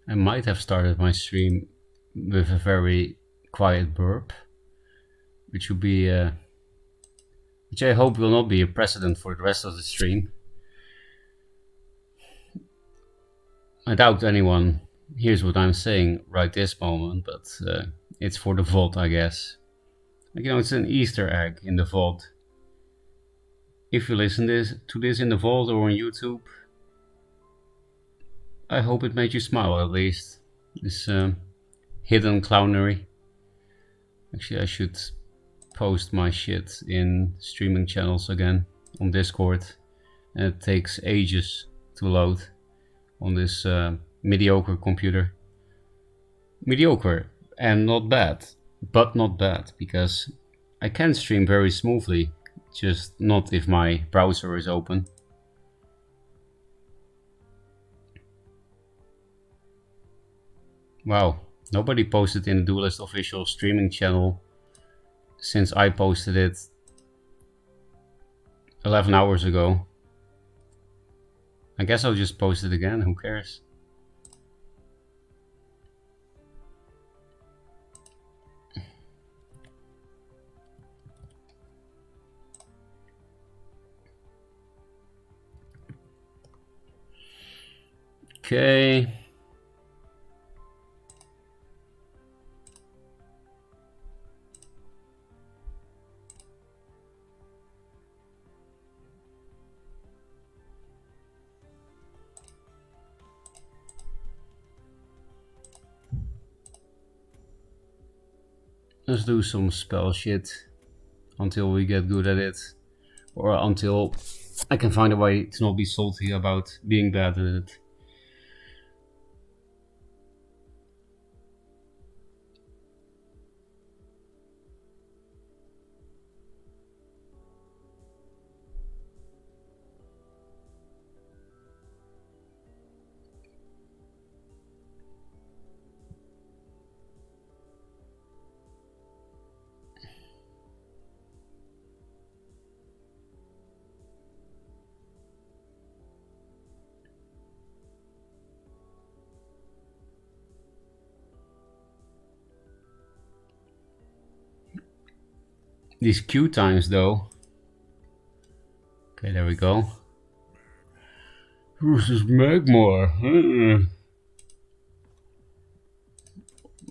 I might have started my stream with a very quiet burp, which would be, which I hope will not be a precedent for the rest of the stream. I doubt anyone hears what I'm saying right this moment, but it's for the VOD, I guess. Like, you know, it's an Easter egg in the VOD. If you listen to this in the VOD or on YouTube, I hope it made you smile at least. This hidden clownery. Actually, I should post my shit in streaming channels again on Discord, and it takes ages to load on this mediocre computer. Mediocre and not bad, but not bad, because I can stream very smoothly, just not if my browser is open. Wow, nobody posted in the Duelist official streaming channel since I posted it 11 hours ago. I guess I'll just post it again, who cares? Okay. Let's do some spell shit until we get good at it, or until I can find a way to not be salty about being bad at it. These queue times though. Okay, there we go. This is Magmar.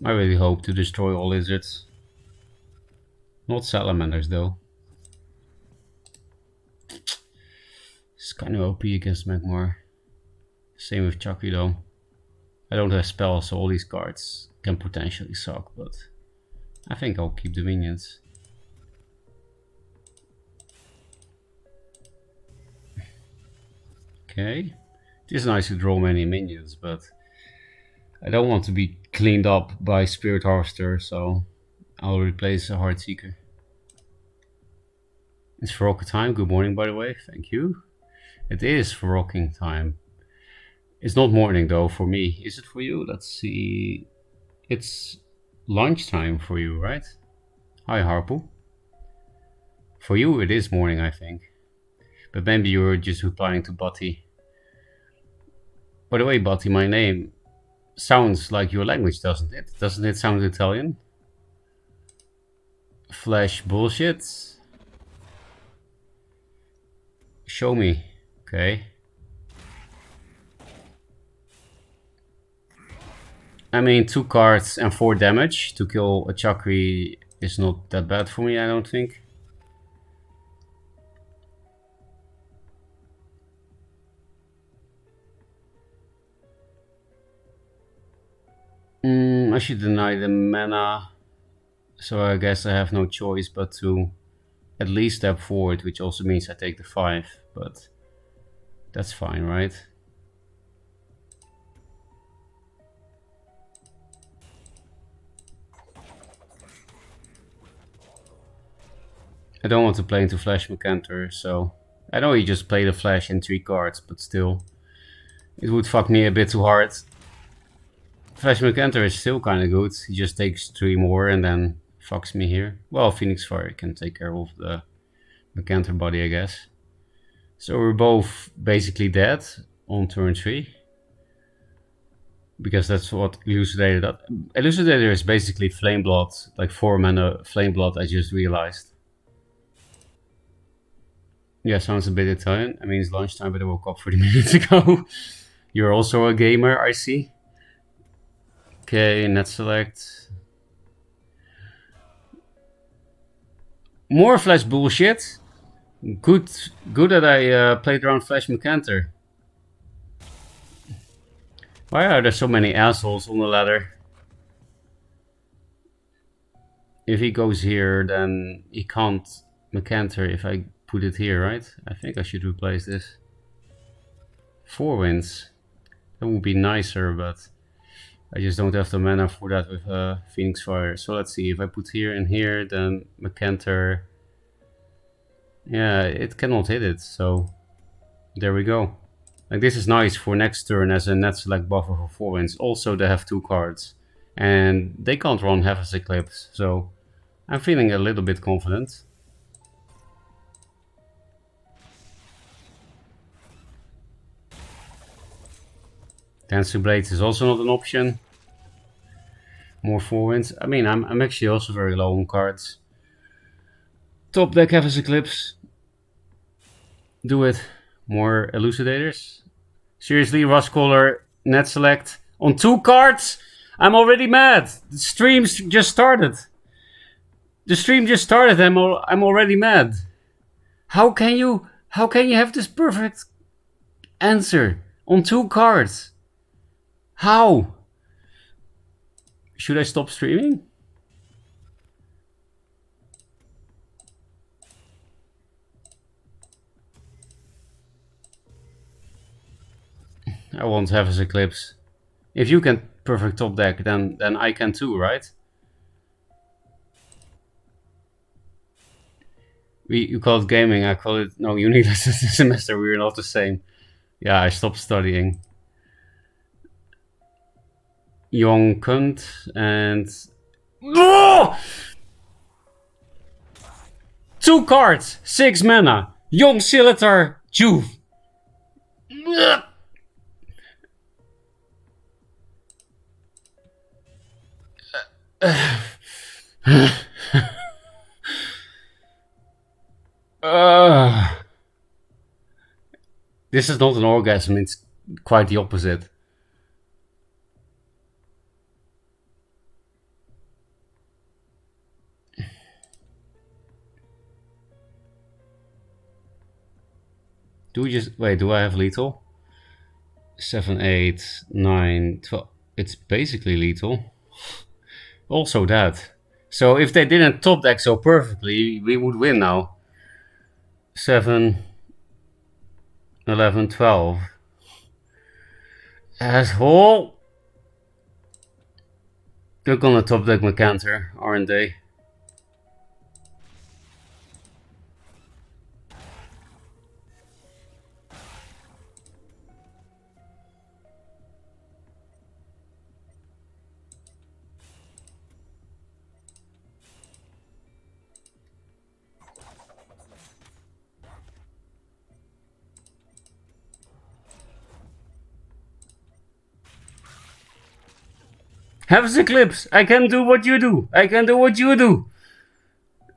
I really hope to destroy all lizards. Not salamanders though. It's kind of OP against Magmar. Same with Chucky though. I don't have spells, so all these cards can potentially suck, but I think I'll keep the minions. Okay. It is nice to draw many minions, but I don't want to be cleaned up by Spirit Harvester, so I'll replace a Heartseeker. It's Farokka time. Good morning, by the way. Thank you. It is Farokking time. It's not morning though for me. Is it for you? Let's see. It's lunchtime for you, right? Hi, Harpo. For you, it is morning, I think. But maybe you're just replying to Butty. By the way, Butty, my name sounds like your language, doesn't it? Doesn't it sound Italian? Flash bullshit. Show me. Okay. I mean, 2 cards and 4 damage to kill a Chakri is not that bad for me, I don't think. I should deny the mana, so I guess I have no choice but to at least step forward, which also means I take the 5, but that's fine, right? I don't want to play into Flash Macantor, so I know he just played a Flash in 3 cards, but still, it would fuck me a bit too hard. Flash Macantor is still kind of good. He just takes 3 more and then fucks me here. Well, Phoenix Fire can take care of the Macantor body, I guess. So we're both basically dead on turn 3. because that's what Elucidator does. Elucidator is basically Flame Blood, like 4 mana Flame Blood, I just realized. Yeah, sounds a bit Italian. I mean, it's lunchtime, but I woke up 40 minutes ago. You're also a gamer, I see. Okay, net select. More Flash bullshit. Good that I played around Flash Mercantor. Why are there so many assholes on the ladder? If he goes here, then he can't Mercantor if I put it here, right? I think I should replace this. 4 wins. That would be nicer, but I just don't have the mana for that with Phoenix Fire. So let's see, if I put here and here, then Mercantor... Yeah, it cannot hit it, so there we go. Like, this is nice for next turn as a net select buffer for 4 wins. Also, they have 2 cards, and they can't run Heaven's Eclipse, so I'm feeling a little bit confident. Dancing Blades is also not an option. More 4 wins. I mean, I'm actually also very low on cards. Top deck Heaven's Eclipse. Do it. More Elucidators. Seriously, Rustcaller, net select on 2 cards? I'm already mad. The stream's just started. The stream just started. I'm already mad. How can you have this perfect answer on 2 cards? How? Should I stop streaming? I won't have his Eclipse. If you can perfect top deck, then I can too, right? You call it gaming, I call it... No, uni lessons this semester, we're not the same. Yeah, I stopped studying. Young Kunt and... Oh! 2 cards! 6 mana! Young Scimitar Juve! This is not an orgasm, it's quite the opposite. Do we just... Wait, do I have lethal? 7, 8, 9, 12... It's basically lethal. Also that. So if they didn't top deck so perfectly, we would win now. 7, 11, 12. Asshole! They're gonna top deck Mercantor, aren't they? Heaven's Eclipse! I can do what you do! I can do what you do!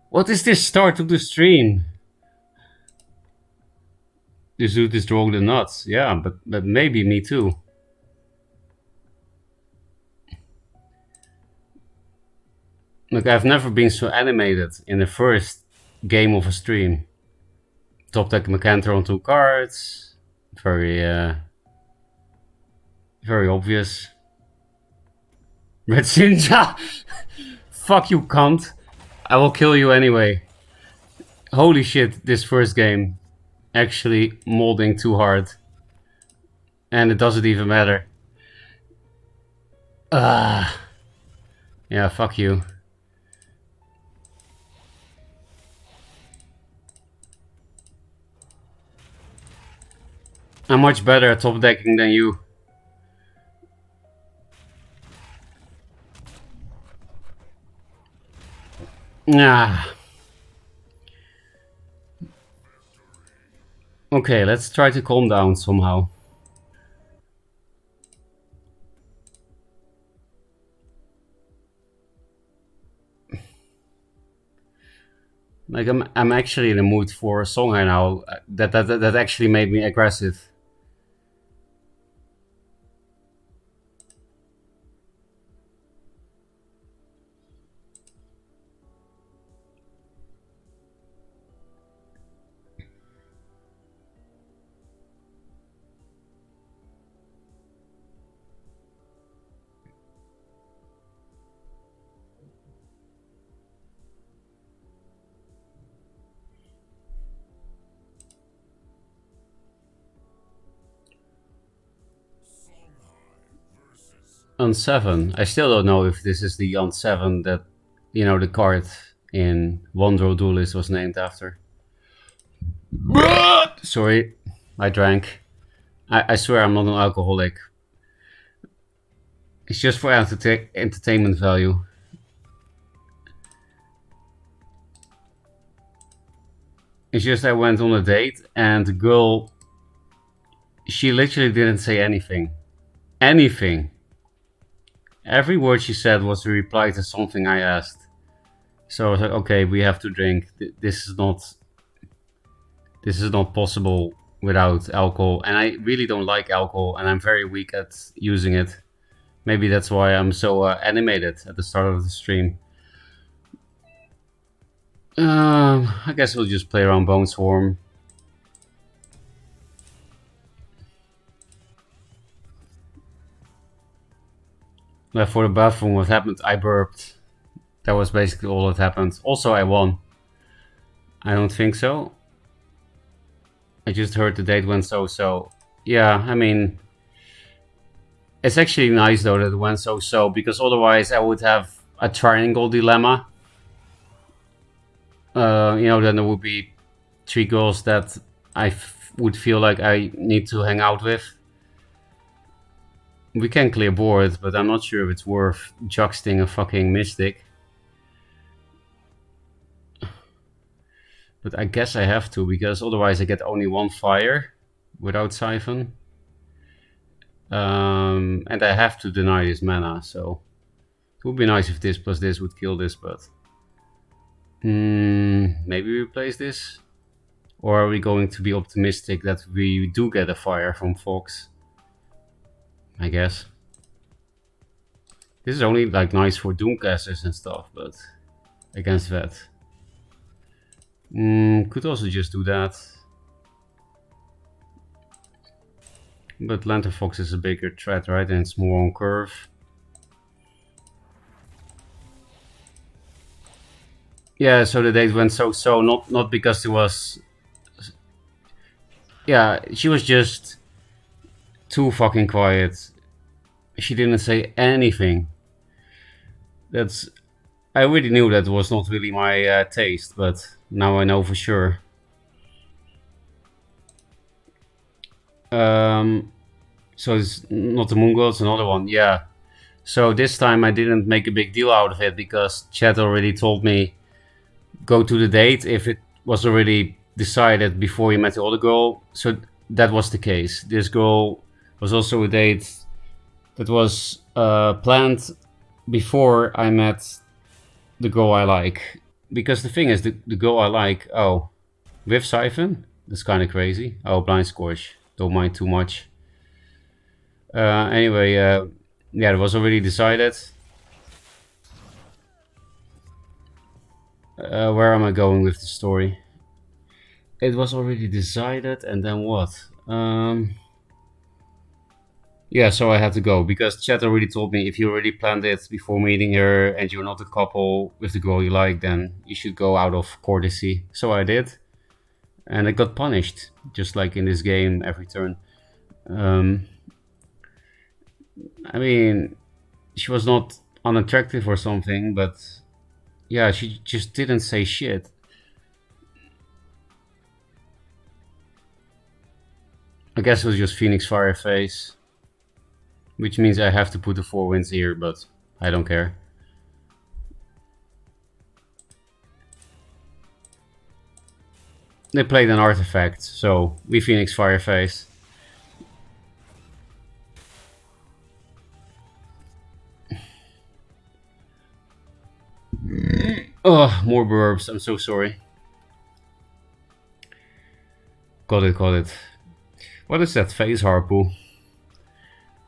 What is this start of the stream? This dude is drawing the nuts. Yeah, but maybe me too. Look, I've never been so animated in the first game of a stream. Top deck Mercantor on 2 cards. Very obvious. Red Sinja! Fuck you, cunt. I will kill you anyway. Holy shit, this first game. Actually molding too hard. And it doesn't even matter. Yeah, fuck you. I'm much better at top decking than you. Ah. Okay, let's try to calm down somehow. Like I'm actually in the mood for a song right now that actually made me aggressive. On 7, I still don't know if this is the on 7 that, you know, the card in Wondro Duelist was named after. Sorry, I drank. I swear I'm not an alcoholic. It's just for entertainment value. It's just I went on a date and the girl, she literally didn't say anything. Anything. Every word she said was a reply to something I asked. So I was like, okay, we have to drink. This is not possible without alcohol. And I really don't like alcohol, and I'm very weak at using it. Maybe that's why I'm so animated at the start of the stream. I guess we'll just play around Bone Swarm. Left for the bathroom, what happened? I burped. That was basically all that happened. Also, I won. I don't think so. I just heard the date went so. Yeah, I mean, it's actually nice though that it went so, because otherwise I would have a triangle dilemma. You know, then there would be 3 girls that I would feel like I need to hang out with. We can clear board, but I'm not sure if it's worth juxting a fucking Mystic. But I guess I have to, because otherwise I get only 1 fire without Siphon. And I have to deny this mana, so it would be nice if this plus this would kill this, but maybe we replace this? Or are we going to be optimistic that we do get a fire from Fox? I guess. This is only like nice for Doomcasters and stuff, but against that. Could also just do that. But Lantern Fox is a bigger threat, right? And it's more on curve. Yeah, so the date went so, not because it was... Yeah, she was just too fucking quiet. She didn't say anything. That's... I already knew that was not really my taste, but now I know for sure. So it's not the Moon Girl, it's another one, yeah. So this time I didn't make a big deal out of it because chat already told me go to the date if it was already decided before you met the other girl. So that was the case. This girl was also a date that was planned before I met the girl I like. Because the thing is, the girl I like, oh, with Siphon? That's kind of crazy. Oh, Blind Scorch. Don't mind too much. Anyway, yeah, it was already decided. Where am I going with the story? It was already decided, and then what? Yeah, so I had to go because chat already told me if you already planned it before meeting her and you're not a couple with the girl you like, then you should go out of courtesy. So I did, and I got punished, just like in this game every turn. I mean, she was not unattractive or something, but yeah, she just didn't say shit. I guess it was just Phoenix Fireface, which means I have to put the 4 wins here, but I don't care. They played an artifact, so we Phoenix Fireface. Oh, more burps, I'm so sorry. Got it, got it. What is that face, Harpu?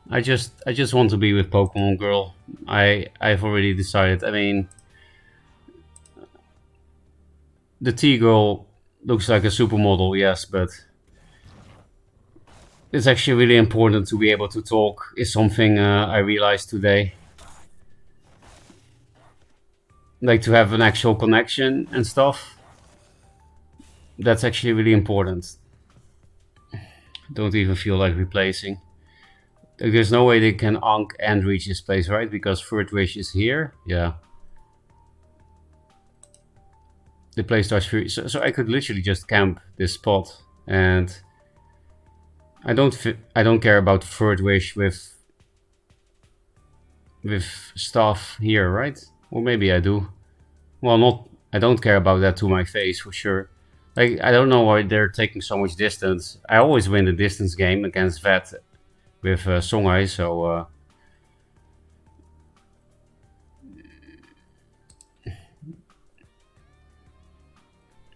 I just want to be with Pokemon Girl. I've already decided. I mean, the T-Girl looks like a supermodel, yes, but it's actually really important to be able to talk, is something I realized today. Like to have an actual connection and stuff. That's actually really important. Don't even feel like replacing. Like, there's no way they can Ankh and reach this place, right? Because Third Wish is here. Yeah. The place starts free. So I could literally just camp this spot, and I don't care about Third Wish with stuff here, right? Or maybe I do. Well, not. I don't care about that to my face for sure. Like, I don't know why they're taking so much distance. I always win the distance game against Vet with Songhai, so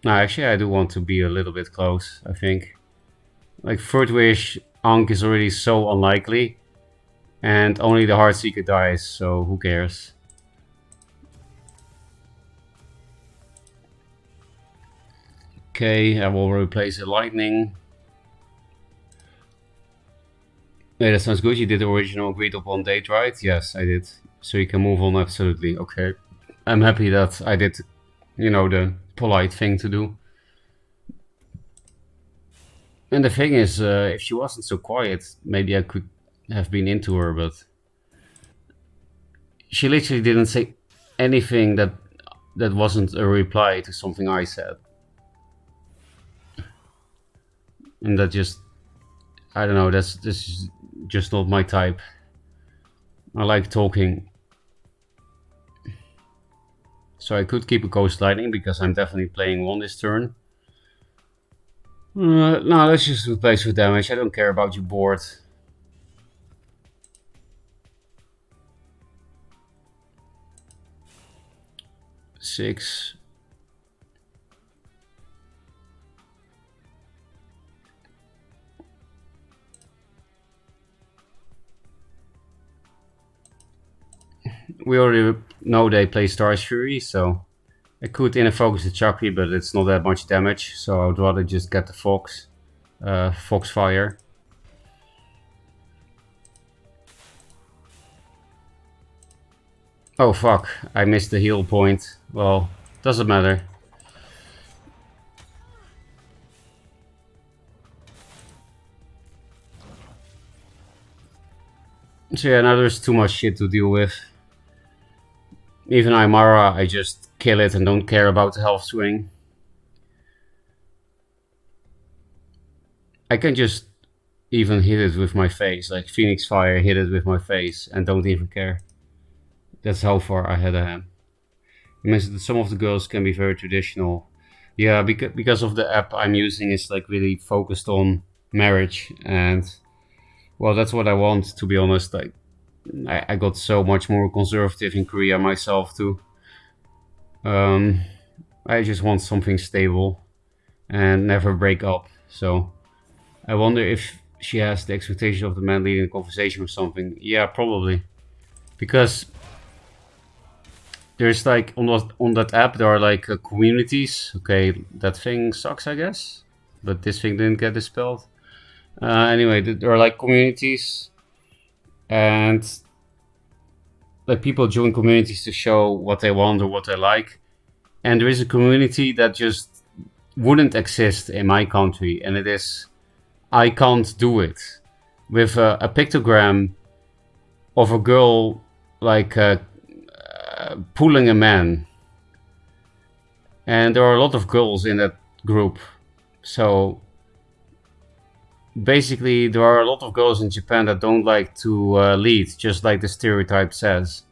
no, actually I do want to be a little bit close, I think. Like, Third Wish Ankh is already so unlikely, and only the Heartseeker dies, so who cares? Okay, I will replace the lightning. Yeah, that sounds good. You did the original agreed upon date, right? Yes, I did. So you can move on, absolutely. Okay. I'm happy that I did, you know, the polite thing to do. And the thing is, if she wasn't so quiet, maybe I could have been into her, but she literally didn't say anything that wasn't a reply to something I said. And that just, I don't know, this is just not my type. I like talking. So I could keep a Ghost Lightning because I'm definitely playing one this turn. No, let's just replace with damage. I don't care about your board. Six. We already know they play Star's Fury, so I could inner focus the Chucky, but it's not that much damage, so I would rather just get the Fox. Foxfire. Oh fuck, I missed the heal point. Well, doesn't matter. So yeah, now there's too much shit to deal with. Even Aymara, I just kill it and don't care about the health swing. I can just even hit it with my face, like Phoenix Fire, hit it with my face and don't even care. That's how far ahead I am. You mentioned that some of the girls can be very traditional. Yeah, because of the app I'm using is like really focused on marriage, and well, that's what I want, to be honest. Like, I got so much more conservative in Korea myself too. I just want something stable and never break up. So I wonder if she has the expectation of the man leading the conversation or something. Yeah, probably. Because there's like on that app there are like communities. Okay, that thing sucks, I guess. But this thing didn't get dispelled. Anyway, there are like communities, and like people join communities to show what they want or what they like. And there is a community that just wouldn't exist in my country, and it is I can't do it, with a pictogram of a girl like pulling a man. And there are a lot of girls in that group. So basically, there are a lot of girls in Japan that don't like to lead, just like the stereotype says.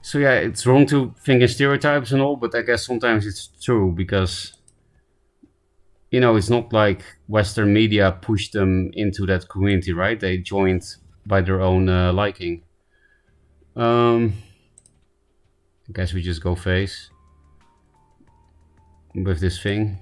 So yeah, it's wrong to think in stereotypes and all, but I guess sometimes it's true because, you know, it's not like Western media pushed them into that community, right? They joined by their own liking. I guess we just go face with this thing.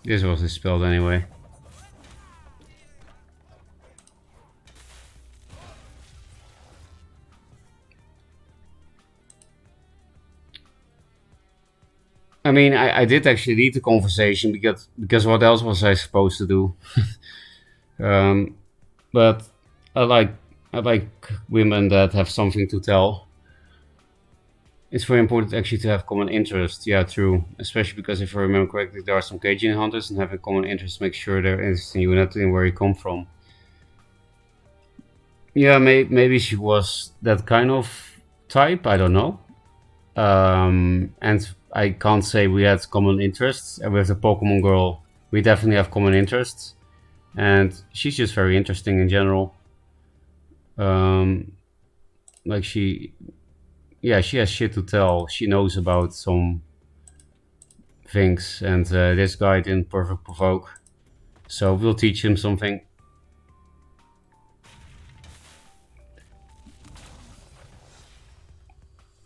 This was dispelled anyway. I mean, I did actually lead the conversation because what else was I supposed to do? But I like I like women that have something to tell. It's very important actually to have common interests. Yeah, true. Especially because if I remember correctly, there are some Cajun hunters, and having common interests makes sure they're interested in you, not in where you come from. Yeah, maybe she was that kind of type. I don't know. And I can't say we had common interests. And with the Pokemon girl, we definitely have common interests, and she's just very interesting in general. Um, like yeah, she has shit to tell. She knows about some things, and this guy didn't perfect provoke, so we'll teach him something.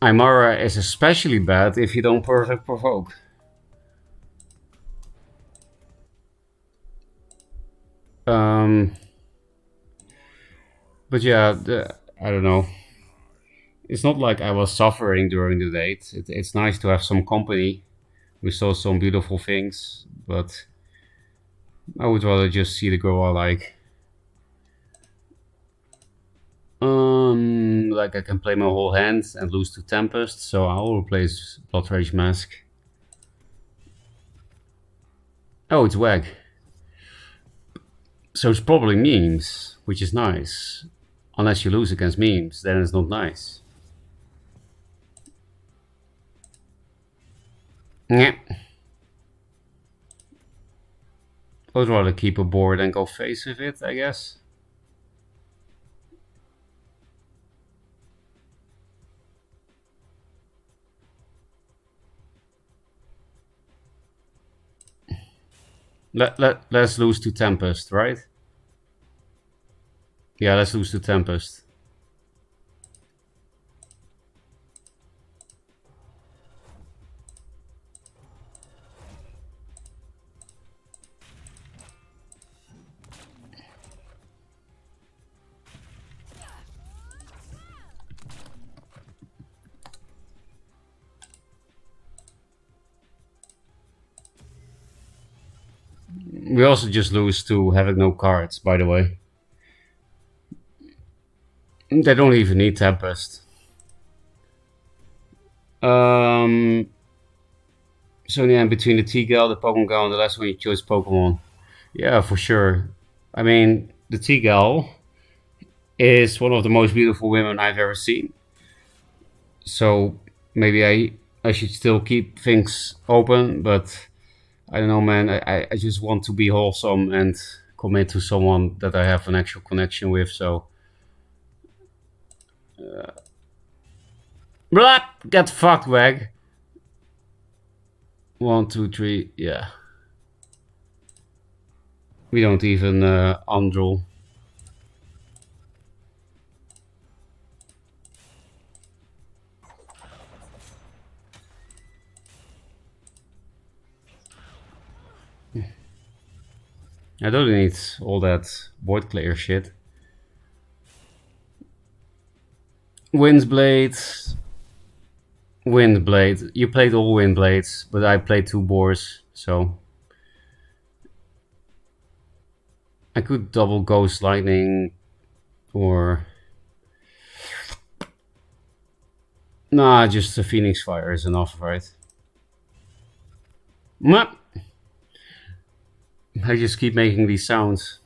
Aymara is especially bad if you don't perfect provoke. But yeah, I don't know. It's not like I was suffering during the date. It's nice to have some company. We saw some beautiful things, but I would rather just see the girl I like. Like I can play my whole hand and lose to Tempest, so I'll replace Blood Rage Mask. Oh, it's Wag. So it's probably memes, which is nice. Unless you lose against memes, then it's not nice. Yeah. I'd rather keep a board and go face with it, I guess. Let's lose to Tempest, right? Yeah, let's lose to Tempest. We also just lose to having no cards, by the way. They don't even need Tempest. So in the end, between the T-Gal, the Pokemon Gal, and the last one, you chose Pokemon. Yeah, for sure. I mean, the T-Gal is one of the most beautiful women I've ever seen. So maybe I should still keep things open, but I don't know, man. I just want to be wholesome and commit to someone that I have an actual connection with. So, blah, get fucked, Wag. 1, 2, 3, yeah. We don't even Androl. I don't need all that board clear shit. Windblade. Windblade. You played all Windblades, but I played 2 boars, so I could double Ghost Lightning or nah, just the Phoenix Fire is enough, right? Mwah! I just keep making these sounds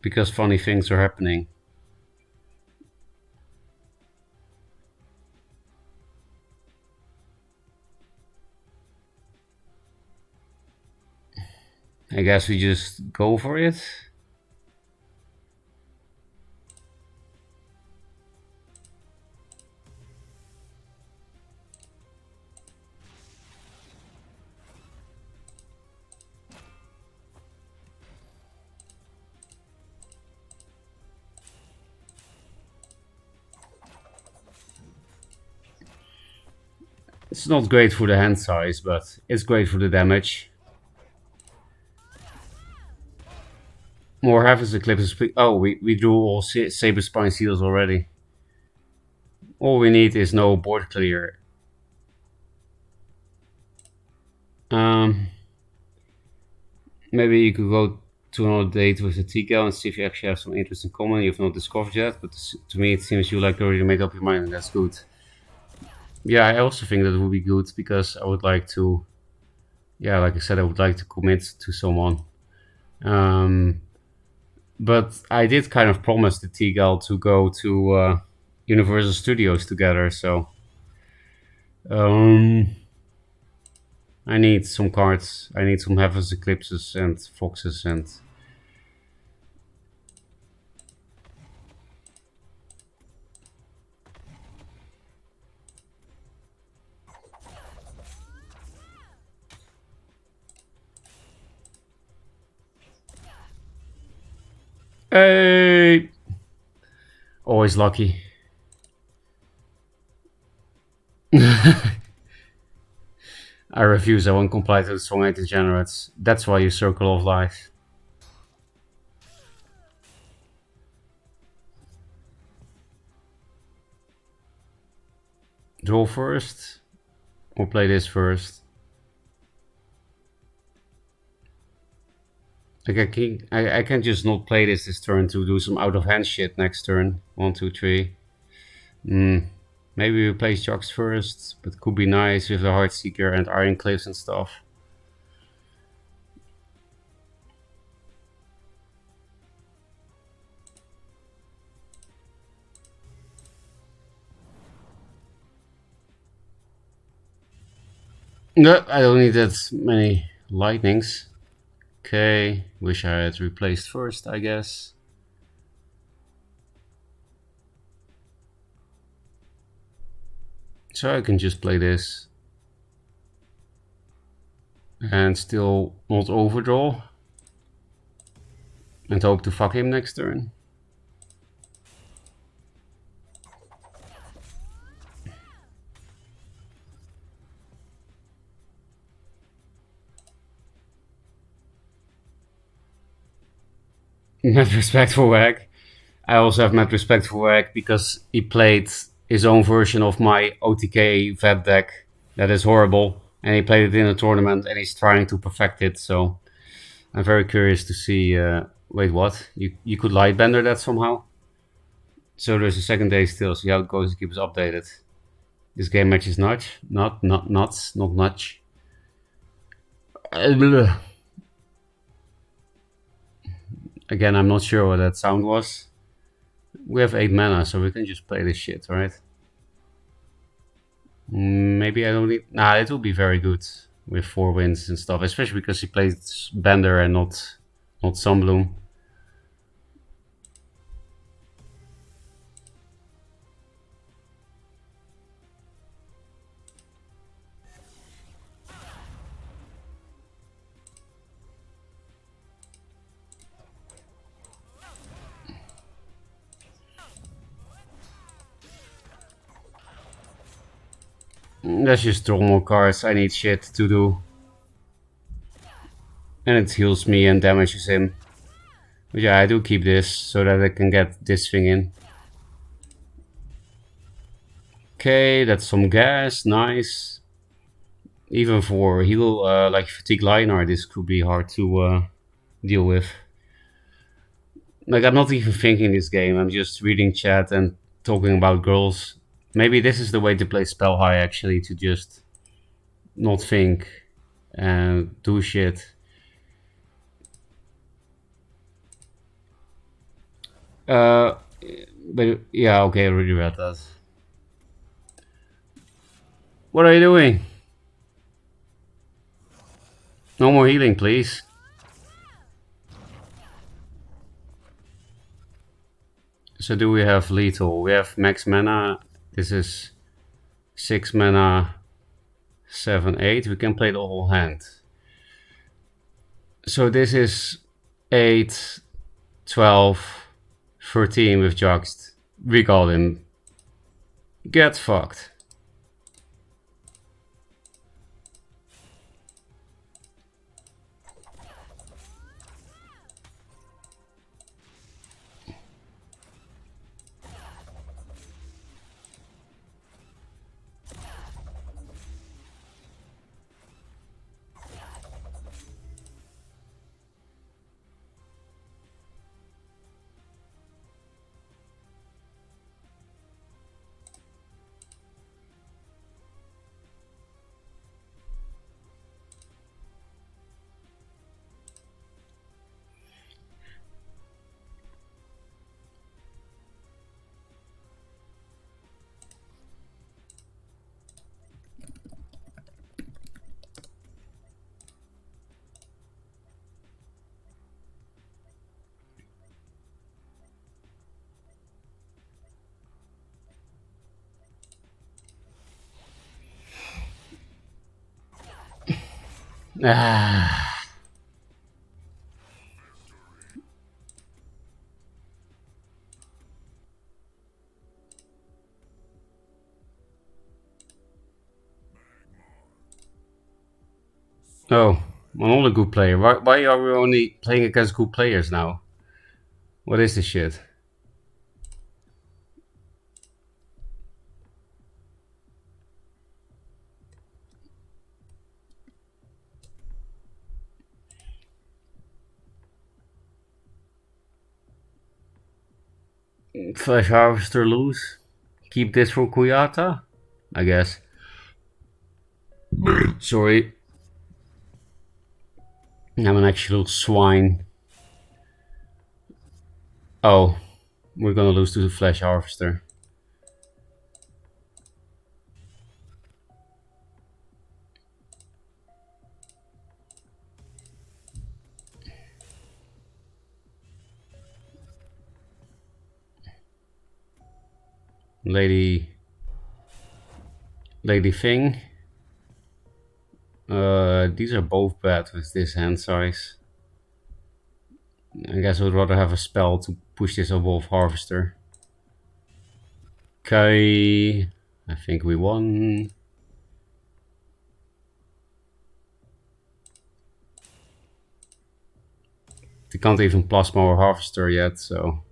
because funny things are happening. I guess we just go for it. It's not great for the hand size, but it's great for the damage. More Heaven's Eclipse. Oh, we drew all Saber Spine Seals already. All we need is no board clear. Maybe you could go to another date with the T-Gal and see if you actually have some interest in common you've not discovered yet, but to me it seems you like already made up your mind, and that's good. Yeah, I also think that would be good, because I would like to, yeah, like I said, I would like to commit to someone. But I did kind of promise the T-Gal to go to Universal Studios together, so I need some cards. I need some Heaven's Eclipses and Foxes and... Hey! Always lucky. I refuse. I won't comply to the Strong 8 Degenerates. That's why you Circle of Life. Draw first? Or play this first? Like I can just not play this turn to do some out of hand shit next turn. 1, 2, 3. Maybe we play Jocks first, but could be nice with the Heartseeker and Iron Cliffs and stuff. No, I don't need that many lightnings. Okay, wish I had replaced first, I guess. So I can just play this and still not overdraw and hope to fuck him next turn. Mad respect for Wag. I also have mad respect for Wag because he played his own version of my OTK vet deck that is horrible, and he played it in a tournament and he's trying to perfect it, so I'm very curious to see... wait, what? You could Lightbender that somehow? So there's a second day still, see how it goes, keep us updated. This game match is nuts. Not nuts, not much. Again, I'm not sure what that sound was. We have 8 mana, so we can just play this shit, right? Maybe I don't need... Nah, it will be very good with 4 wins and stuff, especially because he plays Bender and not Sunbloom. Let's just draw more cards. I need shit to do. And it heals me and damages him. But yeah, I do keep this so that I can get this thing in. Okay, that's some gas. Nice. Even for heal, like Fatigue Lionheart, this could be hard to deal with. Like, I'm not even thinking this game. I'm just reading chat and talking about girls. Maybe this is the way to play Spell High, actually, to just not think and do shit. But yeah, okay, I already read that. What are you doing? No more healing, please. So do we have lethal? We have max mana. This is 6 mana, 7, 8. We can play the whole hand. So this is 8, 12, 13 with Juxt. We got him. Get fucked. Ah. Oh, I'm not a good player. Why are we only playing against good players now? What is this shit? Flash Harvester lose. Keep this for Kuyata? I guess. Sorry. I'm an actual swine. Oh, we're gonna lose to the Flash Harvester. Lady Thing. These are both bad with this hand size. I guess I would rather have a spell to push this above Harvester. Okay, I think we won. They can't even plasma or Harvester yet, so...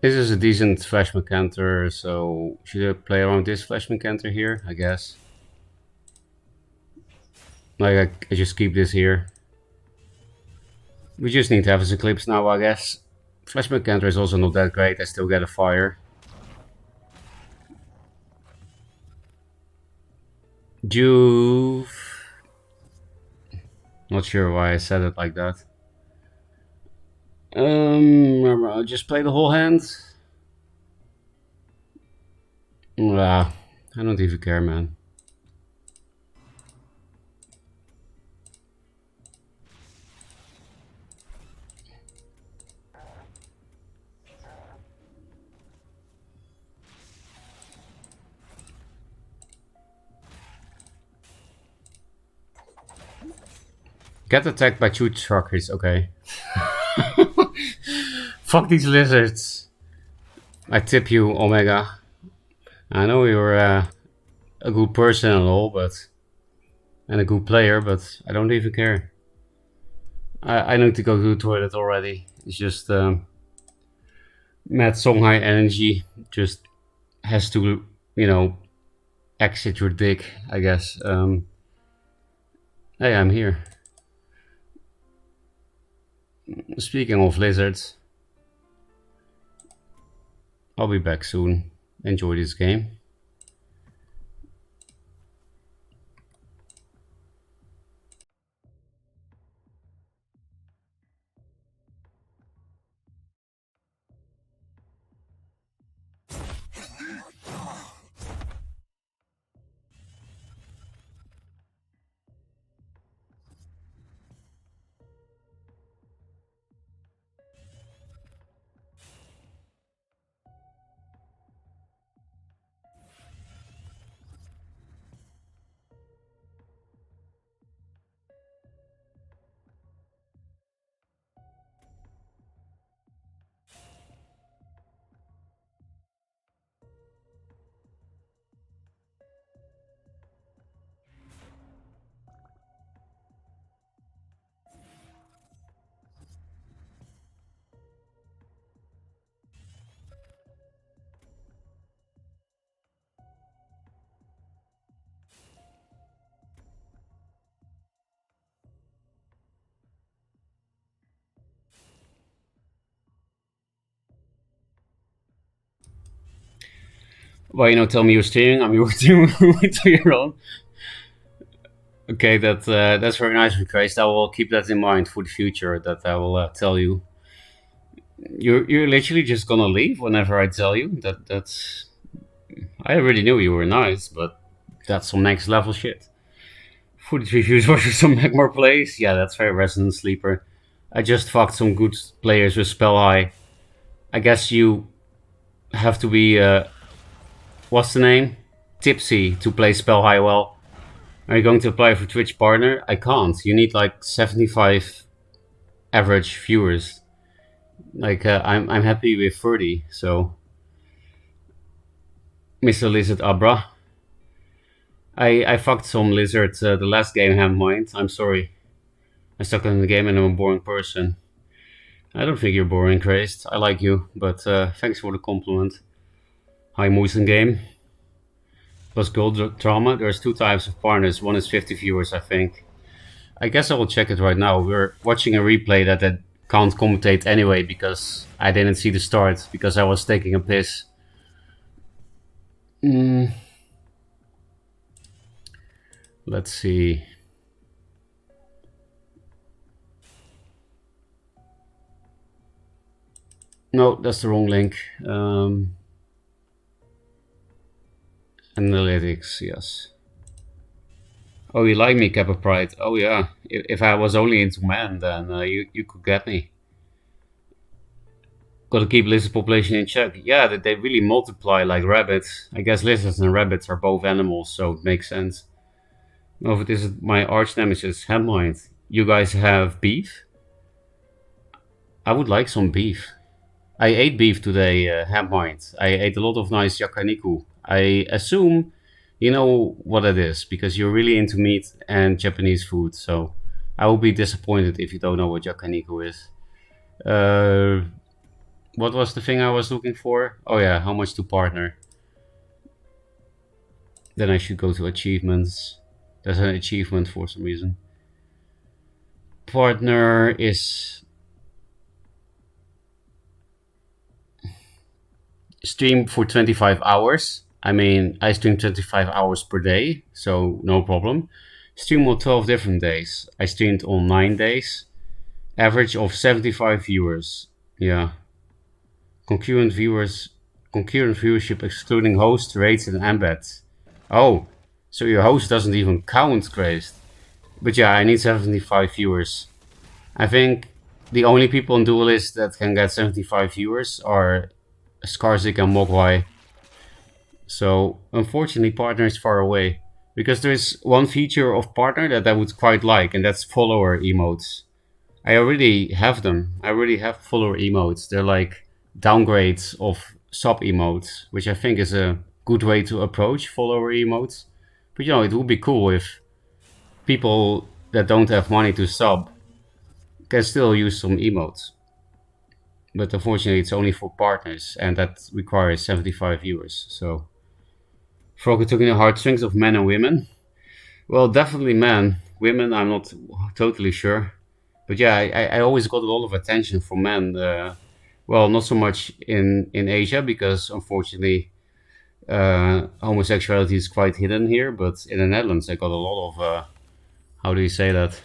This is a decent Flash Mercantor, so should I play around this Flash Mercantor here, I guess? Like, I just keep this here. We just need to have his Eclipse now, I guess. Flash Mercantor is also not that great, I still get a fire. Juve. Not sure why I said it like that. I'll just play the whole hand. Nah, I don't even care, man. Get attacked by two truckers, okay. Fuck these lizards. I tip you, Omega. I know you're a good person and all, but... and a good player, but I don't even care. I need to go to the toilet already. It's just... Mad Songhai energy just has to, you know, exit your dick, I guess. Hey, I'm here. Speaking of lizards, I'll be back soon. Enjoy this game. Well, you know, tell me you're steering. I'm your team to your own. Okay, that's very nice, Christ. I will keep that in mind for the future. That I will tell you. You're literally just gonna leave whenever I tell you. That's. I already knew you were nice, but that's some next level shit. 43 views versus some Magmar plays. Yeah, that's very Resident Sleeper. I just fucked some good players with Spell High. I guess you have to be, what's the name? Tipsy to play Spell High well. Are you going to apply for Twitch partner? I can't. You need like 75 average viewers. Like, I'm happy with 30, so. Mr. Lizard Abra. I fucked some lizard the last game, Handmind. I'm sorry. I stuck in the game and I'm a boring person. I don't think you're boring, Crazed. I like you, but thanks for the compliment. Hi, Moisen Game. Plus Gold Drama. There's 2 types of partners. One is 50 viewers, I think. I guess I will check it right now. We're watching a replay that I can't commentate anyway because I didn't see the start because I was taking a piss. Let's see. No, that's the wrong link. Analytics, yes. Oh, you like me, Kappa Pride? Oh yeah. If I was only into man, then you could get me. Gotta keep lizard population in check. Yeah, they really multiply like rabbits. I guess lizards and rabbits are both animals, so it makes sense. Oh, this is my arch nemesis, Handmind. You guys have beef? I would like some beef. I ate beef today, Handmind. I ate a lot of nice yakiniku. I assume you know what it is because you're really into meat and Japanese food. So I will be disappointed if you don't know what yakiniku is. What was the thing I was looking for? Oh yeah, how much to partner? Then I should go to achievements. There's an achievement for some reason. Partner is stream for 25 hours. I mean, I stream 25 hours per day, so no problem. Stream on 12 different days. I streamed on 9 days. Average of 75 viewers. Yeah. Concurrent viewership excluding host, rates, and embeds. Oh, so your host doesn't even count, Crazed. But yeah, I need 75 viewers. I think the only people on Duelist that can get 75 viewers are Skarzik and Mogwai. So unfortunately, partner is far away. Because there's one feature of partner that I would quite like, and that's follower emotes. I already have them. I already have follower emotes. They're like downgrades of sub emotes, which I think is a good way to approach follower emotes. But you know, it would be cool if people that don't have money to sub can still use some emotes. But unfortunately, it's only for partners, and that requires 75 viewers. So, Frog took in the heartstrings of men and women. Well, definitely men. Women, I'm not totally sure. But yeah, I always got a lot of attention from men. Well, not so much in Asia, because unfortunately, homosexuality is quite hidden here. But in the Netherlands, I got a lot of, how do you say that?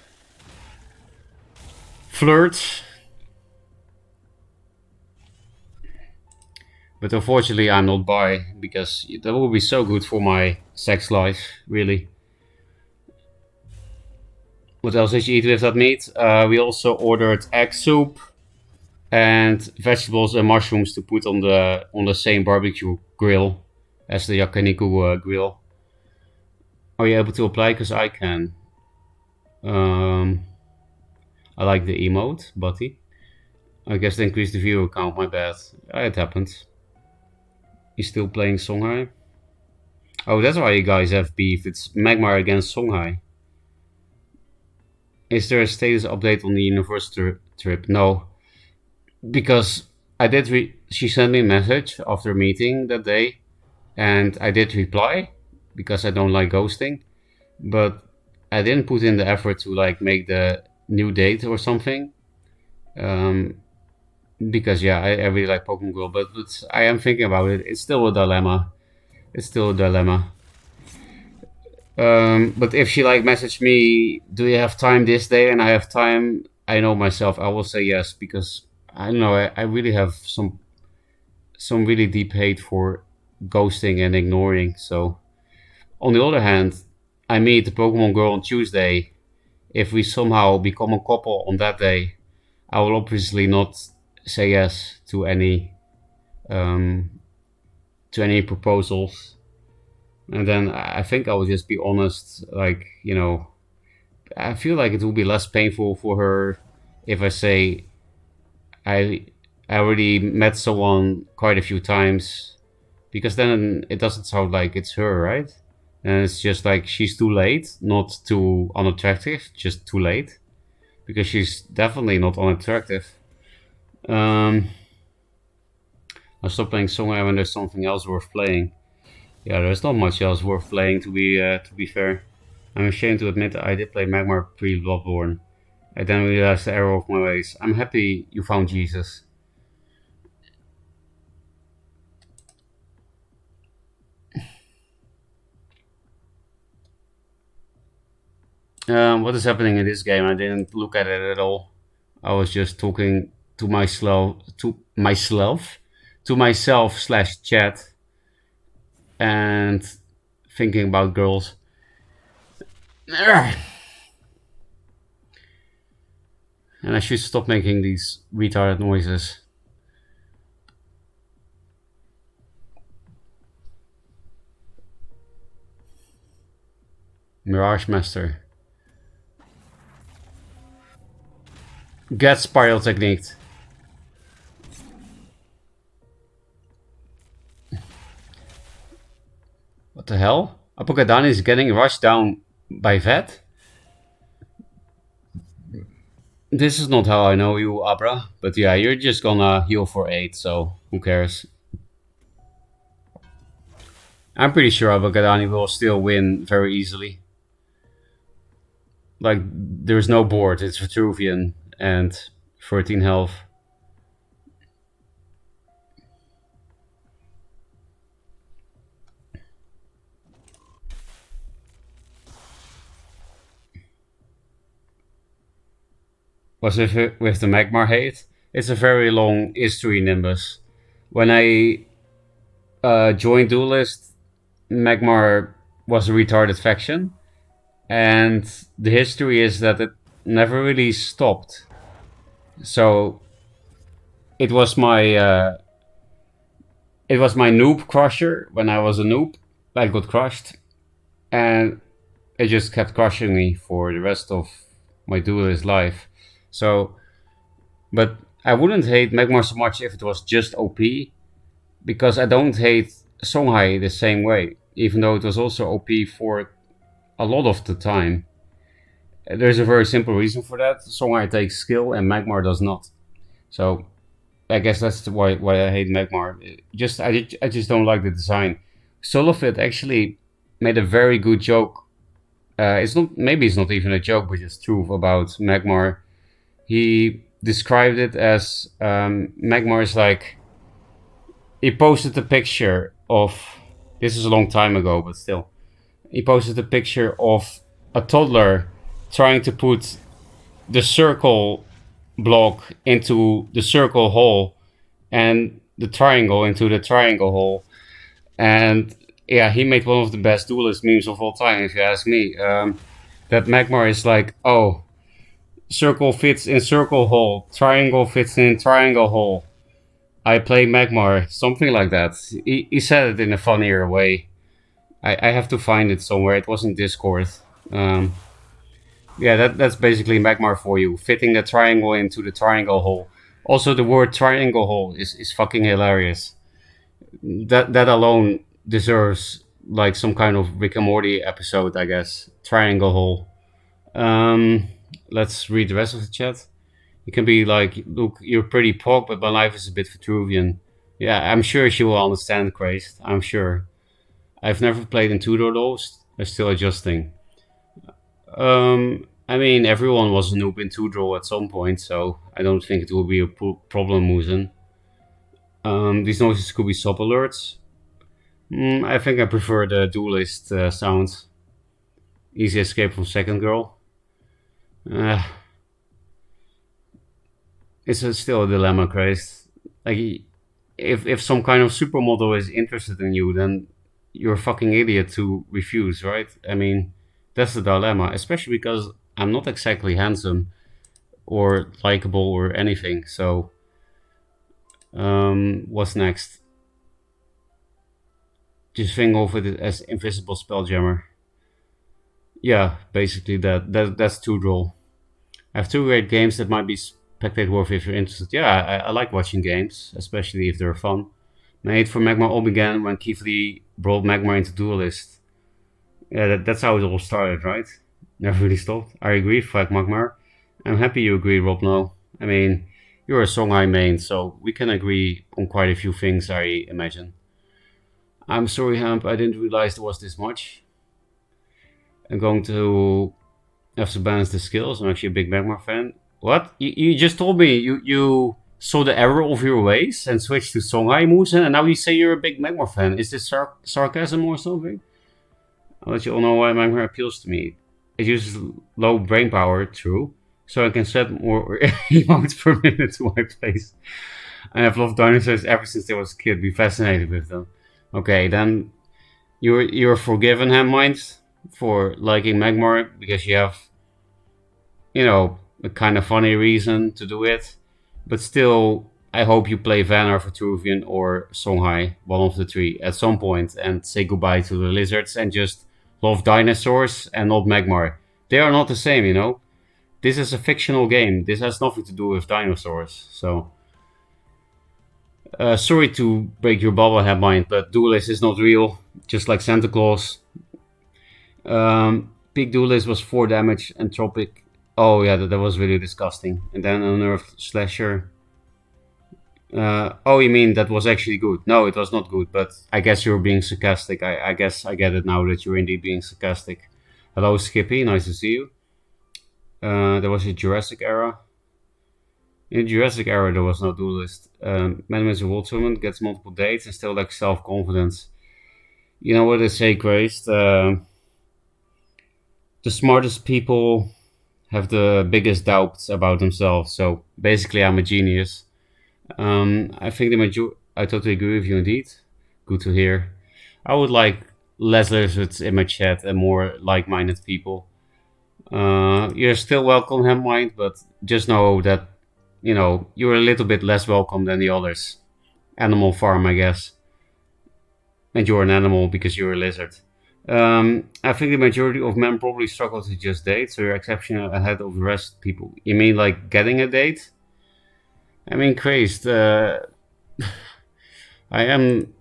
Flirts. But unfortunately, I'm not bi, because that would be so good for my sex life, really. What else did you eat with that meat? We also ordered egg soup and vegetables and mushrooms to put on the same barbecue grill as the yakiniku grill. Are you able to apply? Because I can. I like the emote, Buddy. I guess they increased the viewer count, my bad. It happened. He's still playing Songhai. Oh, that's why you guys have beef. It's Magmar against Songhai. Is there a status update on the university trip? No. Because I did she sent me a message after a meeting that day, and I did reply because I don't like ghosting, but I didn't put in the effort to like make the new date or something. Because yeah, I really like Pokemon Go, but I am thinking about it. It's still a dilemma. It's still a dilemma. But if she like messaged me, do you have time this day? And I have time, I know myself, I will say yes, because I don't know, I really have some really deep hate for ghosting and ignoring. So on the other hand, I meet the Pokemon girl on Tuesday. If we somehow become a couple on that day, I will obviously not say yes to any proposals. And then I think I will just be honest, like, you know, I feel like it will be less painful for her if I say I I already met someone quite a few times, because then it doesn't sound like it's her, right? And it's just like she's too late, not too unattractive, just too late, because she's definitely not unattractive. I'll stop playing Songhai when there's something else worth playing. Yeah, there's not much else worth playing, to be fair. I'm ashamed to admit that I did play Magmar pre-Bloodborne. I then realized the error of my ways. I'm happy you found Jesus. What is happening in this game? I didn't look at it at all. I was just talking to myself slash chat, and thinking about girls. And I should stop making these retarded noises. Mirage Master. Get Spiral Technique. What the hell? Apogadani is getting rushed down by Vet? This is not how I know you, Abra. But yeah, you're just gonna heal for 8, so who cares? I'm pretty sure Apogadani will still win very easily. Like, there's no board, it's Vitruvian and 13 health. Was with the Magmar hate? It's a very long history, Nimbus. When I joined Duelist, Magmar was a retarded faction, and the history is that it never really stopped. So it was my noob crusher when I was a noob. I got crushed, and it just kept crushing me for the rest of my Duelist life. So, but I wouldn't hate Magmar so much if it was just OP, because I don't hate Songhai the same way, even though it was also OP for a lot of the time. There's a very simple reason for that. Songhai takes skill and Magmar does not. So I guess that's why I hate Magmar. I just don't like the design. Solofit actually made a very good joke. It's not even a joke, but it's truth about Magmar. He described it as Magmar is like, he posted a picture of, this is a long time ago, but still, he posted a picture of a toddler trying to put the circle block into the circle hole and the triangle into the triangle hole. And yeah, he made one of the best Duelist memes of all time, if you ask me. That Magmar is like, oh, circle fits in circle hole, triangle fits in triangle hole. I play Magmar, something like that. He said it in a funnier way. I have to find it somewhere. It was in Discord. Yeah, that's basically Magmar for you. Fitting the triangle into the triangle hole. Also, the word triangle hole is fucking hilarious. That alone deserves like some kind of Rick and Morty episode, I guess. Triangle hole. Let's read the rest of the chat. It can be like, look, you're pretty pog, but my life is a bit Vitruvian. Yeah, I'm sure she will understand, Christ. I'm sure. I've never played in Tudor though. I'm still adjusting. I mean, everyone was a noob in Tudor at some point, so I don't think it will be a problem, Muzen. These noises could be sub alerts. I think I prefer the Duelist sound. Easy escape from Second Girl. It's still a dilemma, Christ. Like, if some kind of supermodel is interested in you, then you're a fucking idiot to refuse, right? I mean, that's the dilemma, especially because I'm not exactly handsome. or likable or anything. So what's next? Just think of it as Invisible Spelljammer. Yeah, basically that's Two Droll. I have two great games that might be spectator worthy if you're interested. Yeah, I like watching games, especially if they're fun. My hate for Magmar all began when Keith Lee brought Magmar into Duelist. Yeah, that's how it all started, right? Never really stopped. I agree, Flag Magmar. I'm happy you agree, Rob. No, I mean, you're a Songhai main, so we can agree on quite a few things, I imagine. I'm sorry, Hamp, I didn't realize there was this much. I'm going to have to balance the skills. I'm actually a big Magmar fan. What? You just told me you saw the error of your ways and switched to Songhai moves, and now you say you're a big Magmar fan. Is this sarcasm or something? I'll let you all know why Magmar appeals to me. It uses low brain power, true, so I can set more emotes per minute to my place. I have loved dinosaurs ever since I was a kid. Be fascinated with them. Okay, then you're forgiven, Handmind, for liking Magmar because you have, you know, a kind of funny reason to do it. But still, I hope you play Vanar, Vitruvian, or Songhai, one of the three, at some point, and say goodbye to the lizards and just love dinosaurs and not Magmar. They are not the same, you know? This is a fictional game. This has nothing to do with dinosaurs. So, sorry to break your bubble, Handmind, but Duelist is not real, just like Santa Claus. Peak Duelist was 4 damage, Entropic. Oh yeah, that was really disgusting. And then Unearthed Slasher. Oh, you mean that was actually good? No, it was not good, but I guess you're being sarcastic. I guess I get it now that you're indeed being sarcastic. Hello, Skippy, nice to see you. There was a Jurassic era. In the Jurassic era, there was no Duelist. Man is a World Tournament, gets multiple dates, and still lacks self-confidence. You know what they say, Grace? The smartest people have the biggest doubts about themselves. So basically, I'm a genius. I think I totally agree with you indeed. Good to hear. I would like less lizards in my chat and more like-minded people. You're still welcome, Handmind, but just know that, you know, you're a little bit less welcome than the others. Animal Farm, I guess. And you're an animal because you're a lizard. I think the majority of men probably struggle to just date, so you're exceptional ahead of the rest of people. You mean like getting a date? I mean, crazed. I am.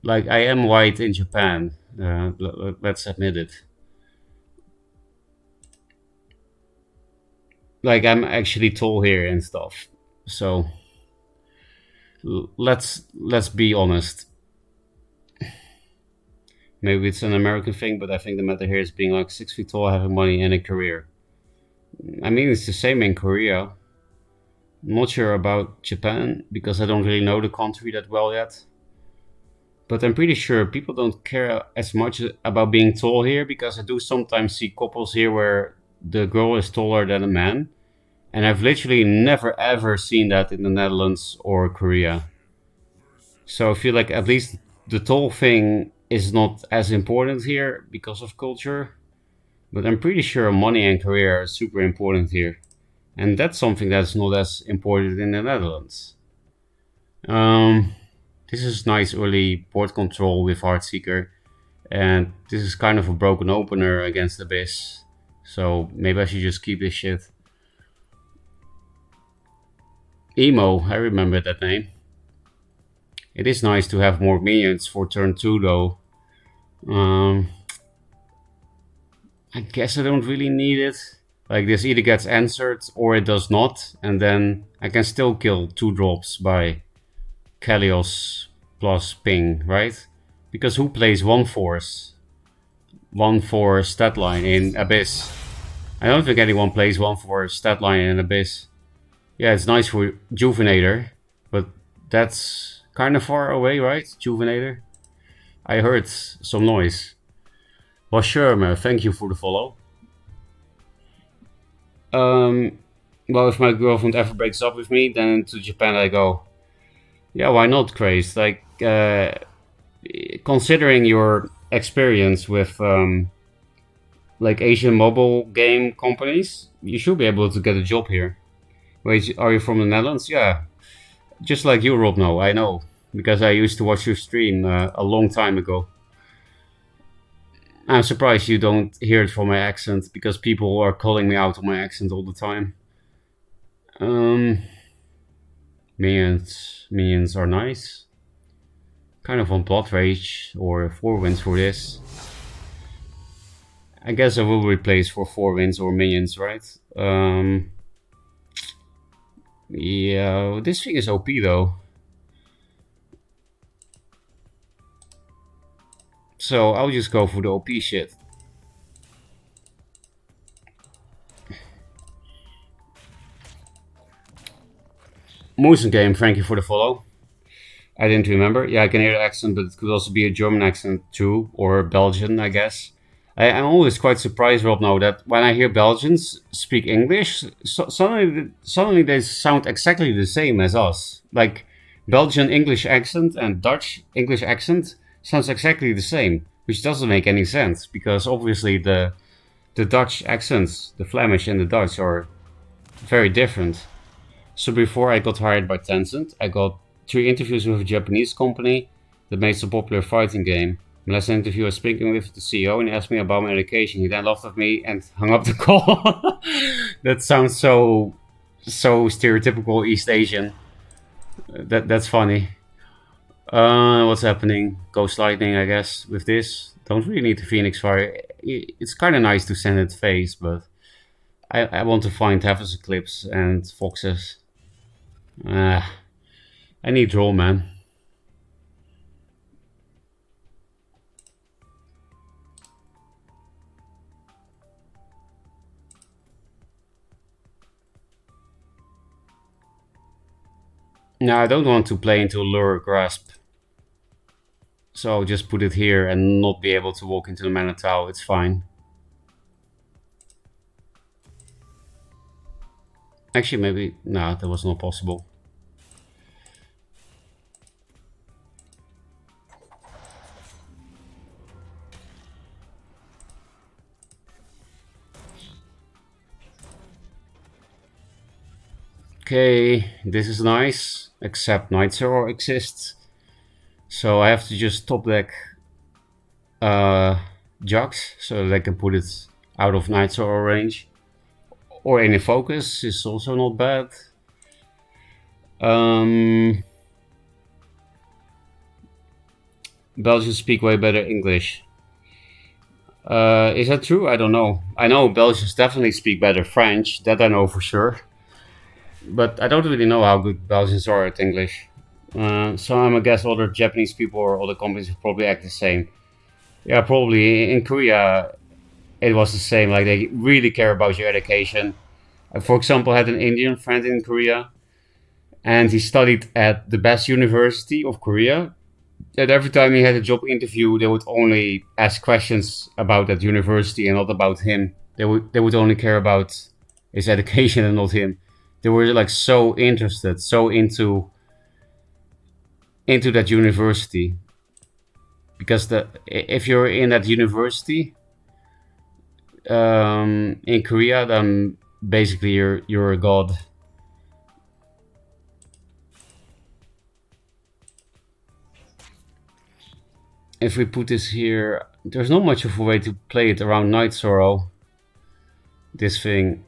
Like, I am white in Japan. Let's admit it. Like, I'm actually tall here and stuff. So let's be honest. Maybe it's an American thing, but I think the matter here is being like 6 feet tall, having money, and a career. I mean, it's the same in Korea. I'm not sure about Japan because I don't really know the country that well yet. But I'm pretty sure people don't care as much about being tall here because I do sometimes see couples here where the girl is taller than a man. And I've literally never ever seen that in the Netherlands or Korea. So I feel like at least the tall thing is not as important here because of culture. But I'm pretty sure money and career are super important here. And that's something that's not as important in the Netherlands. This is nice early board control with Heartseeker. And this is kind of a broken opener against Abyss. So maybe I should just keep this shit. Emo, I remember that name. It is nice to have more minions for turn 2 though. I guess I don't really need it. Like, this either gets answered or it does not. And then I can still kill 2 drops by Kalios plus ping, right? Because who plays 1/4? 1/4 stat line in Abyss. I don't think anyone plays 1/4 stat line in Abyss. Yeah, it's nice for Juvenator, but that's kind of far away, right? Juvenator? I heard some noise. Well, sure, man. Thank you for the follow. Well, if my girlfriend ever breaks up with me, then to Japan I go. Yeah, why not, Craze? Like, considering your experience with like Asian mobile game companies, you should be able to get a job here. Wait, are you from the Netherlands? Yeah, just like you, Rob. No, I know because I used to watch your stream a long time ago. I'm surprised you don't hear it from my accent because people are calling me out on my accent all the time. Um, minions are nice. Kind of on Blood Rage or 4 wins for this. I guess I will replace for 4 wins or minions, right? Yeah, this thing is OP though. So I'll just go for the OP shit. Moose Game, thank you for the follow. I didn't remember. Yeah, I can hear the accent, but it could also be a German accent too, or Belgian, I guess. I'm always quite surprised, Rob, now that when I hear Belgians speak English, suddenly they sound exactly the same as us. Like Belgian English accent and Dutch English accent sounds exactly the same, which doesn't make any sense because obviously the Dutch accents, the Flemish and the Dutch, are very different. So before I got hired by Tencent, I got 3 interviews with a Japanese company that makes a popular fighting game. My last interview, I was speaking with the CEO and he asked me about my education. He then laughed at me and hung up the call. That sounds so stereotypical East Asian. That's funny. What's happening? Ghost Lightning, I guess, with this. Don't really need the Phoenix Fire. It's kind of nice to send it phase, but I want to find Heaven's Eclipse and Foxes. I need draw, man. No, I don't want to play into Lure Grasp. So I'll just put it here and not be able to walk into the Mana Tau. It's fine. Actually, maybe... No, that was not possible. Okay, this is nice. Except Night Sorrow exists. So I have to just top deck Jax so that I can put it out of Night Sorrow range. Or any focus is also not bad. Belgians speak way better English. Is that true? I don't know. I know Belgians definitely speak better French. That I know for sure. But I don't really know how good Belgians are at English. So I'm guess other Japanese people or other companies will probably act the same. Yeah, probably in Korea it was the same. Like they really care about your education. For example, I had an Indian friend in Korea, and he studied at the best university of Korea. And every time he had a job interview, they would only ask questions about that university and not about him. They would only care about his education and not him. They were like so interested, so into that university, because if you're in that university in Korea, then basically you're a god. If we put this here, there's not much of a way to play it around Night Sorrow. This thing.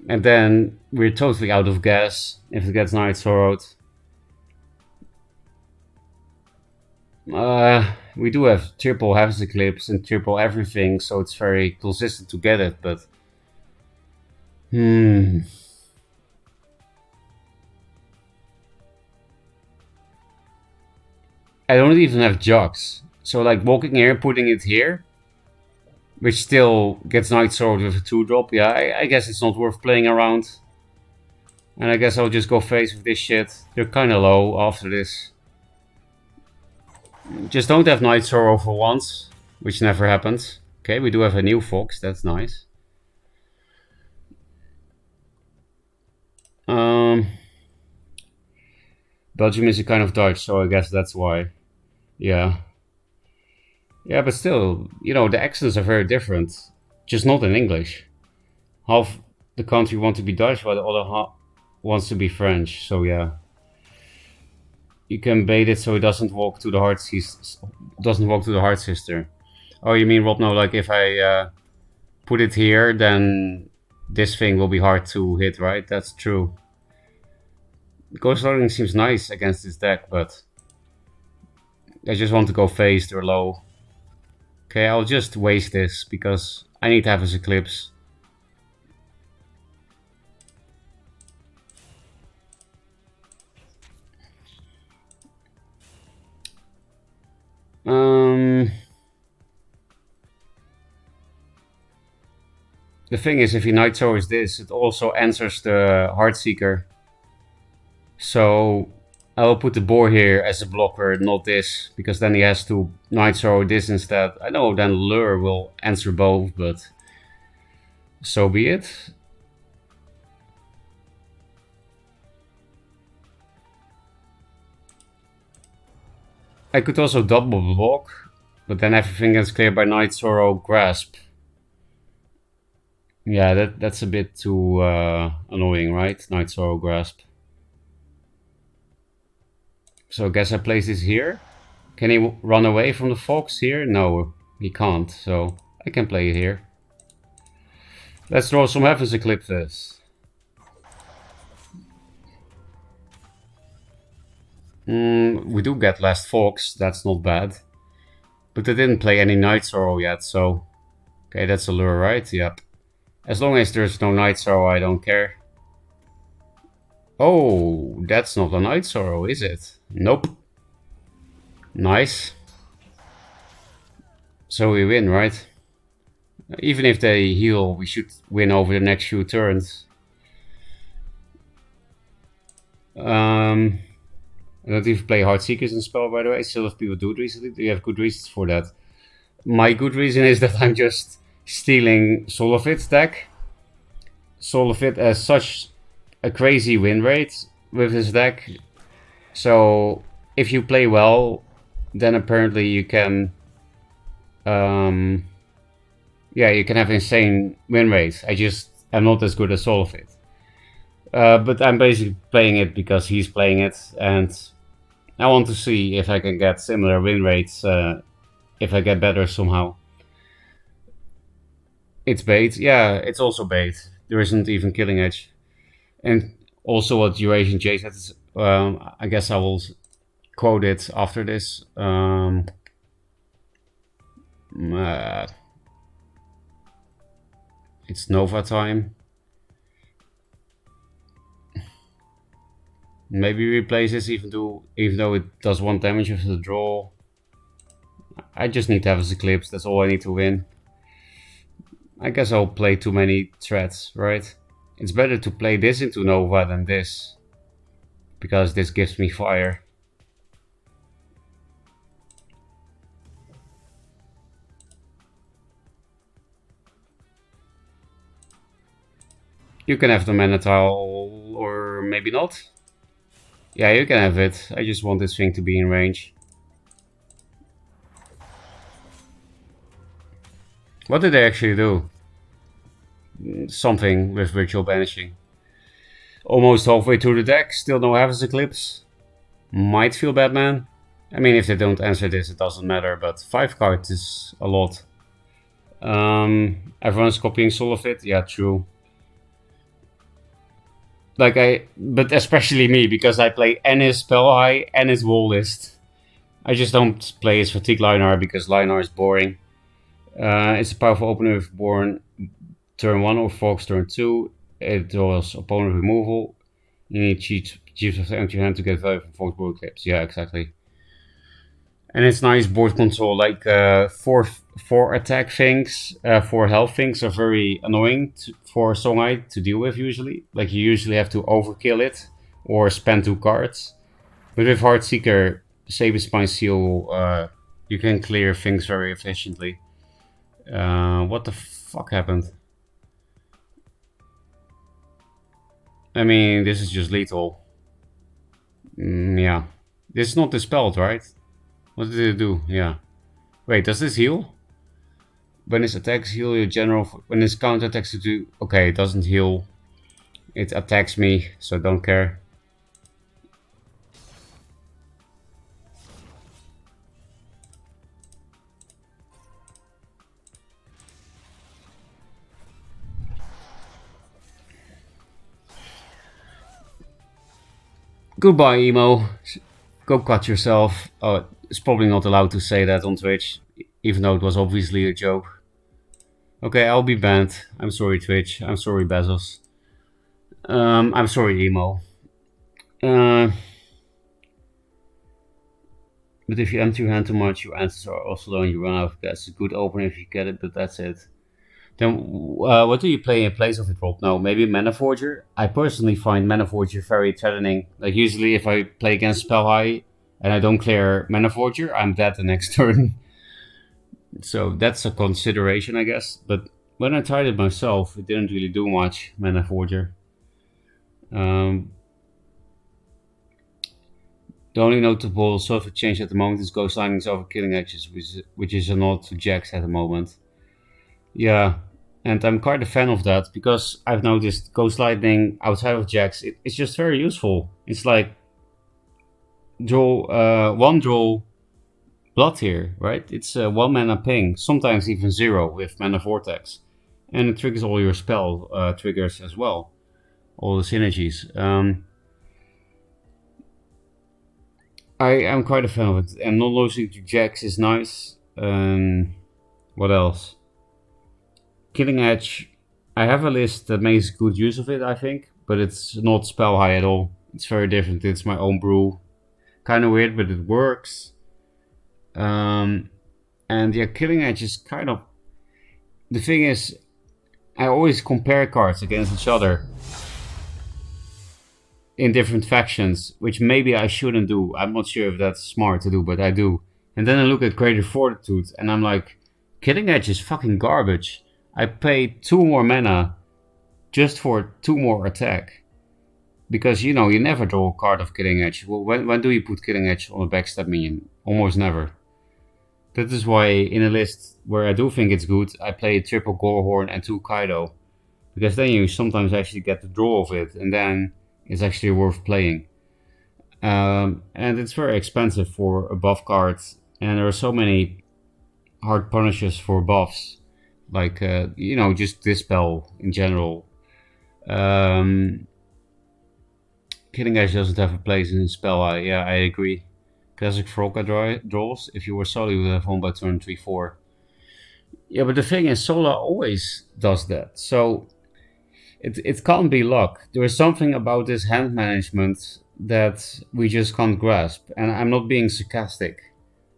And then we're totally out of gas if it gets Night Sorrowed. We do have triple Heaven's Eclipse and triple everything, so it's very consistent to get it, but... I don't even have Jux. So like walking here, putting it here, which still gets Night Sword with a 2-drop, yeah, I guess it's not worth playing around. And I guess I'll just go face with this shit. They're kinda low after this. Just don't have Night Sorrow for once, which never happens. Okay, we do have a new Fox, that's nice. Belgium is a kind of Dutch, so I guess that's why. Yeah. Yeah, but still, you know, the accents are very different. Just not in English. Half the country wants to be Dutch, while the other half wants to be French. So yeah, you can bait it so it doesn't walk to the heart sister. Oh, you mean Rob? No, like if I put it here, then this thing will be hard to hit, right? That's true. Ghost Loading seems nice against this deck, but I just want to go phased or low. Okay, I'll just waste this because I need to have his Eclipse. The thing is, if he Night Sours this, it also answers the Heartseeker. So I will put the Boar here as a blocker, not this, because then he has to Night Sorrow this instead. I know then Lure will answer both, but so be it. I could also double block, but then everything gets cleared by Night Sorrow Grasp. Yeah, that's a bit too annoying, right? Night Sorrow Grasp. So I guess I place this here. Can he run away from the fox here? No, he can't, so I can play it here. Let's draw some Heaven's Eclipses. We do get Last Fox, that's not bad. But they didn't play any Night Sorrow yet, so... Okay, that's a lure, right? Yep. As long as there's no Night Sorrow, I don't care. Oh, that's not a Night Sorrow, is it? Nope. Nice. So we win, right? Even if they heal, we should win over the next few turns. I don't even play Heartseekers in Spell, by the way. Still have people do it recently. Do you have good reasons for that? My good reason is that I'm just stealing Solofit's deck. Solofit has such a crazy win rate with his deck. So if you play well, then apparently you can... yeah, you can have insane win rates. I just am not as good as Solofit. But I'm basically playing it because he's playing it, and I want to see if I can get similar win rates, if I get better somehow. It's bait. Yeah, it's also bait. There isn't even killing edge. And also what Eurasian J said, I guess I will quote it after this. It's Nova time. Maybe replace this even though it does 1 damage with the draw. I just need to have his Eclipse, that's all I need to win. I guess I'll play too many threats, right? It's better to play this into Nova than this, because this gives me fire. You can have the Mana Tile, or maybe not. Yeah, you can have it. I just want this thing to be in range. What did they actually do? Something with Ritual Banishing. Almost halfway through the deck, still no Heaven's Eclipse. Might feel bad, man. I mean, if they don't answer this, it doesn't matter, but 5 cards is a lot. Everyone's copying Solofit? Yeah, true. But especially me, because I play and his Spell High and his Wall List. I just don't play his Fatigue Linar because Linar is boring. It's a powerful opener with Born turn 1 or Fox turn 2. It draws opponent removal. You need Chiefs of the Empty Hand to get value from Fox Board Eclipse. Yeah, exactly. And it's nice board control, like 4 attack things, 4 health things are very annoying for Songhai to deal with usually. Like you usually have to overkill it or spend 2 cards. But with Heartseeker, Saberspine Seal, you can clear things very efficiently. What the fuck happened? I mean, this is just lethal. Yeah. This is not dispelled, right? What did it do? Yeah. Wait, does this heal? When his attacks heal your general, when his counter attacks you do, okay, it doesn't heal. It attacks me, so don't care. Goodbye, emo. Go cut yourself. Oh, it's probably not allowed to say that on Twitch, even though it was obviously a joke. Okay, I'll be banned. I'm sorry, Twitch. I'm sorry, Bezos. I'm sorry, emo. But if you empty your hand too much, your answers are also low and you run out of gas. It's a good opener if you get it, but that's it. Then, what do you play in place of it, Rob? No, maybe Mana Forger? I personally find Mana Forger very threatening. Like, usually if I play against Spell High and I don't clear Mana Forger, I'm dead the next turn. So that's a consideration, I guess. But when I tried it myself, it didn't really do much, Mana Forger. The only notable sort of change at the moment is Ghost Lightnings over Killing Edges, which is a nod to Jax at the moment. Yeah, and I'm quite a fan of that because I've noticed Ghost Lightning outside of Jax, it's just very useful. It's like one draw Blood here, right? It's a 1 mana ping, sometimes even 0 with Mana Vortex. And it triggers all your spell triggers as well, all the synergies. I am quite a fan of it, and not losing to Jax is nice. What else? Killing Edge, I have a list that makes good use of it, I think, but it's not Spell High at all. It's very different. It's my own brew. Kind of weird, but it works. And yeah, Killing Edge is kind of... The thing is, I always compare cards against each other in different factions, which maybe I shouldn't do. I'm not sure if that's smart to do, but I do. And then I look at Greater Fortitude, and I'm like, Killing Edge is fucking garbage. I pay 2 more mana just for 2 more attack. Because, you know, you never draw a card of Killing Edge. Well, when do you put Killing Edge on a backstab minion? Almost never. That is why in a list where I do think it's good, I play triple Gorehorn and 2 Kaido. Because then you sometimes actually get the draw of it, and then it's actually worth playing. And it's very expensive for a buff card, and there are so many hard punishes for buffs. Like, you know, just Dispel in general. Killing Edge doesn't have a place in Spell Eye. Yeah, I agree. Classic Froka draws. If you were solo, you would have won by turn 3-4. Yeah, but the thing is, Sola always does that. So it can't be luck. There is something about this hand management that we just can't grasp. And I'm not being sarcastic.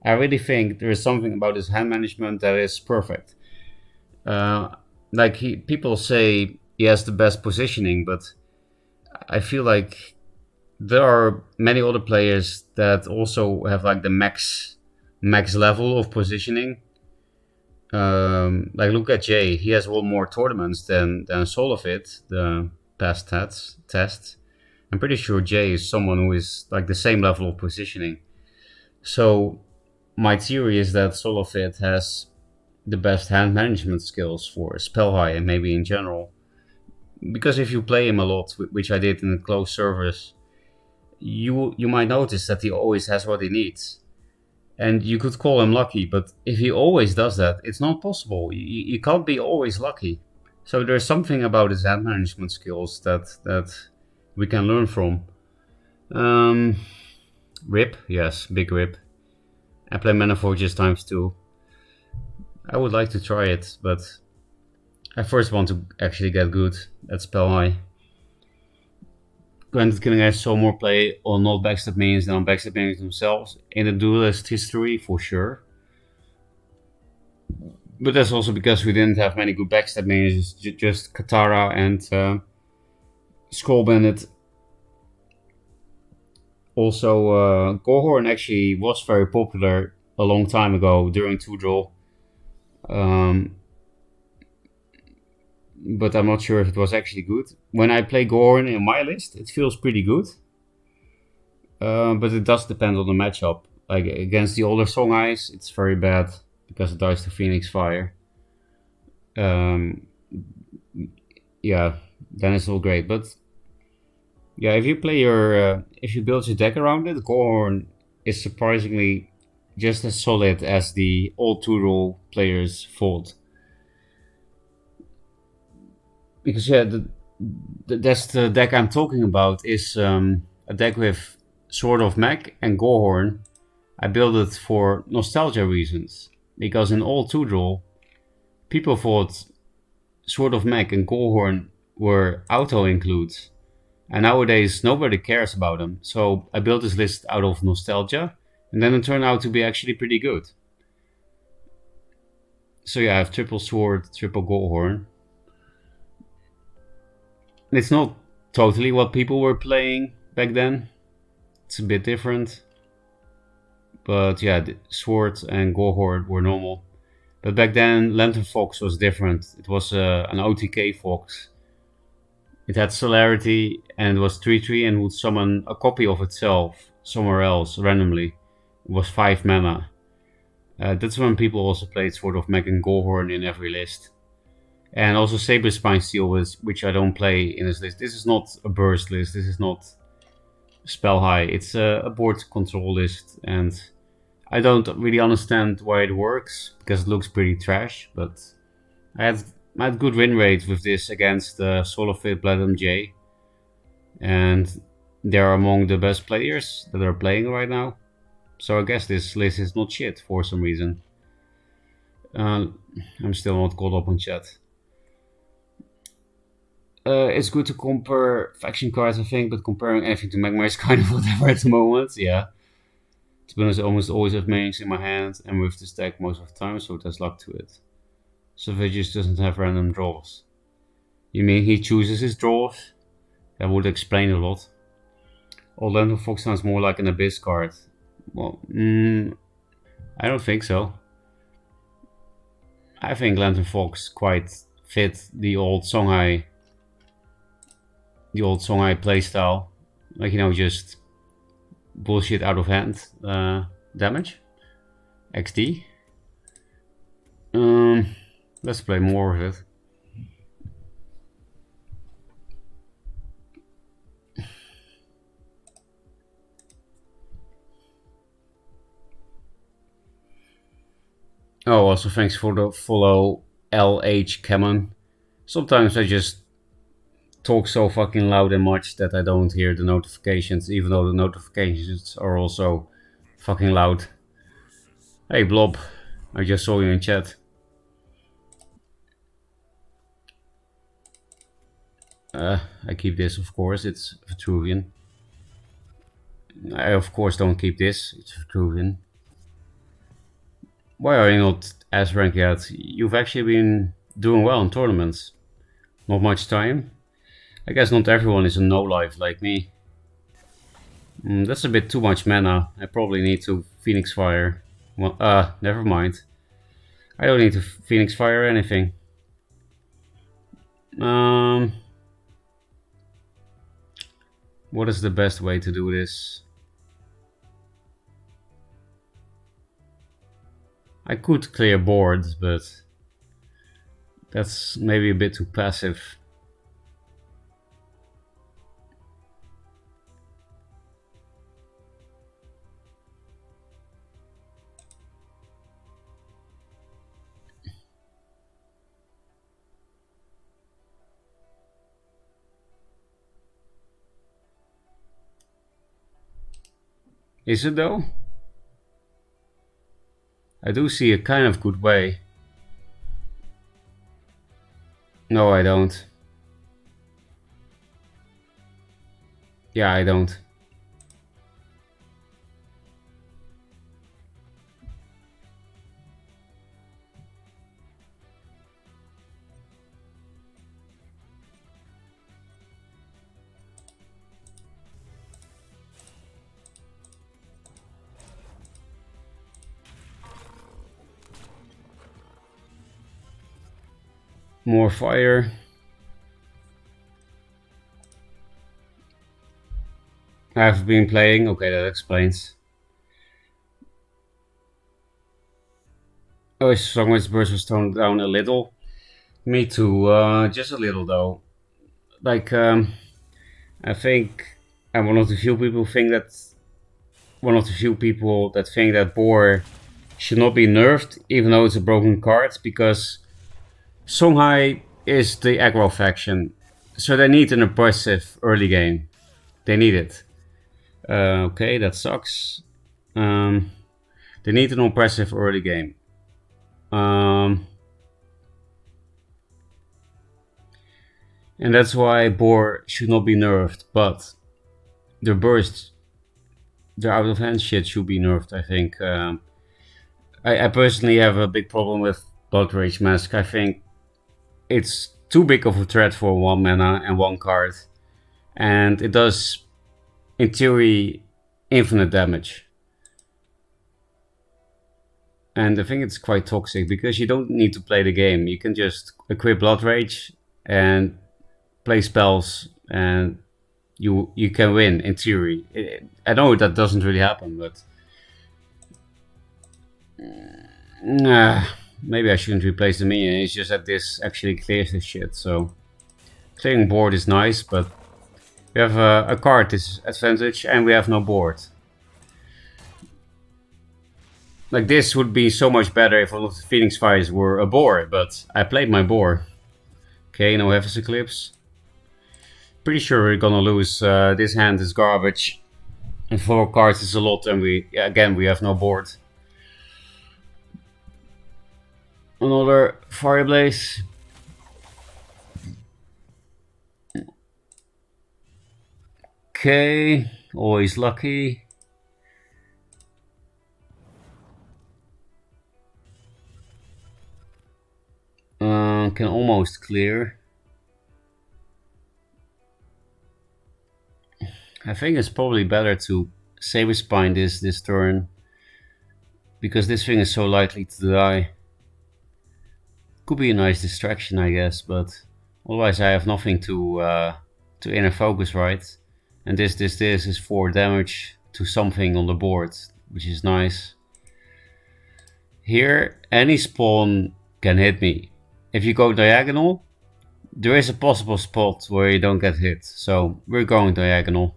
I really think there is something about this hand management that is perfect. People say he has the best positioning, but I feel like there are many other players that also have like the max level of positioning. Like look at Jay, he has won more tournaments than Solofit, the past tests. I'm pretty sure Jay is someone who is like the same level of positioning. So my theory is that Solofit has the best hand management skills for Spell High and maybe in general. Because if you play him a lot, which I did in the closed servers, you might notice that he always has what he needs. And you could call him lucky, but if he always does that, it's not possible. You can't be always lucky. So there's something about his hand management skills that we can learn from. Rip, yes, big rip. I play Mana Forges ×2. I would like to try it, but I first want to actually get good at Spell High. Granted, Killing Edge saw more play on not backstab minions than on backstab minions themselves in the duelist history, for sure. But that's also because we didn't have many good backstab minions, just Katara and Skull Bandit. Also, Gorehorn actually was very popular a long time ago during 2-draw. But I'm not sure if it was actually good. When I play Gorehorn in my list, it feels pretty good. But it does depend on the matchup. Like against the older Song Eyes, it's very bad. because it dies to Phoenix Fire. Yeah, then it's all great. But yeah, if you play your if you build your deck around it, Gorehorn is surprisingly just as solid as the old two-role players thought. Because yeah, that's the deck I'm talking about. Is a deck with Sword of Mech and Gorehorn. I built it for nostalgia reasons, because in old two-role, people thought Sword of Mech and Gorehorn were auto includes, and nowadays nobody cares about them. So I built this list out of nostalgia, and then it turned out to be actually pretty good. So yeah, I have triple sword, triple Gorehorn. It's not totally what people were playing back then. It's a bit different. But yeah, the sword and Gorehorn were normal. But back then, Lantern Fox was different. It was an OTK Fox. It had celerity and it was 3/3 and would summon a copy of itself somewhere else randomly. It was 5 mana. That's when people also played Sword of Mech and Gorehorn in every list. And also Saber Spine Steel, which I don't play in this list. This is not a burst list. This is not spell high. It's a board control list, and I don't really understand why it works because it looks pretty trash. But I had good win rate with this against Solofit Platinum J, and they're among the best players that are playing right now. So I guess this list is not shit for some reason. I'm still not caught up on chat. It's good to compare faction cards, I think, but comparing anything to Magmar is kind of whatever at the moment. Yeah. To be honest, I almost always have mains in my hand and with this deck most of the time, so there's luck to it. Savages doesn't have random draws. You mean he chooses his draws? That would explain a lot. Old Lantern Fox sounds more like an Abyss card. Well, I don't think so. I think Lantern Fox quite fit the old Songhai playstyle. Like, you know, just bullshit out of hand damage. XD. Let's play more of it. Oh, also thanks for the follow, LH Cameron. Sometimes I just talk so fucking loud and much that I don't hear the notifications, even though the notifications are also fucking loud. Hey Blob, I just saw you in chat. I keep this, of course, it's Vitruvian. I of course don't keep this, it's Vitruvian. Why are you not S rank yet? You've actually been doing well in tournaments. Not much time. I guess not everyone is a no-life like me. That's a bit too much mana. I probably need to Phoenix Fire. Well, never mind. I don't need to Phoenix Fire anything. What is the best way to do this? I could clear boards, but that's maybe a bit too passive. Is it though? I do see a kind of good way. No, I don't. Yeah, I don't. More fire. I've been playing. Okay, that explains. Oh, his strongest burst was toned down a little. Me too, just a little though. Like, I think I'm one of the few people think that Boar should not be nerfed, even though it's a broken card, because Songhai is the aggro faction, so they need an oppressive early game. They need it. Okay, that sucks. They need an oppressive early game. And that's why Boar should not be nerfed, but their burst, their out of hand shit should be nerfed, I think. I personally have a big problem with Blood Rage Mask. I think it's too big of a threat for 1 mana and 1 card. And it does, in theory, infinite damage. And I think it's quite toxic because you don't need to play the game. You can just equip Blood Rage and play spells, and you can win in theory. I know that doesn't really happen, but maybe I shouldn't replace the minion. It's just that this actually clears the shit. So clearing board is nice, but we have a card disadvantage and we have no board. Like, this would be so much better if all of the Phoenix Fires were a boar, but I played my boar. Okay, no Heaven's Eclipse. Pretty sure we're gonna lose. This hand is garbage. And 4 cards is a lot, and we have no board. Another Fireblaze. Okay, always lucky. Can almost clear. I think it's probably better to Saber Spine this turn, because this thing is so likely to die. Could be a nice distraction, I guess, but otherwise I have nothing to inner focus, right? And this is 4 damage to something on the board, which is nice. Here, any spawn can hit me. If you go diagonal, there is a possible spot where you don't get hit, so we're going diagonal.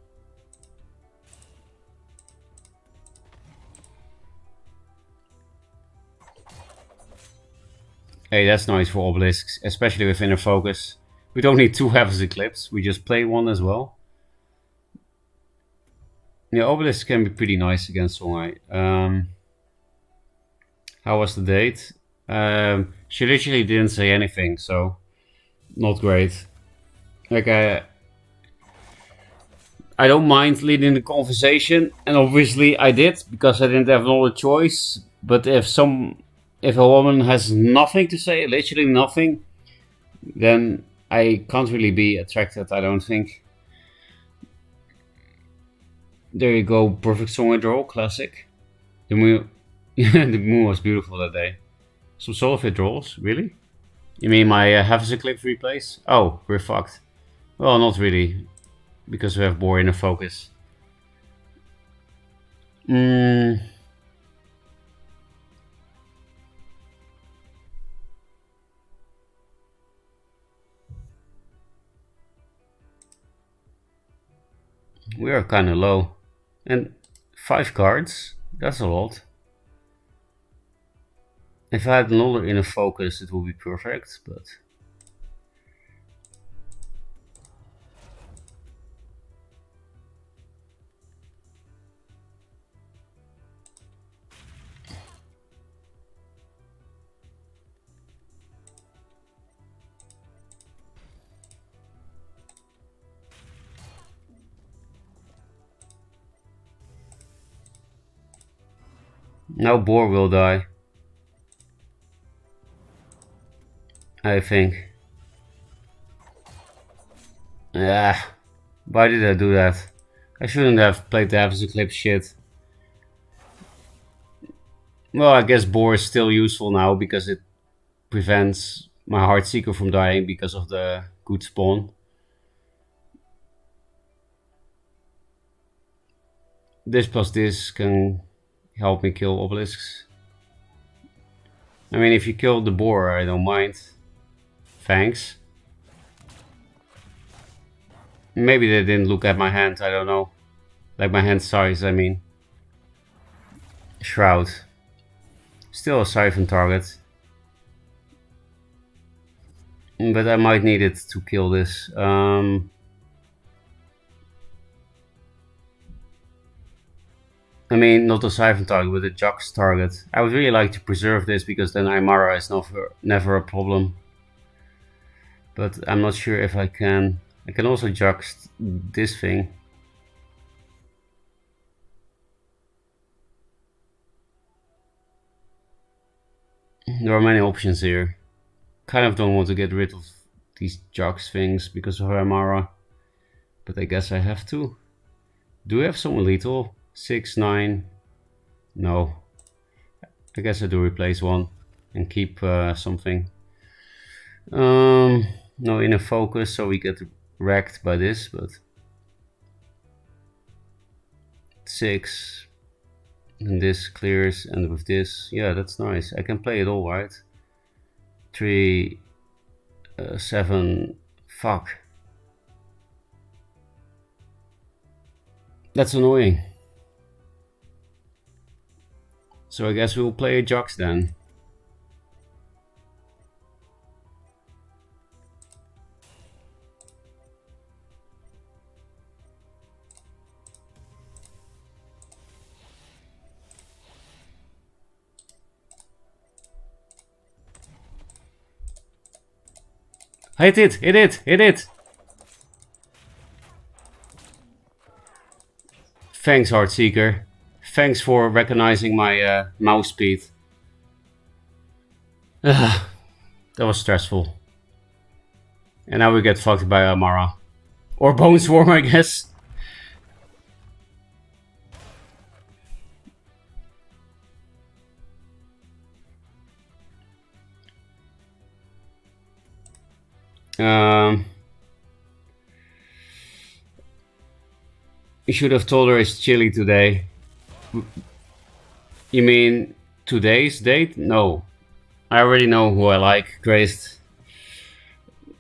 Hey, that's nice for obelisks, especially with inner focus. We don't need 2 Heaven's Eclipse, we just play 1 as well. Yeah, obelisks can be pretty nice against Songhai. How was the date? She literally didn't say anything, so not great. Like, I don't mind leading the conversation, and obviously I did because I didn't have another choice. But if a woman has nothing to say, literally nothing, then I can't really be attracted, I don't think. There you go, perfect Songhai draw, classic. The moon, the moon was beautiful that day. Some Solifid draws, really? You mean my Heaven's Eclipse replays? Oh, we're fucked. Well, not really, because we have Boar in a focus. We are kind of low. And 5 cards? That's a lot. If I had another inner focus, it would be perfect, but... now Boar will die. I think. Yeah, why did I do that? I shouldn't have played the Heaven's Eclipse shit. Well, I guess Boar is still useful now because it prevents my Heartseeker from dying because of the good spawn. This plus this can help me kill obelisks. I mean, if you kill the boar, I don't mind. Thanks. Maybe they didn't look at my hand, I don't know. Like my hand size, I mean. Shroud. Still a siphon target. But I might need it to kill this. I mean, not a siphon target, but a Jux target. I would really like to preserve this because then Aymara is never a problem. But I'm not sure if I can. I can also Jux this thing. There are many options here. Kind of don't want to get rid of these Jux things because of Aymara. But I guess I have to. Do we have someone lethal? 6, 9. No. I guess I do replace one and keep something. No inner focus, so we get wrecked by this, but 6. And this clears, and with this, yeah, that's nice. I can play it all, right? 3, 7, fuck. That's annoying. So I guess we'll play a Jux then. Hit it! Hit it! Hit it! Thanks, Heartseeker. Thanks for recognizing my mouse speed. That was stressful. And now we get fucked by Aymara. Or Bone Swarm, I guess. You should have told her it's chilly today. You mean today's date? No. I already know who I like, Grace.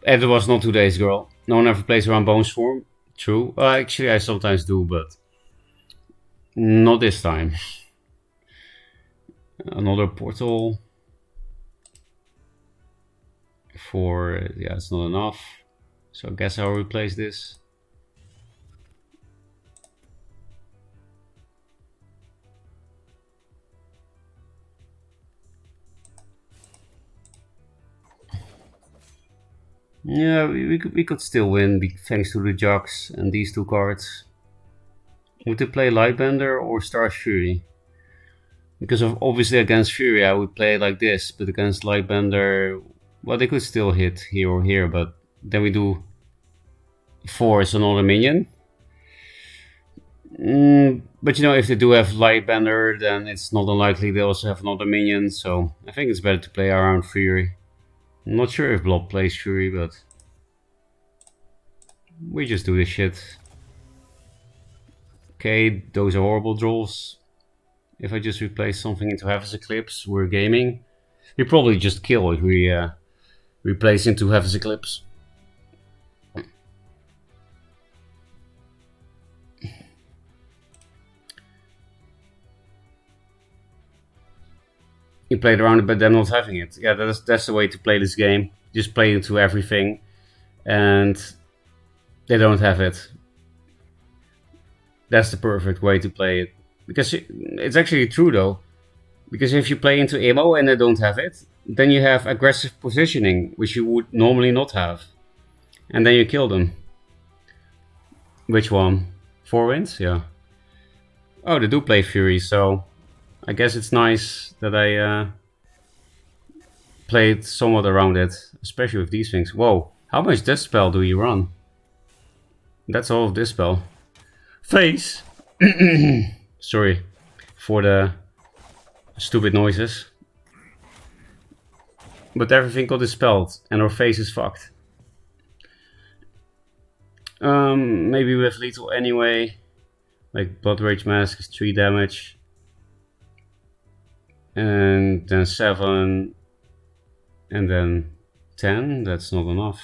And it was not today's girl. No one ever plays around Bone Swarm. True. Actually, I sometimes do, but not this time. Another portal. Yeah, it's not enough. So I guess I'll replace this. Yeah, we could still win thanks to the Jux and these two cards. Would they play Lightbender or Star's Fury? Because obviously against Fury I would play like this, but against Lightbender, well, they could still hit here or here, but then we do force another minion. But you know, if they do have Lightbender, then it's not unlikely they also have another minion, so I think it's better to play around Fury. I'm not sure if Blob plays Fury, but we just do this shit. Okay, those are horrible draws. If I just replace something into Heaven's Eclipse, we're gaming. We probably just kill if we replace into Heaven's Eclipse. You played around it, but they're not having it. Yeah, that's the way to play this game. Just play into everything, and they don't have it. That's the perfect way to play it. Because it's actually true though. Because if you play into Emo and they don't have it, then you have aggressive positioning, which you would normally not have. And then you kill them. Which one? 4 wins? Yeah. Oh, they do play Fury, so I guess it's nice that I played somewhat around it, especially with these things. Whoa, how much Death Spell do you run? That's all of this spell. Face! Sorry for the stupid noises. But everything got dispelled and our face is fucked. Maybe with lethal anyway. Like Blood Rage Mask is 3 damage. And then 7. And then 10, that's not enough.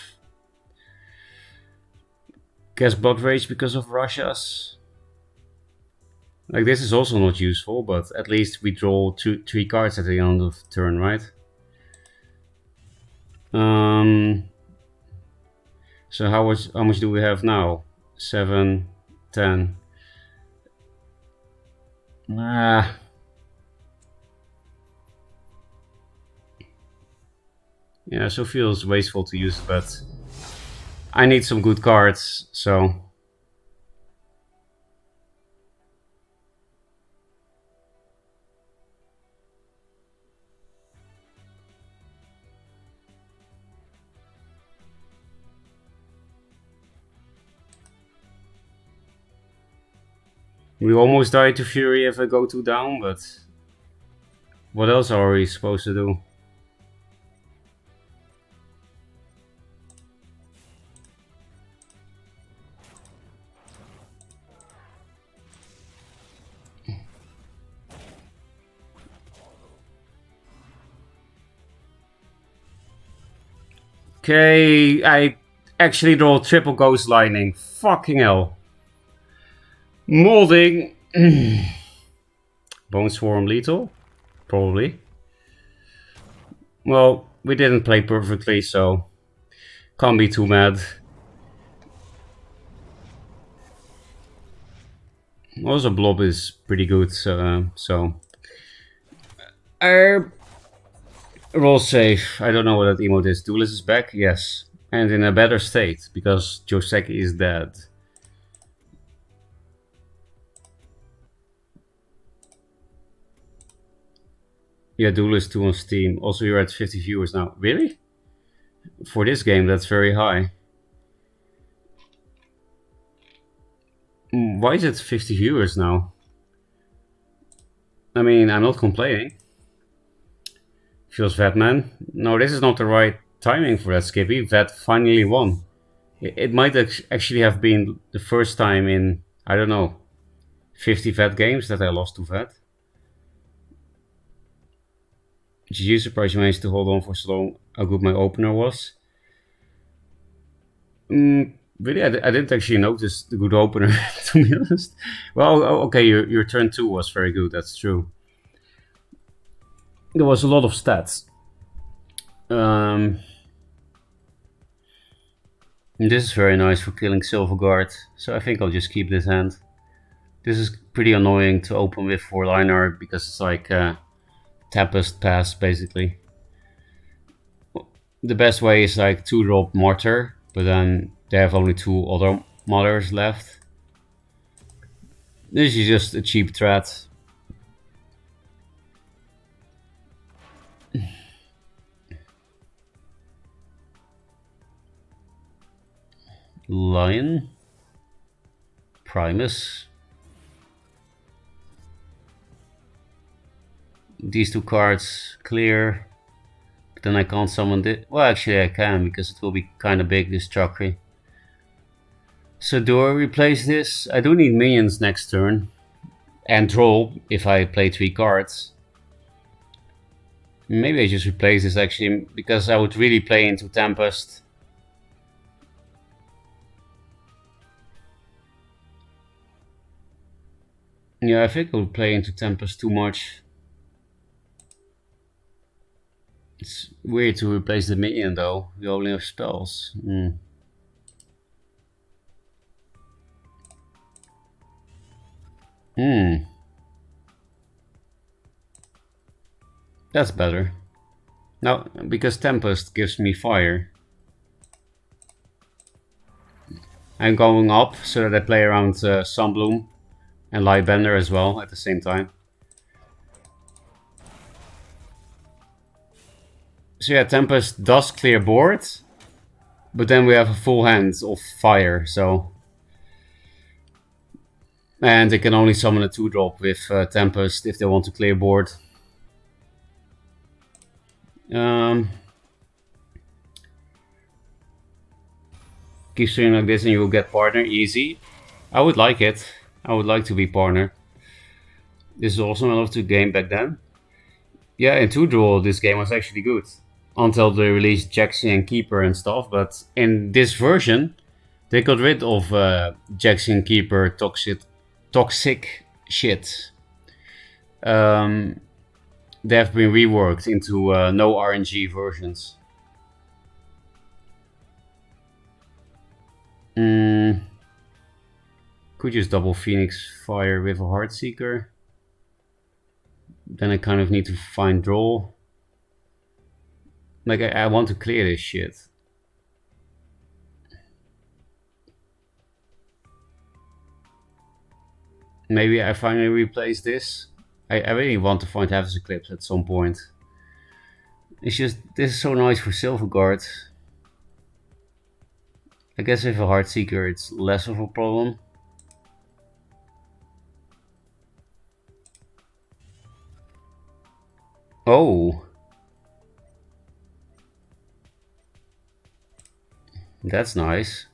Guess Blood Rage because of Russia's. Like, this is also not useful, but at least we draw 3 cards at the end of the turn, right? So how much do we have now? 7, 10. Ah. Yeah, so feels wasteful to use, but I need some good cards, so. We almost die to Fury if I go 2 down, but what else are we supposed to do? Okay, I actually draw triple Ghost Lightning. Fucking hell. Molding. Bone Swarm lethal? Probably. Well, we didn't play perfectly, so can't be too mad. Also, Blob is pretty good, so roll safe. I don't know what that emote is. Duelist is back? Yes. And in a better state, because Joseki is dead. Yeah, Duelist 2 on Steam. Also, you're at 50 viewers now. Really? For this game, that's very high. Why is it 50 viewers now? I mean, I'm not complaining. Feels Vatman. No, this is not the right timing for that, Skippy. Vat finally won. It might actually have been the first time in, I don't know, 50 Vat games that I lost to Vat. GG, surprised you managed to hold on for so long. How good my opener was. Really, I didn't actually notice the good opener, to be honest. Well, okay, your turn 2 was very good, that's true. There was a lot of stats. This is very nice for killing Silverguard, so I think I'll just keep this hand. This is pretty annoying to open with for liner because it's like Tempest pass, basically. The best way is like 2-drop Martyr, but then they have only 2 other mothers left. This is just a cheap threat. Lion. Primus. These 2 cards clear. But then I can't summon this. Well, actually I can, because it will be kind of big, this Chakri. So do I replace this? I do need minions next turn. And draw if I play 3 cards. Maybe I just replace this actually, because I would really play into Tempest. Yeah, I think I would play into Tempest too much. It's weird to replace the minion though. We only have spells. That's better. Now, because Tempest gives me fire. I'm going up so that I play around Sunbloom and Lightbender as well at the same time. So yeah, Tempest does clear board, but then we have a full hand of fire, so... And they can only summon a 2-drop with Tempest if they want to clear board. Keep streaming like this and you will get partner, easy. I would like it. I would like to be partner. This is awesome, I loved the game back then. Yeah, in 2-draw this game was actually good. until they released Jaxian Keeper and stuff. But in this version, they got rid of Jaxian Keeper toxic shit. They have been reworked into no RNG versions. Could just double Phoenix Fire with a Heartseeker. Then I kind of need to find draw. Like, I want to clear this shit. Maybe I finally replace this. I really want to find Heaven's Eclipse at some point. It's just, this is so nice for Silverguard. I guess with a Heartseeker it's less of a problem. Oh. That's nice.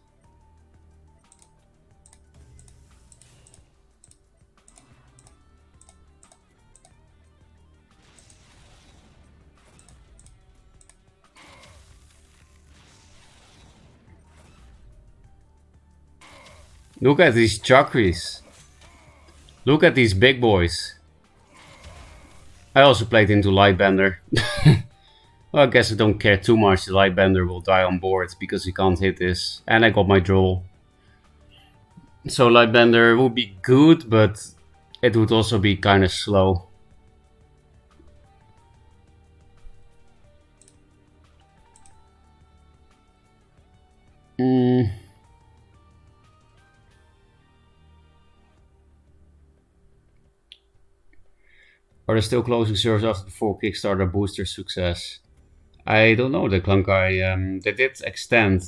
Look at these Chakris. Look at these big boys. I also played into Lightbender. Well, I guess I don't care too much. The Lightbender will die on board because he can't hit this. And I got my draw. So Lightbender would be good, but it would also be kind of slow. Are they still closing servers after the 4 Kickstarter booster success? I don't know, the Clunkai. They did extend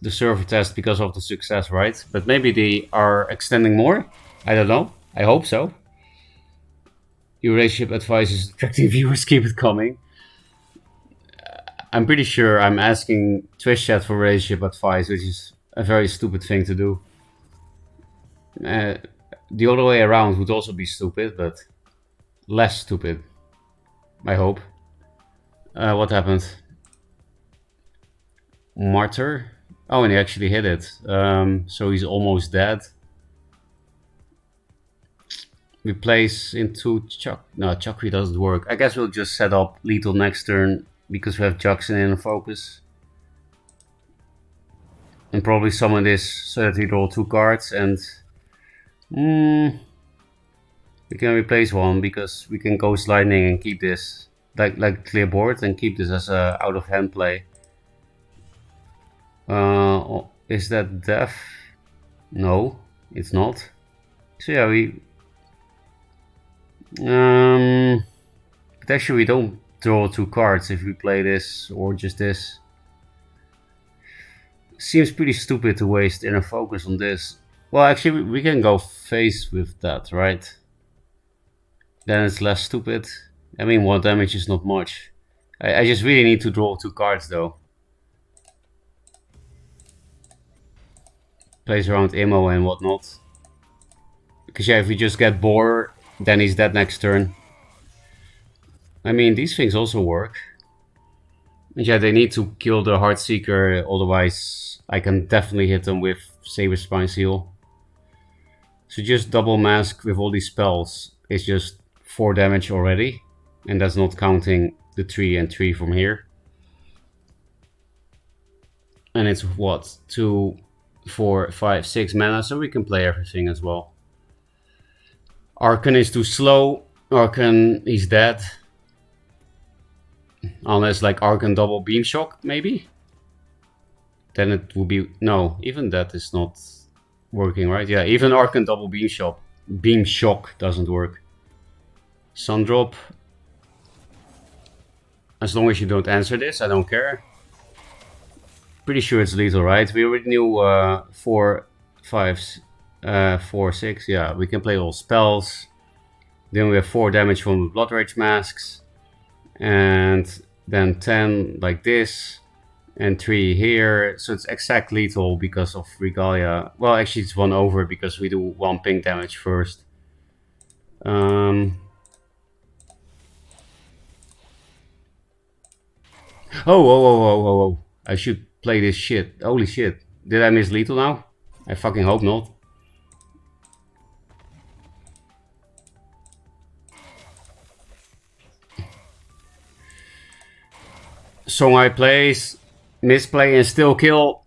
the server test because of the success, right? But maybe they are extending more? I don't know. I hope so. Your relationship advice is attracting viewers, keep it coming. I'm pretty sure I'm asking Twitch chat for relationship advice, which is a very stupid thing to do. The other way around would also be stupid, but less stupid, I hope. What happened? Martyr? Oh, and he actually hit it. So he's almost dead. Replace into Chuck. No, Chakri doesn't work. I guess we'll just set up lethal next turn because we have Jackson in focus. And probably summon this so that we draw 2 cards and... we can replace one because we can Ghost Lightning and keep this like clear board and keep this as a out of hand play. Is that death? No, it's not. So yeah, we but actually we don't draw 2 cards if we play this or just this. Seems pretty stupid to waste inner focus on this. Well, actually we can go face with that, right? Then it's less stupid. I mean, 1 damage is not much. I just really need to draw 2 cards though. Plays around Immo and whatnot. Because yeah, if we just get Boar, then he's dead next turn. I mean, these things also work. And yeah, they need to kill the Heartseeker, otherwise I can definitely hit them with Saber Spine Seal. So just double mask with all these spells is just 4 damage already. And that's not counting the 3 and 3 from here. And it's what? 2, 4, 5, 6 mana, so we can play everything as well. Arkan is too slow. Arkan, he's dead. Unless like Arkan double Beam Shock, maybe? Then it will be... No, even that is not working, right? Yeah, even Arkan double Beam Shock doesn't work. Sundrop. As long as you don't answer this, I don't care. Pretty sure it's lethal, right? We already knew 4, 5, 4, 6. Yeah, we can play all spells. Then we have 4 damage from the Blood Rage masks. And then 10 like this. And 3 here. So it's exact lethal because of Regalia. Well, actually it's 1 over because we do 1 pink damage first. Oh, oh, oh, oh, oh, oh. I should play this shit. Holy shit. Did I miss lethal now? I fucking hope not. Songhai plays, misplay and still kill.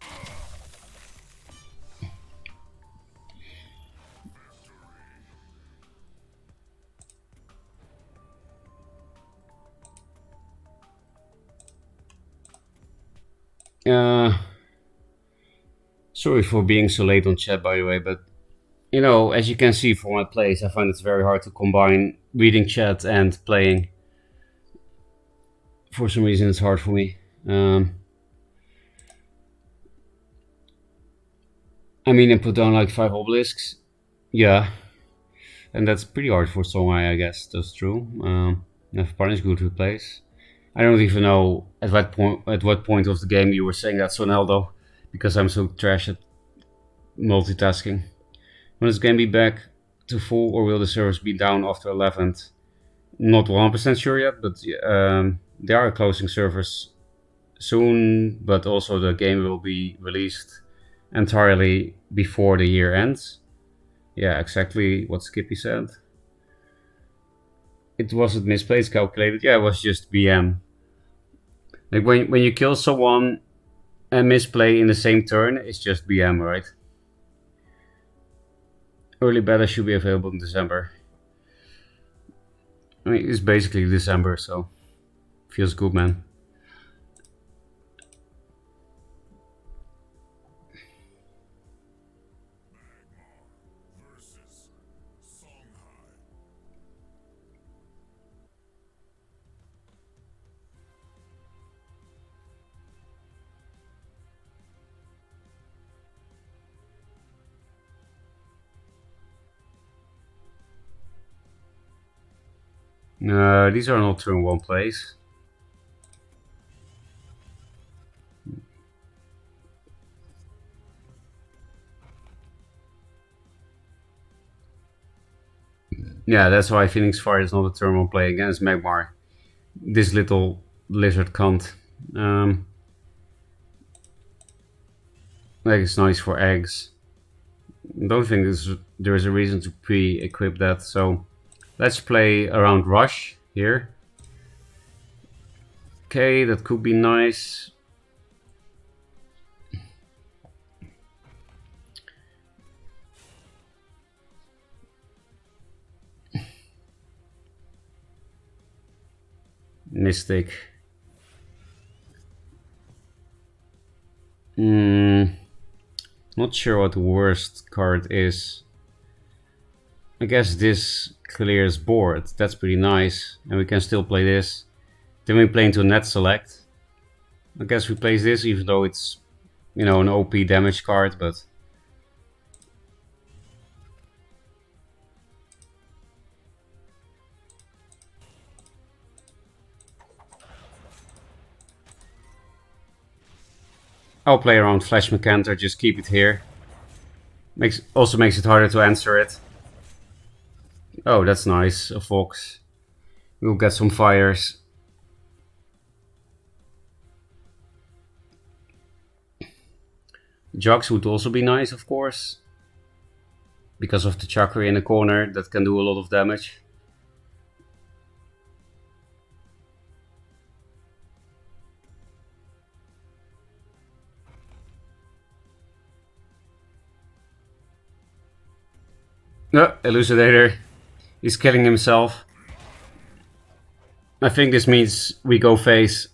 Sorry for being so late on chat, by the way, but you know, as you can see from my plays, I find it's very hard to combine reading chat and playing. For some reason, it's hard for me. I mean, I put down like 5 obelisks. Yeah. And that's pretty hard for Songhai, I guess. That's true. Nefpan is good to place. I don't even know at what point of the game you were saying that, Soneldo, because I'm so trash at multitasking. Will this game be back to full, or will the servers be down after 11th? Not 100% sure yet, but they are closing servers soon, but also the game will be released entirely before the year ends. Yeah, exactly what Skippy said. It wasn't misplaced calculated. Yeah, it was just BM. Like when you kill someone and misplay in the same turn, it's just BM, right? Early beta should be available in December. I mean, it's basically December, so feels good, man. These are not turn 1 plays. Yeah, that's why Phoenix Fire is not a turn 1 play against Magmar. This little lizard cunt. Like, it's nice for eggs. Don't think there is a reason to pre-equip that, so let's play around Rush here. Okay, that could be nice. Mystic. Not sure what the worst card is. I guess this clears board. That's pretty nice. And we can still play this. Then we play into net select. I guess we play this even though it's, you know, an OP damage card, but I'll play around Flash Mecanter, just keep it here. Also makes it harder to answer it. Oh, that's nice, a Fox. We'll get some fires. Jogs would also be nice, of course. Because of the Chakra in the corner, that can do a lot of damage. No, Elucidator. He's killing himself. I think this means we go face.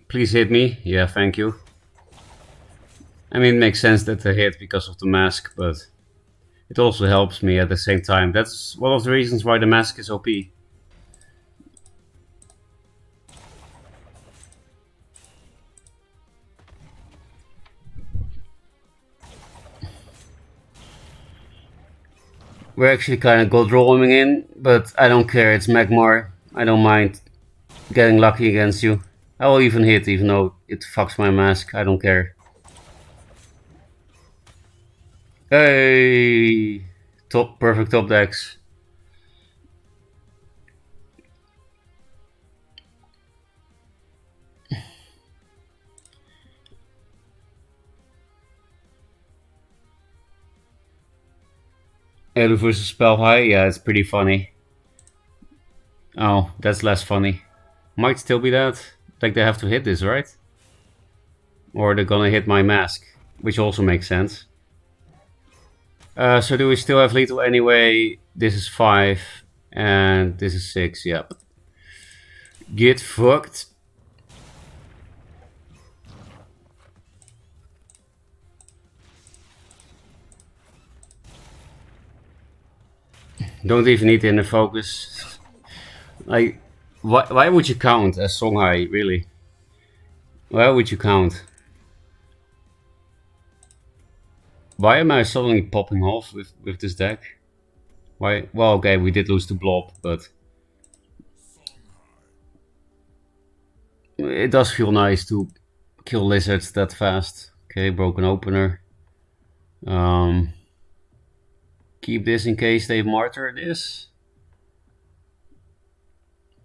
Please hit me. Yeah, thank you. I mean, it makes sense that they hit because of the mask, but it also helps me at the same time. That's one of the reasons why the mask is OP. We're actually kind of gold rolling in, but I don't care. It's Magmar. I don't mind getting lucky against you. I will even hit, even though it fucks my mask. I don't care. Hey! Perfect top decks. Elu versus Spell High, yeah, it's pretty funny. Oh, that's less funny. Might still be that. Like they have to hit this, right? Or they're gonna hit my mask, which also makes sense. So do we still have lethal anyway? This is 5, and this is 6, yep. Get fucked. Don't even need inner focus. Like, why would you count as Songhai, really? Why would you count? Why am I suddenly popping off with this deck? Why? Well, okay, we did lose to Blob, but it does feel nice to kill lizards that fast. Okay, broken opener. Keep this in case they martyr this.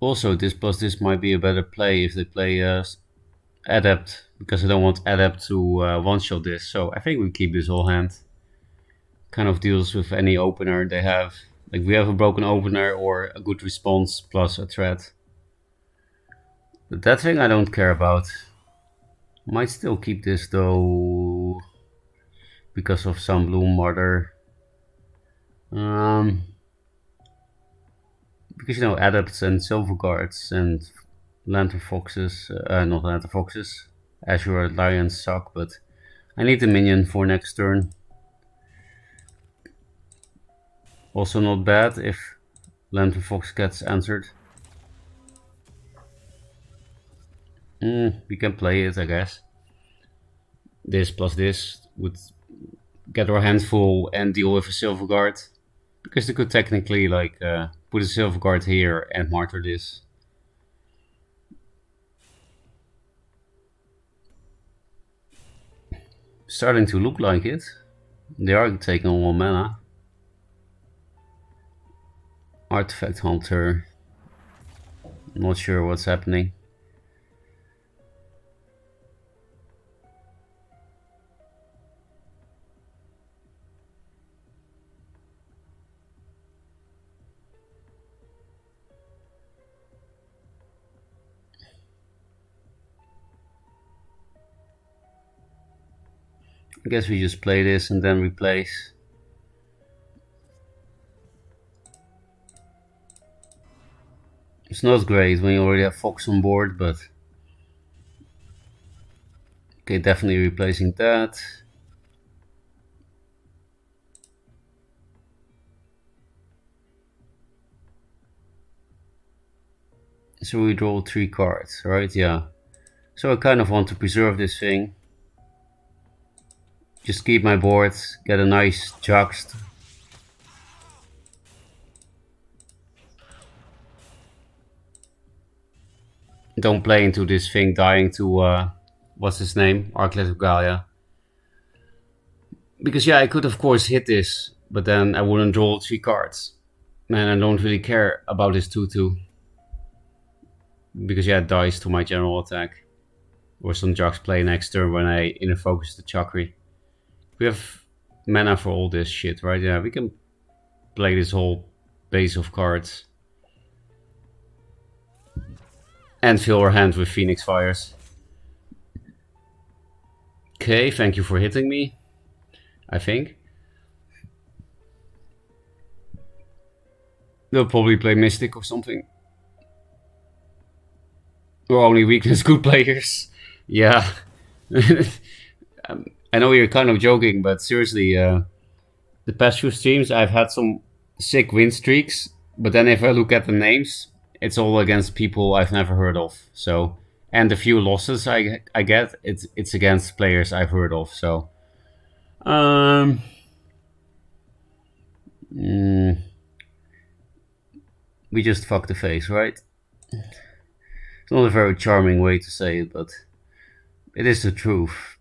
Also, this plus this might be a better play if they play Adept, because I don't want Adept to one-shot this. So I think we keep this whole hand. Kind of deals with any opener they have. Like we have a broken opener or a good response plus a threat. But that thing I don't care about. Might still keep this though, because of Sunbloom Martyr. Because you know, Adepts and Silver Guards and Lantern Foxes, not Lantern Foxes, Azure Lions suck, but I need a minion for next turn. Also not bad if Lantern Fox gets answered. We can play it, I guess. This plus this would get our hand full and deal with a Silver Guard. Because they could technically like put a Silver Guard here and martyr this. Starting to look like it. They are taking on 1 mana. Artifact Hunter. Not sure what's happening. I guess we just play this and then replace. It's not great when you already have Fox on board, but okay, definitely replacing that. So we draw 3 cards, right? Yeah. So I kind of want to preserve this thing. Just keep my board, get a nice juxt. Don't play into this thing dying to, what's his name? Arclet of Gaia. Because yeah, I could of course hit this, but then I wouldn't draw 3 cards. Man, I don't really care about this 2-2. Because yeah, it dies to my general attack. Or some jugs play next turn when I inner focus the Chakri. We have mana for all this shit, right? Yeah, we can play this whole base of cards. And fill our hand with Phoenix Fires. Okay, thank you for hitting me. I think. They'll probably play Mystic or something. Or only weakness good players. Yeah. I know you're kind of joking, but seriously, the past few streams I've had some sick win streaks, but then if I look at the names, it's all against people I've never heard of. So, and the few losses I get, it's against players I've heard of. So, we just fuck the face, right? It's not a very charming way to say it, but it is the truth.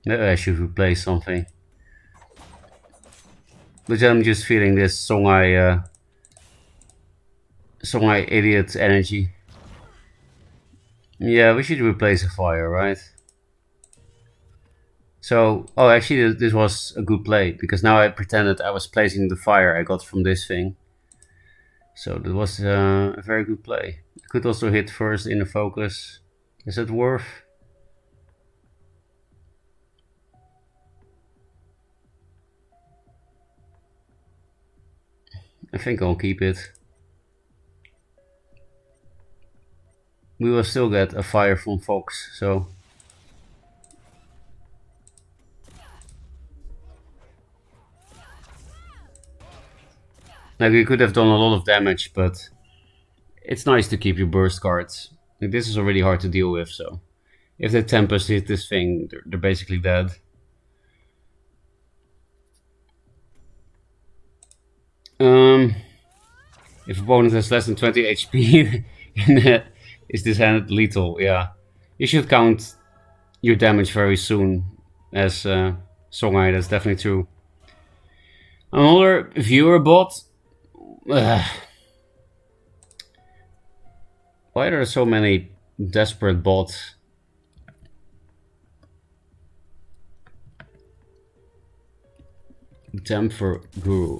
Maybe I should replace something. But I'm just feeling this Songhai idiot energy. Yeah, we should replace a fire, right? So, oh, actually, this was a good play because now I pretended I was placing the fire I got from this thing. So that was a very good play. I could also hit first in the focus. Is it worth? I think I'll keep it. We will still get a fire from Fox, so... Like, we could have done a lot of damage, but... It's nice to keep your burst cards. Like, this is already hard to deal with, so... If the Tempest hit this thing, they're basically dead. If opponent has less than 20 HP, is this hand lethal? Yeah. You should count your damage very soon as Songhai, that's definitely true. Another viewer bot. Why are there so many desperate bots? Temp for Guru.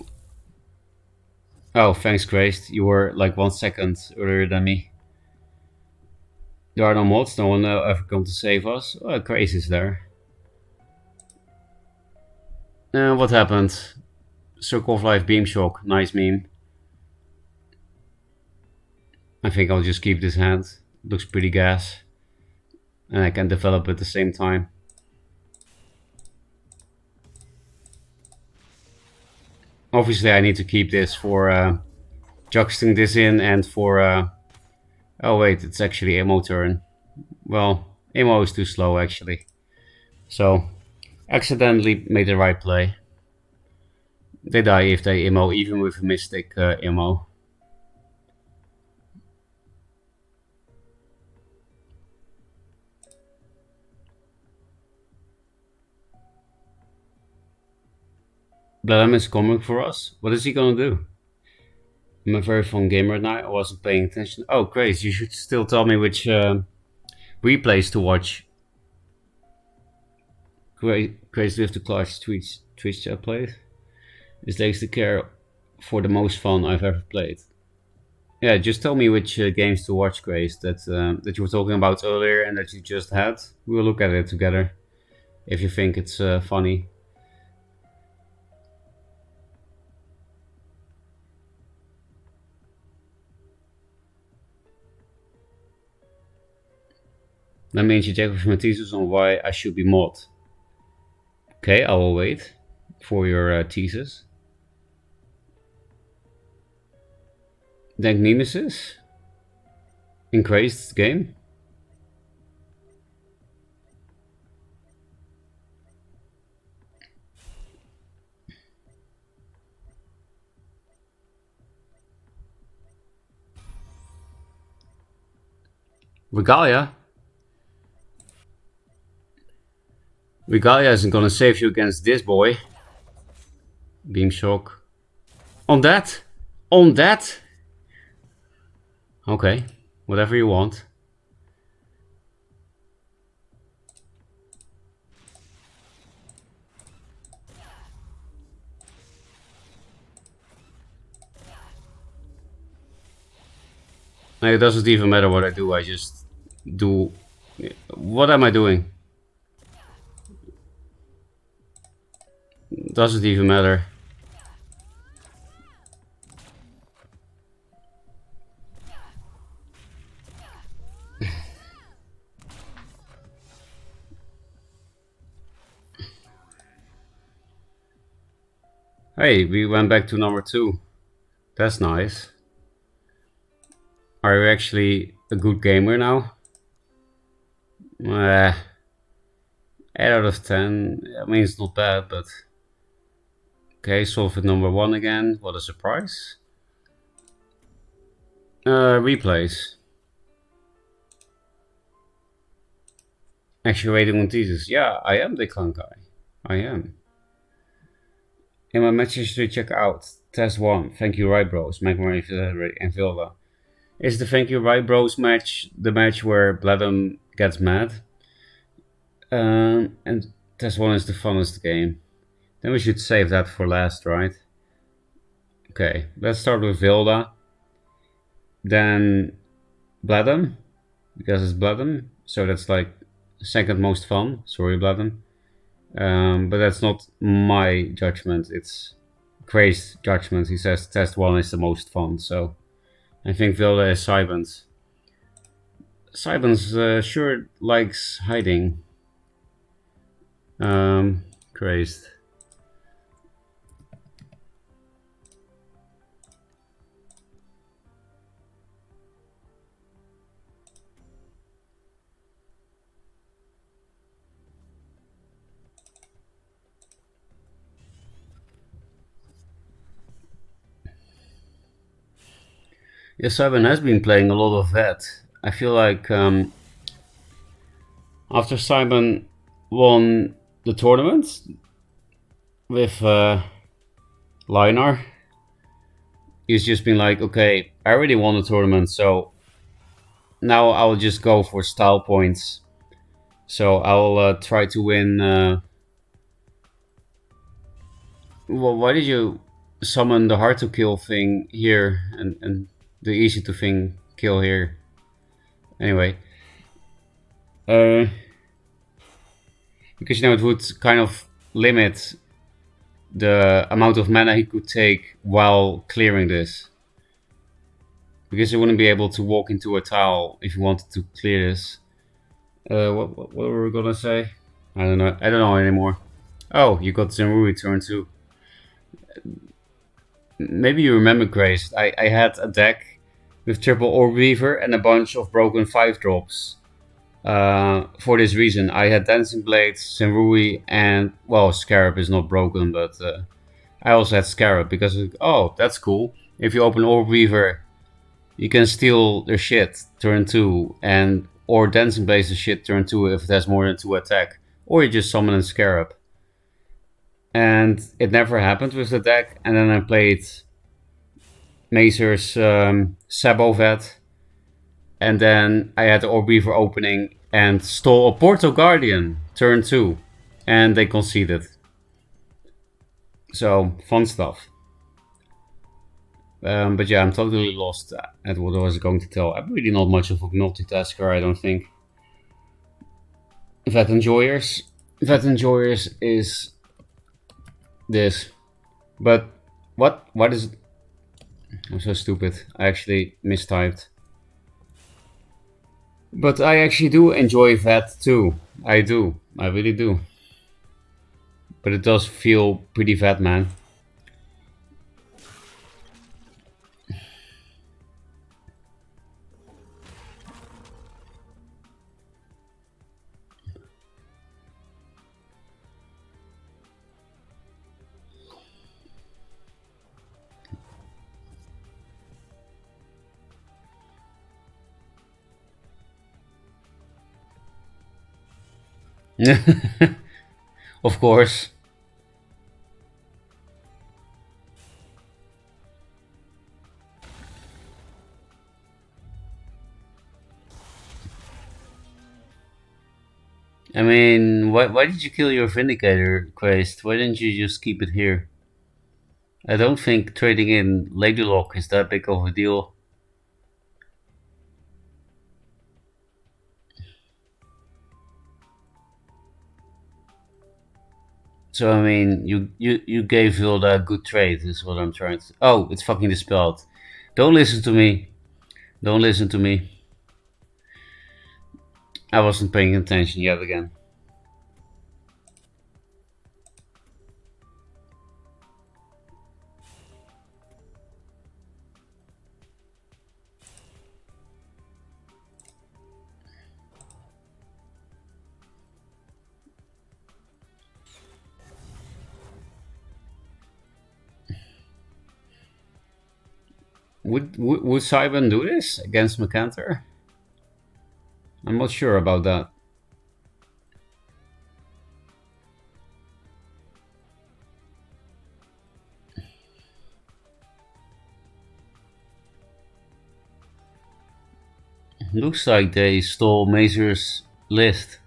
Oh, thanks, Grace. You were like 1 second earlier than me. There are no mods. No one ever come to save us. Oh, Grace is there. What happened? Circle of Life Beam Shock. Nice meme. I think I'll just keep this hand. Looks pretty gas. And I can develop at the same time. Obviously, I need to keep this for juxting this in and for... oh wait, it's actually Amo turn. Well, Amo is too slow actually. So, accidentally made the right play. They die if they Amo, even with a Mystic Amo. Bladam is coming for us. What is he gonna do? I'm a very fun gamer right now. I wasn't paying attention. Oh, Grace, you should still tell me which replays to watch. Grace live to clutch Twitch chat plays. This takes the care for the most fun I've ever played. Yeah, just tell me which games to watch, Grace, that you were talking about earlier and that you just had. We'll look at it together if you think it's funny. That means you check with my thesis on why I should be mod. Okay, I will wait for your thesis. Dank Nemesis? Increased game? Regalia? Regalia isn't gonna save you against this boy. Beam Shock. On that? On that? Okay, whatever you want. It doesn't even matter what I do, I just do... What am I doing? Doesn't even matter. Hey, we went back to number 2. That's nice. Are you actually a good gamer now? 8 out of 10. I mean, it's not bad, but... Okay, solve it number 1 again. What a surprise. Replays. Actually waiting on thesis. Yeah, I am the clan guy. I am. In my match history, check out Test 1. Thank you, right bros. Magmar and Vilda. Is the Thank You Right Bros match the match where Bladum gets mad? And this one is the funnest game. Then we should save that for last, right? Okay, let's start with Vilda. Then Bladum, because it's Bladum. So that's like second most fun. Sorry, Bladum. But that's not my judgment. It's Craig's judgment. He says test 1 is the most fun. So I think Vilda is Sybens. Sybens sure likes hiding. Crazed. Yeah, Simon has been playing a lot of that. I feel like after Simon won the tournament with Linar, he's just been like, okay, I already won the tournament, so now I'll just go for style points. So I'll try to win. Well, why did you summon the hard to kill thing here and the easy to thing kill here? Anyway, because you know it would kind of limit the amount of mana he could take while clearing this. Because he wouldn't be able to walk into a tile if he wanted to clear this. What were we gonna say? I don't know. I don't know anymore. Oh, you got Zenrui turn 2. Maybe you remember, Grace. I had a deck with triple Orb Weaver and a bunch of broken 5 drops. For this reason, I had Dancing Blades, Zenrui, and, well, Scarab is not broken, but I also had Scarab because, oh, that's cool. If you open Orb Weaver, you can steal their shit turn 2, and or Dancing Blades the shit turn 2 if it has more than 2 attack. Or you just summon a Scarab. And it never happened with the deck, and then I played Mazer's Sabovet, and then I had the Orb Weaver opening and stole a Portal Guardian turn 2, and they conceded. So, fun stuff. But yeah, I'm totally lost at what I was going to tell. I'm really not much of a multitasker, I don't think. Vet Enjoyers is this. But what is... I'm so stupid. I actually mistyped. But I actually do enjoy Vet too. I do. I really do. But it does feel pretty Vet, man. Of course. I mean, why did you kill your Vindicator, Quest? Why didn't you just keep it here? I don't think trading in Lady Lock is that big of a deal. So I mean, you gave Hilda a good trade, is what I'm trying to... Oh, it's fucking dispelled. Don't listen to me. Don't listen to me. I wasn't paying attention yet again. Would Simon do this against Macanthur? I'm not sure about that. Looks like they stole Mazer's list.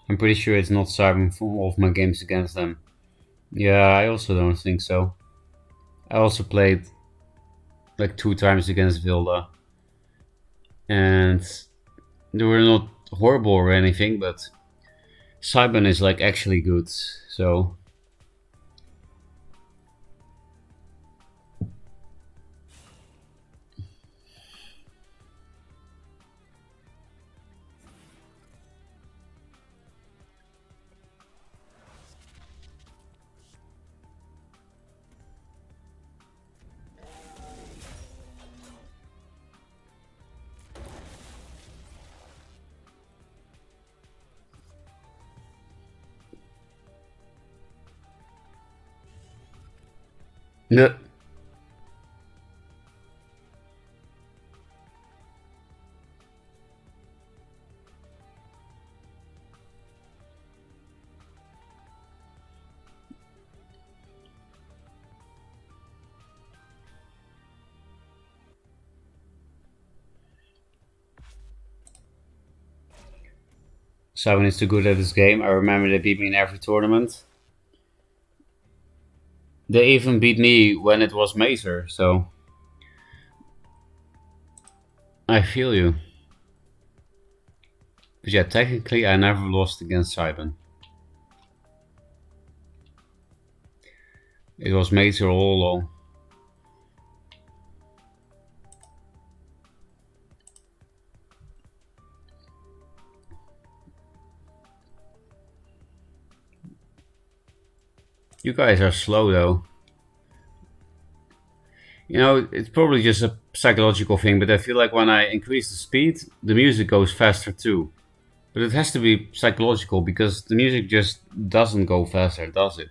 I'm pretty sure it's not Cybern from all of my games against them. Yeah, I also don't think so. I also played like 2 times against Vilda. And they were not horrible or anything, but Cybern is like actually good, so... No. Cybern is too good at this game. I remember they beat me in every tournament. They even beat me when it was Mazer, so... I feel you. But yeah, technically I never lost against Cybern. It was Mazer all along. You guys are slow though. You know, it's probably just a psychological thing, but I feel like when I increase the speed, the music goes faster too. But it has to be psychological because the music just doesn't go faster, does it?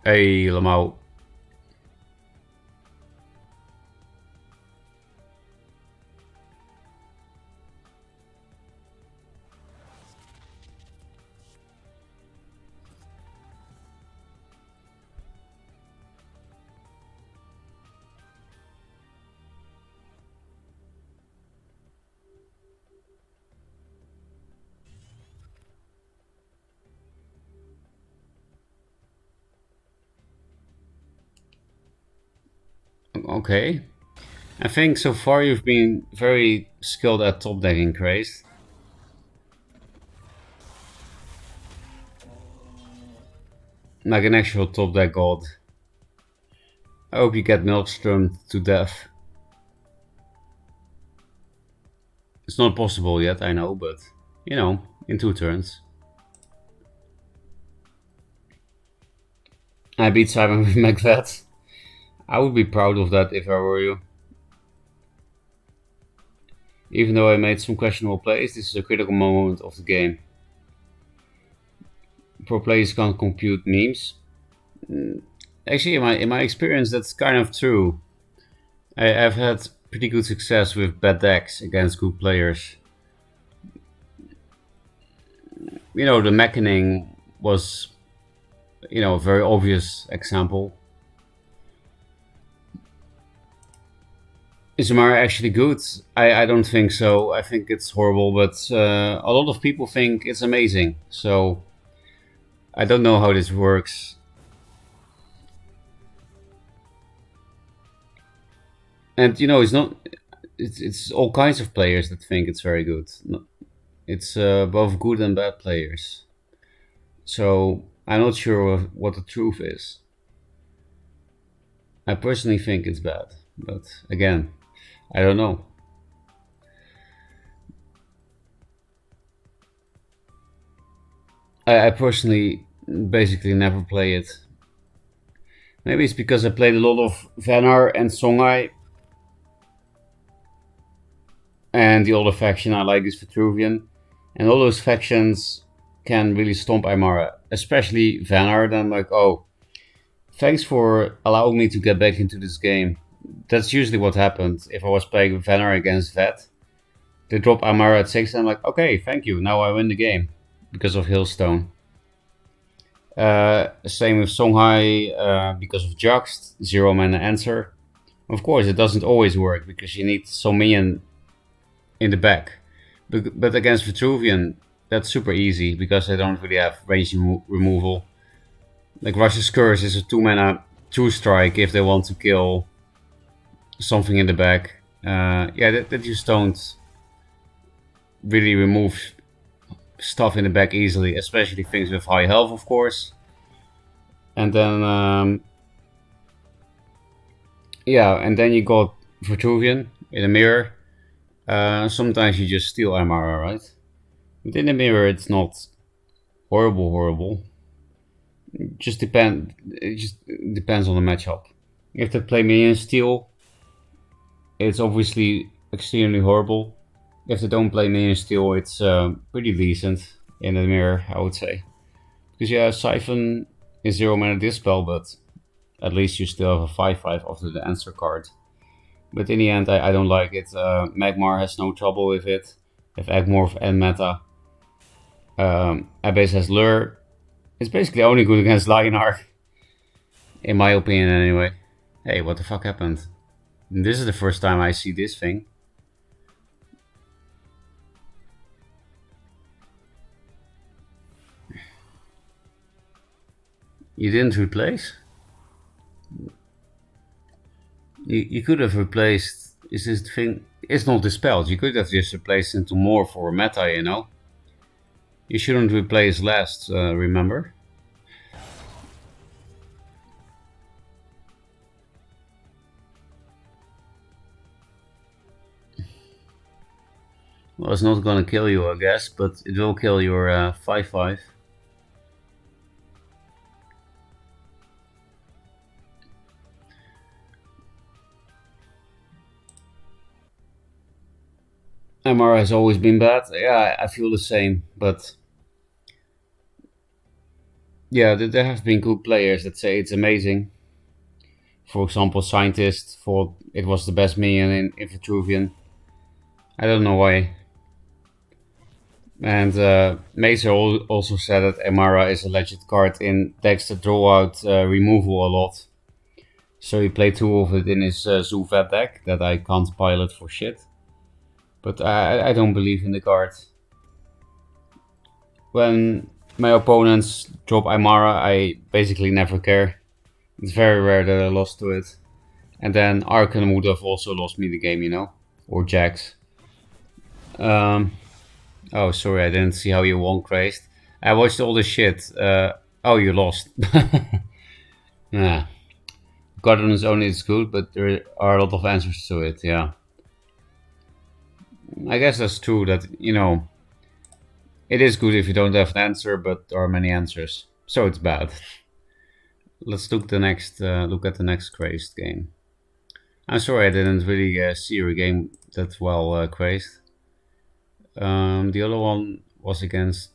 Hey, Lamau. Okay. I think so far you've been very skilled at top decking, Craze. Like an actual top deck god. I hope you get Maelstrom to death. It's not possible yet, I know, but you know, in 2 turns. I beat Simon with Macbeth. I would be proud of that if I were you. Even though I made some questionable plays, this is a critical moment of the game. Pro players can't compute memes. Actually, in my experience, that's kind of true. I've had pretty good success with bad decks against good players. You know, the Mechaning was, you know, a very obvious example. Is Amara actually good? I don't think so. I think it's horrible, but a lot of people think it's amazing. So I don't know how this works. And you know, it's not. It's all kinds of players that think it's very good. It's both good and bad players. So I'm not sure what the truth is. I personally think it's bad, but again, I don't know. I personally basically never play it. Maybe it's because I played a lot of Vanar and Songhai, and the other faction I like is Vitruvian, and all those factions can really stomp Aymara, especially Vanar. Then I'm like, oh, thanks for allowing me to get back into this game. That's usually what happened if I was playing Vanar against Vet. They drop Aymara at 6 and I'm like, okay, thank you, now I win the game because of Hailstone. Same with Songhai, because of Juxt, 0 mana answer. Of course, it doesn't always work because you need some minion in the back. But against Vitruvian, that's super easy because they don't really have range removal. Like Rush's Curse is a 2 mana 2-strike if they want to kill something in the back. Yeah, that just don't really remove stuff in the back easily, especially things with high health, of course. And then, yeah, and then you got Vitruvian in a mirror. Sometimes you just steal Aymara, right? But in the mirror, it's not horrible. It just depends on the matchup. If they play minion steal, it's obviously extremely horrible. If they don't play minion steal, it's pretty decent in the mirror, I would say. Because yeah, Siphon is 0 mana dispel, but at least you still have a 5/5 after the answer card. But in the end, I don't like it. Magmar has no trouble with it. If Agmorph and Meta. Abyss has Lure. It's basically only good against Lionheart. In my opinion, anyway. Hey, what the fuck happened? This is the first time I see this thing. You didn't replace? You could have replaced... Is this thing... It's not dispelled. You could have just replaced into more for meta, you know? You shouldn't replace last, remember? Well, it's not gonna kill you, I guess, but it will kill your 5/5. MR has always been bad. Yeah, I feel the same, but yeah, there have been good players that say it's amazing. For example, Scientist thought it was the best minion in Vitruvian. I don't know why. And Mazer also said that Aymara is a legit card in decks that draw out removal a lot. So he played 2 of it in his Zul'Vet deck that I can't pilot for shit. But I don't believe in the card. When my opponents drop Aymara, I basically never care. It's very rare that I lost to it. And then Arkan would have also lost me the game, you know? Or Jax. Oh, sorry, I didn't see how you won, Crazed. I watched all the shit. Oh, you lost. Yeah. Guardian's only is good, but there are a lot of answers to it, yeah. I guess that's true that, you know, it is good if you don't have an answer, but there are many answers. So it's bad. Let's look at the next Crazed game. I'm sorry I didn't really see your game that well, Crazed. The other one was against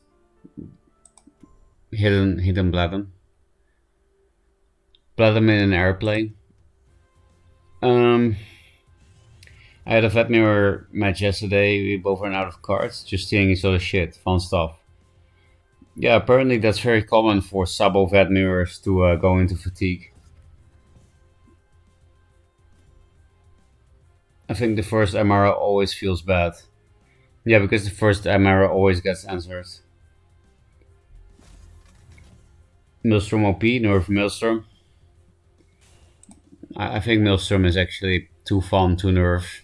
Hidden Bladem. Bladem in an airplane. I had a Vet Mirror match yesterday. We both ran out of cards, just stealing each other's shit. Fun stuff. Yeah, apparently that's very common for Sabo Vet Mirrors to go into fatigue. I think the first Aymara always feels bad. Yeah, because the first Aymara always gets answered. Maelstrom OP, nerf Maelstrom. I think Maelstrom is actually too fun to nerf.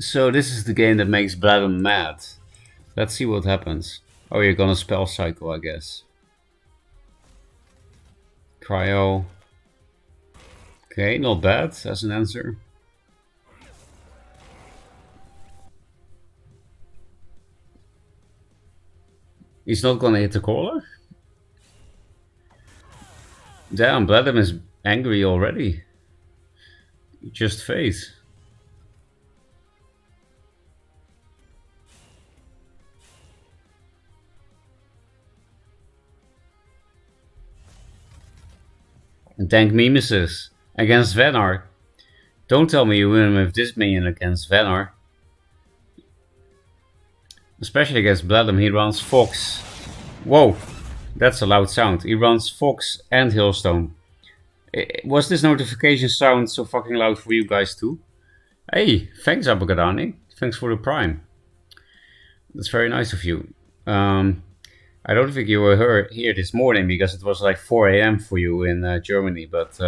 So this is the game that makes Bladem mad. Let's see what happens. Oh, you're gonna spell cycle, I guess. Cryo. Okay, not bad as an answer. He's not gonna hit the caller? Damn, Bladem is angry already. Just face. Dank Mimesis against Venar. Don't tell me you win with this minion against Venar. Especially against Bladem, he runs Fox. Whoa, that's a loud sound. He runs Fox and Hailstone. Was this notification sound so fucking loud for you guys too? Hey, thanks Abagadani. Thanks for the prime. That's very nice of you. I don't think you were here this morning because it was like 4 a.m. for you in Germany, but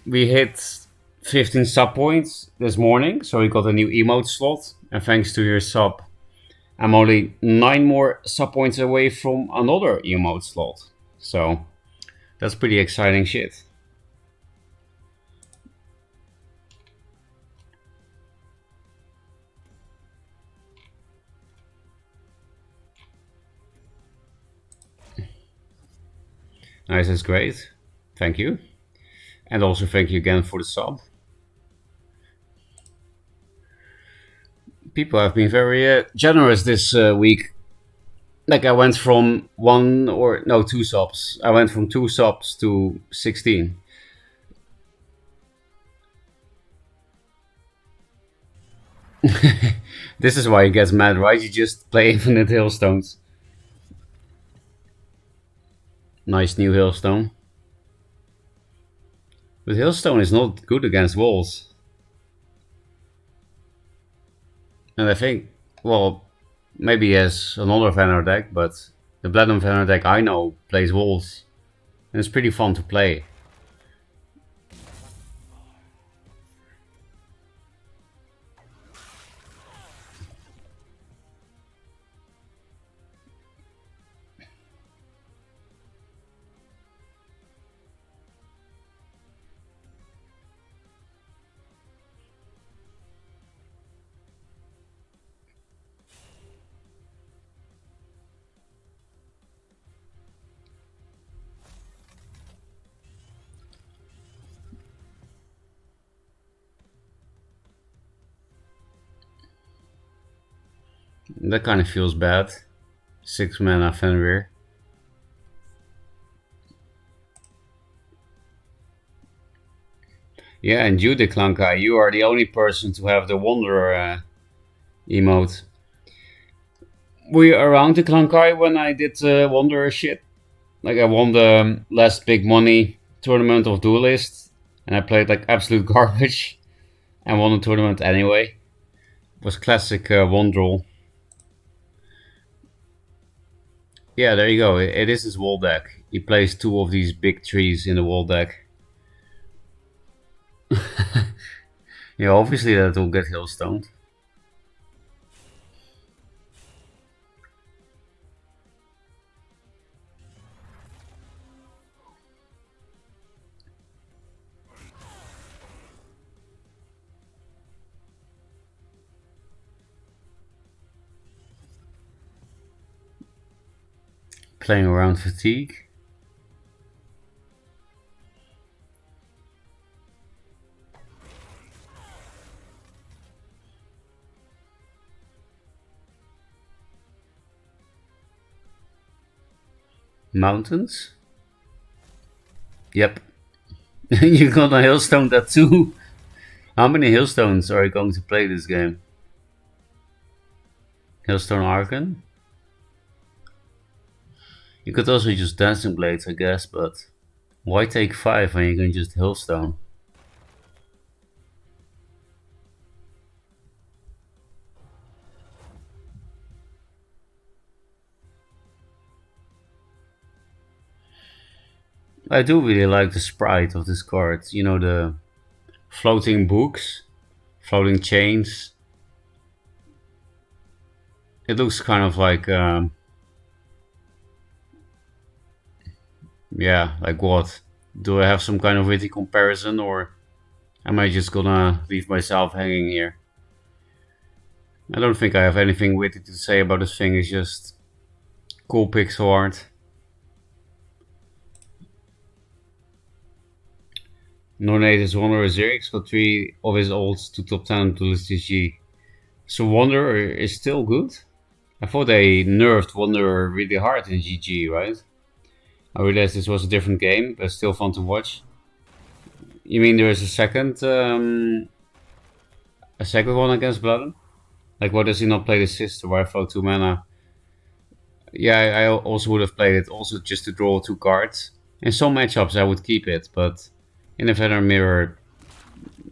we hit 15 sub points this morning, so we got a new emote slot, and thanks to your sub, I'm only 9 more sub points away from another emote slot. So that's pretty exciting shit. Nice, that's great. Thank you. And also thank you again for the sub. People have been very generous this week. Like I went from 2 subs. I went from 2 subs to 16. This is why he gets mad, right? You just play infinite hailstones. Nice new hailstone. But hailstone is not good against walls. And I think, well, maybe he has another Venar deck, but the Bladem Venar deck I know plays walls. And it's pretty fun to play. That kind of feels bad. 6 mana Fenrir. Yeah, and you, Declankai, you are the only person to have the Wanderer emote. Were you around Declankai when I did Wanderer shit? Like I won the last big money tournament of Duelist, and I played like absolute garbage, and won the tournament anyway. It was classic Wondrel. Yeah, there you go. It is his wall deck. He plays 2 of these big trees in the wall deck. Yeah, obviously that will get hailstoned. Playing around fatigue. Mountains. Yep. You're gonna hailstone that too. How many hailstones are you going to play this game? Hailstone Archon? You could also use Dancing Blades, I guess, but why take 5 when you can just hailstone? I do really like the sprite of this card. You know, the floating books, floating chains. It looks kind of like, yeah, like what? Do I have some kind of witty comparison, or am I just gonna leave myself hanging here? I don't think I have anything witty to say about this thing. It's just cool pixel art. Nominated Wanderer Zerix got 3 of his ults to top 10 to list GG. So Wanderer is still good? I thought they nerfed Wanderer really hard in GG, right? I realized this was a different game, but still fun to watch. You mean there is a second one against Bloodon? Like, why does he not play the sister? Why throw 2 mana? Yeah, I also would have played it, also just to draw 2 cards. In some matchups I would keep it, but in a Venom Mirror,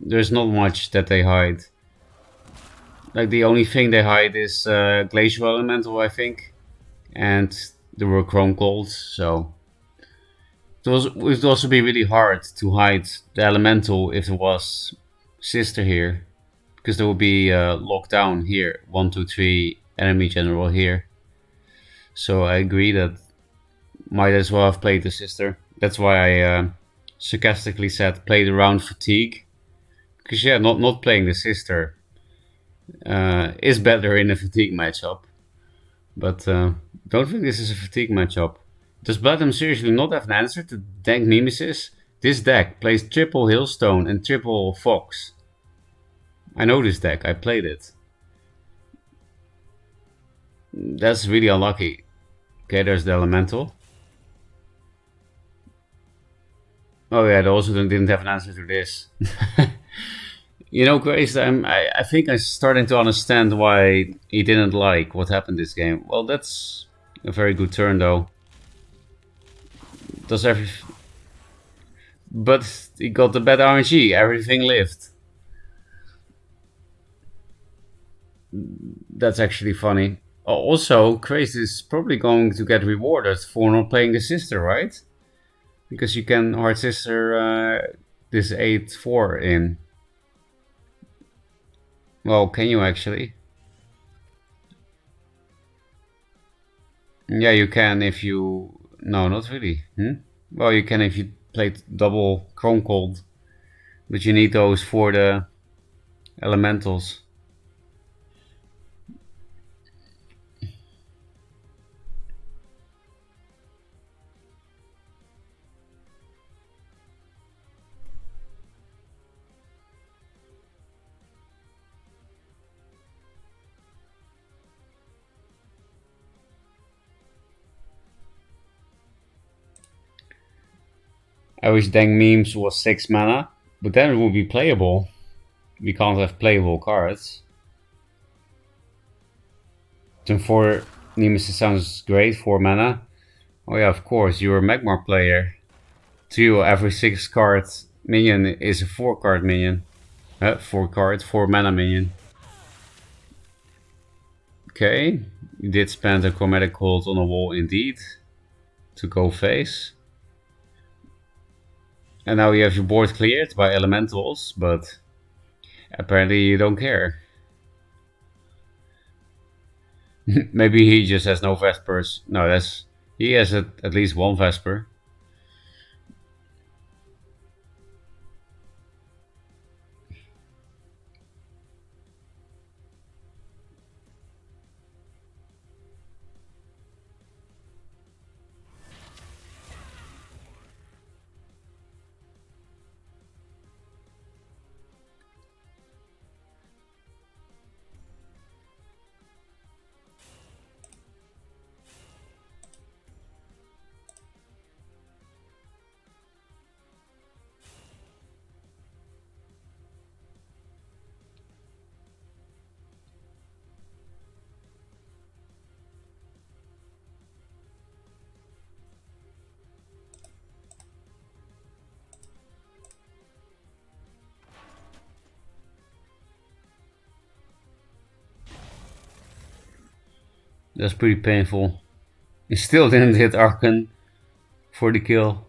there's not much that they hide. Like, the only thing they hide is Glacial Elemental, I think. And there were Chrome Colds, so... It would also be really hard to hide the Elemental if it was Sister here. Because there would be locked down here. 1, 2, 3, enemy general here. So I agree that might as well have played the Sister. That's why I sarcastically said played around fatigue. Because yeah, not playing the Sister is better in a fatigue matchup. But don't think this is a fatigue matchup. Does Bloodham seriously not have an answer to Dank Nemesis? This deck plays triple Hailstone and triple Fox. I know this deck, I played it. That's really unlucky. Okay, there's the Elemental. Oh yeah, they also didn't have an answer to this. You know, Grace, I think I'm starting to understand why he didn't like what happened this game. Well, that's a very good turn, though. Does everything... But he got the bad RNG, everything lived. That's actually funny. Also, Grace is probably going to get rewarded for not playing the sister, right? Because you can hard sister this 8-4 in. Well, can you actually? Yeah, you can if you... No, not really. Well, you can if you played double Chrome Cold. But you need those for the elementals. I wish Dang Memes was 6 mana, but then it would be playable. We can't have playable cards. Turn 4 Nemesis sounds great, 4 mana. Oh yeah, of course, you're a Magmar player. To you, every 6 card minion is a 4 card minion. 4 mana minion. Okay, you did spend a chromatic hold on a wall indeed. To go face. And now you have your board cleared by elementals, but apparently you don't care. Maybe he just has no Vespers. No, he has at least 1 Vesper. That's pretty painful. He still didn't hit Arkan for the kill.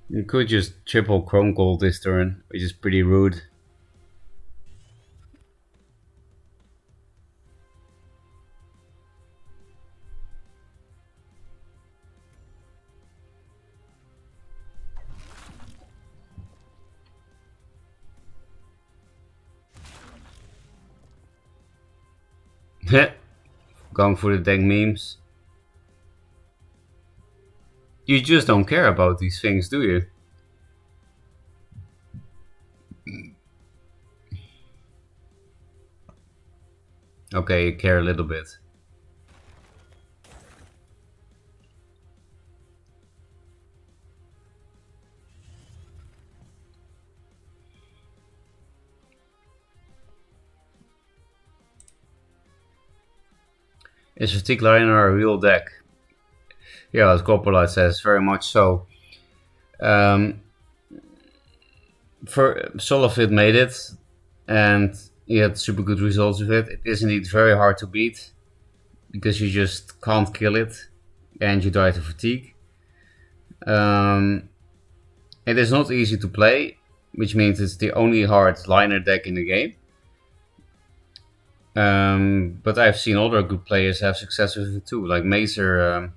You could just triple Chrome Gold this turn, which is pretty rude. Going for the deck memes. You just don't care about these things, do you? Okay, you care a little bit. Is Fatigue Liner a real deck? Yeah, as Copperlight says, very much so. For Solofit made it, and he had super good results with it. It is indeed very hard to beat, because you just can't kill it, and you die to fatigue. It is not easy to play, which means it's the only hard liner deck in the game. But I've seen other good players have success with it too, like Mazer.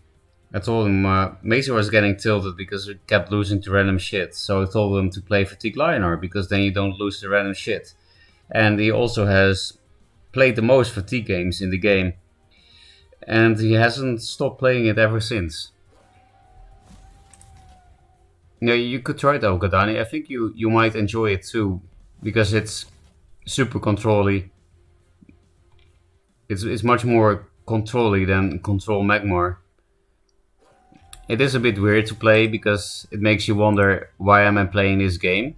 I told him Mazer was getting tilted because he kept losing to random shit. So I told him to play Fatigue Lionheart because then you don't lose to random shit. And he also has played the most Fatigue games in the game. And he hasn't stopped playing it ever since. Yeah, you could try it out, Gadani. I think you might enjoy it too. Because it's super control-y. It's much more control-y than Control Magmar. It is a bit weird to play because it makes you wonder why am I playing this game.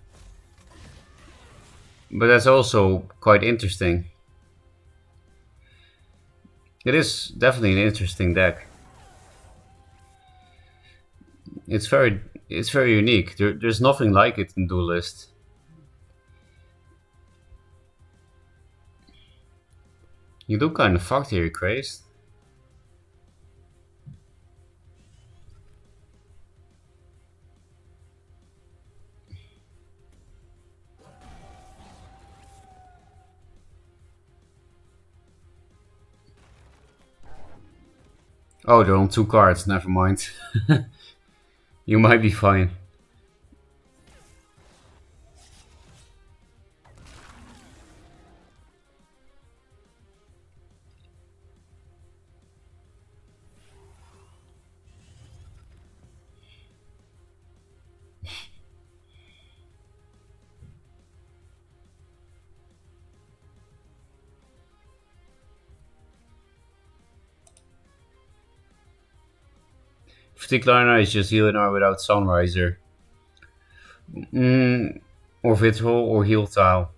But that's also quite interesting. It is definitely an interesting deck. It's very unique. There's nothing like it in Duelist. You do kind of fucked here, Crazed. Oh, they're on 2 cards, never mind. You might be fine. Fatigue Liner is just Healing without Sunriser. Or Vitriol or Heal Tile.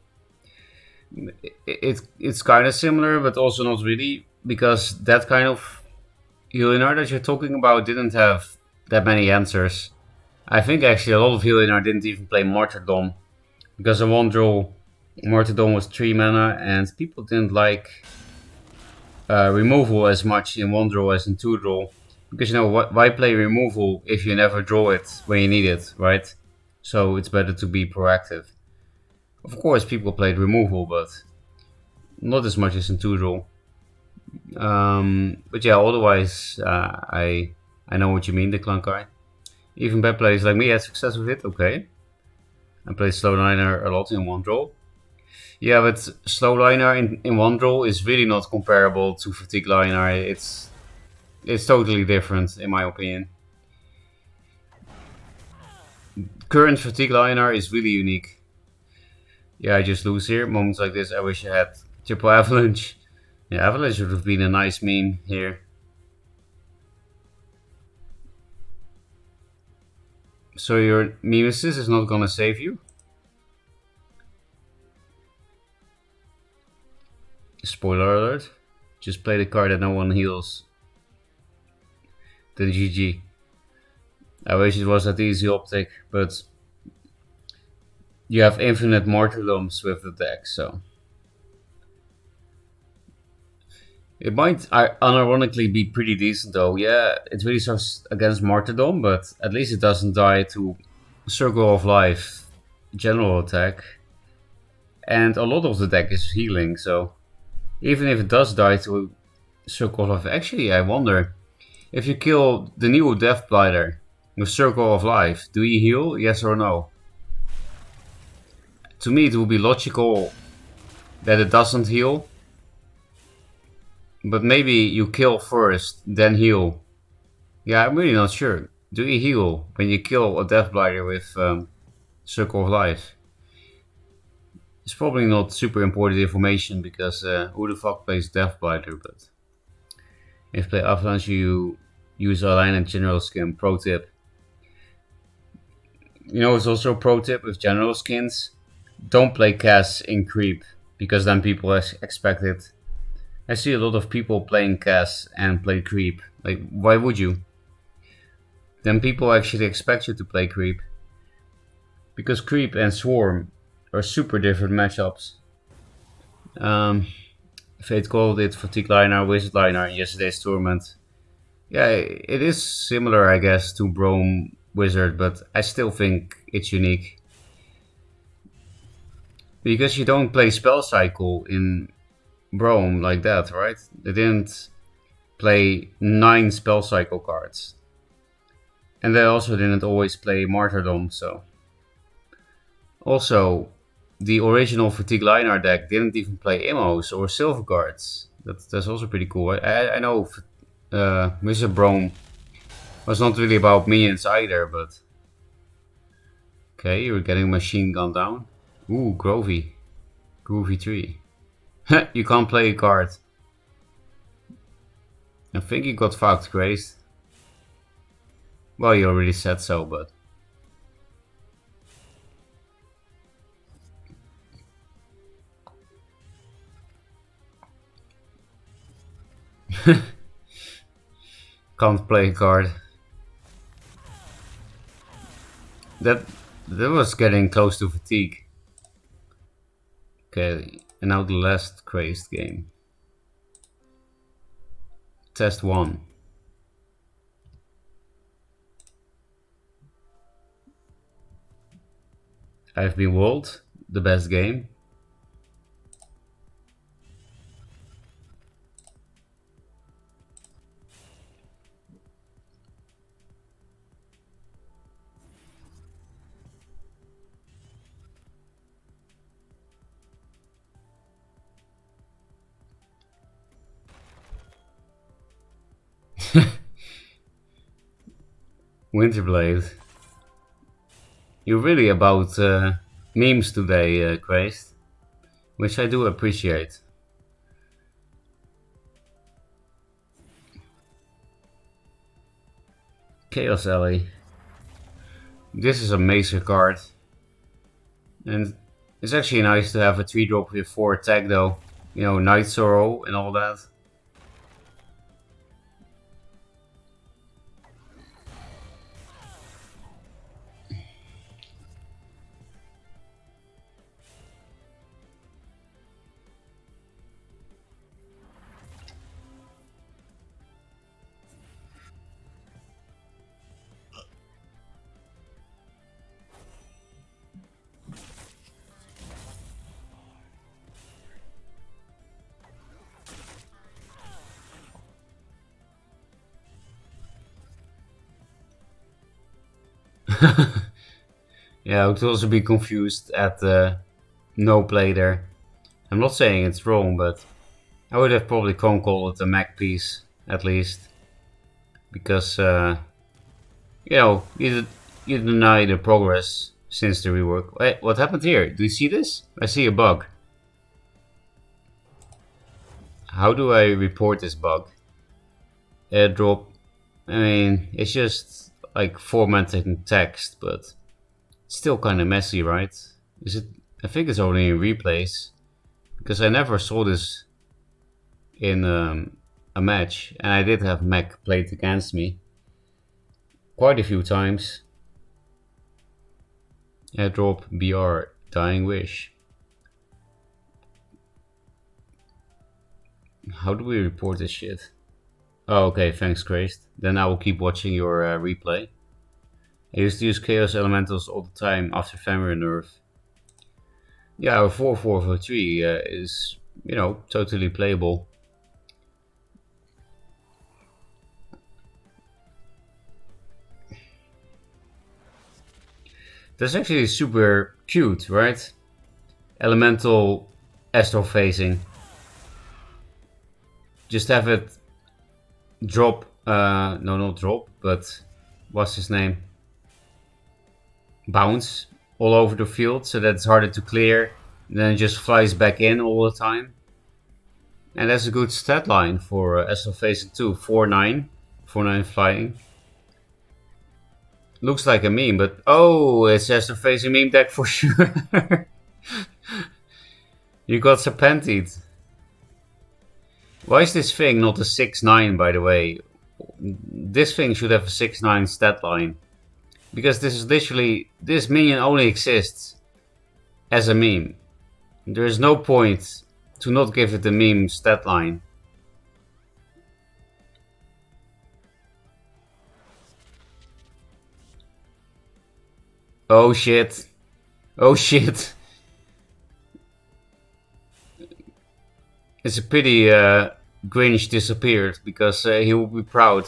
It's kind of similar, but also not really, because that kind of Healing that you're talking about didn't have that many answers. I think actually a lot of Healing didn't even play Martyrdom, because in one draw, Martyrdom was 3 mana, and people didn't like removal as much in one draw as in 2 draw. Because you know, why play removal if you never draw it when you need it, right? So it's better to be proactive. Of course, people played removal, but not as much as in 2 draw. But yeah, otherwise, I know what you mean, the Clankai. Even bad players like me had success with it, okay. I played Slowliner a lot in 1 draw. Yeah, but Slowliner in 1 draw is really not comparable to Fatigue Liner. It's totally different, in my opinion. Current Fatigue Liner is really unique. Yeah, I just lose here. Moments like this, I wish I had Triple Avalanche. Yeah, Avalanche would have been a nice meme here. So your Mimesis is not gonna save you? Spoiler alert. Just play the card that no one heals. Then GG. I wish it was that easy optic, but you have infinite martyrdoms with the deck, so it might unironically be pretty decent though. Yeah, it really sucks against martyrdom, but at least it doesn't die to Circle of Life general attack, and a lot of the deck is healing, so even if it does die to Circle of Life, actually I wonder, if you kill the new Death Blighter with Circle of Life, do you heal, yes or no? To me it would be logical that it doesn't heal, but maybe you kill first, then heal. Yeah, I'm really not sure. Do you heal when you kill a Death Blighter with Circle of Life? It's probably not super important information because who the fuck plays Death Blighter, but if you play Avalanche you use a line and general skin. Pro tip. You know, it's also a pro tip with general skins. Don't play Cass in creep, because then people expect it. I see a lot of people playing Cass and play creep. Like, why would you? Then people actually expect you to play creep. Because creep and swarm are super different matchups. Fate called it Fatigue Liner, Wizard Liner in yesterday's tournament. Yeah, it is similar, I guess, to Brome Wizard, but I still think it's unique. Because you don't play Spell Cycle in Brome like that, right? They didn't play 9 Spell Cycle cards. And they also didn't always play Martyrdom, so. Also, the original Fatigue Linar deck didn't even play Immos or Silver Guards. That's also pretty cool. I know Wizard Brome was not really about minions either, but. Okay, you're getting Machine Gun down. Ooh, Groovy. Groovy 3. You can't play a card. I think you got fucked, Grace. Well, you already said so, but. Can't play a card. That was getting close to fatigue. Okay, and now the last crazed game. Test 1. I've been walled, the best game. Winterblade. You're really about memes today, Christ. Which I do appreciate. Chaos Alley. This is a Macer card. And it's actually nice to have a 3-drop with 4 attack though. You know, Night Sorrow and all that. Yeah, I would also be confused at the no play there. I'm not saying it's wrong, but I would have probably called it a Mac piece, at least. Because, you know, you deny the progress since the rework. Wait, what happened here? Do you see this? I see a bug. How do I report this bug? Airdrop. I mean, it's just like formatting text, but it's still kind of messy, right? Is it? I think it's only in replays, because I never saw this in a match, and I did have Mac played against me quite a few times. Airdrop BR Dying Wish. How do we report this shit? Oh, okay, thanks, Grace. Then I will keep watching your replay. I used to use Chaos Elementals all the time after Fenrir nerf. Yeah, our 4-4 for 3 is, you know, totally playable. That's actually super cute, right? Elemental astral phasing. Just have it drop, no, not drop, but what's his name? Bounce all over the field so that it's harder to clear. And then it just flies back in all the time. And that's a good stat line for Astral Phasing 2. 4-9. 4-9 flying. Looks like a meme, but oh, it's Astral Phasing meme deck for sure. You got Serpentid. Why is this thing not a 6-9, by the way? This thing should have a 6-9 stat line. Because this is literally, this minion only exists as a meme. There is no point to not give it a meme stat line. Oh shit. Oh shit. It's a pity Grinch disappeared, because he will be proud.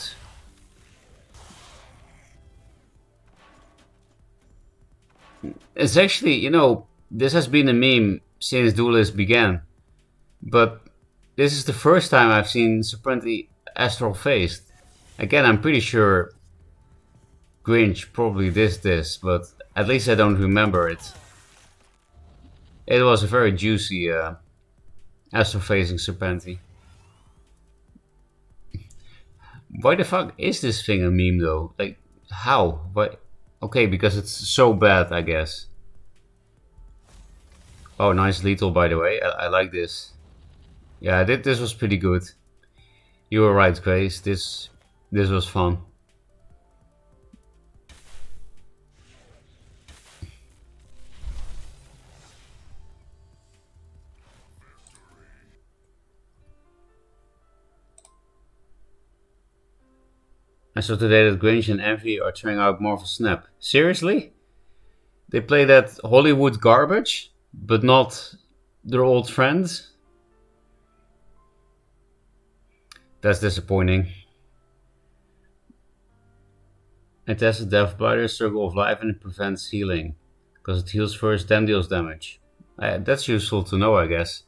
It's actually, you know, this has been a meme since Duelist began. But this is the first time I've seen Serpentid Astral Phased. Again, I'm pretty sure Grinch probably did this, but at least I don't remember it. It was a very juicy Astral Phasing Serpentid. Why the fuck is this thing a meme though? Like, how? Why? Okay, because it's so bad, I guess. Oh, nice lethal, by the way. I like this. Yeah, this was pretty good. You were right, Grace. This was fun. I saw today that Grinch and Envy are trying out Marvel Snap. Seriously? They play that Hollywood garbage, but not their old friends? That's disappointing. It has a Death Blighter, Circle of Life, and it prevents healing. Because it heals first, then deals damage. That's useful to know, I guess.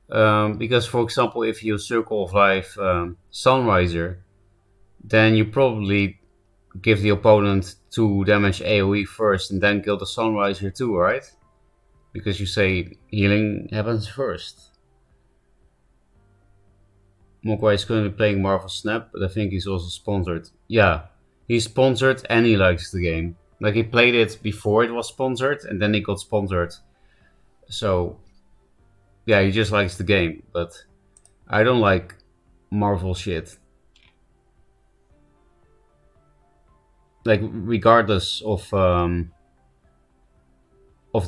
Because, for example, if you Circle of Life Sunriser, then you probably give the opponent 2 damage AoE first and then kill the Sunriser too, right? Because you say healing happens first. Mogwai is currently playing Marvel Snap, but I think he's also sponsored. Yeah, he's sponsored and he likes the game. Like, he played it before it was sponsored and then he got sponsored. So, yeah, he just likes the game, but I don't like Marvel shit. Like, regardless of the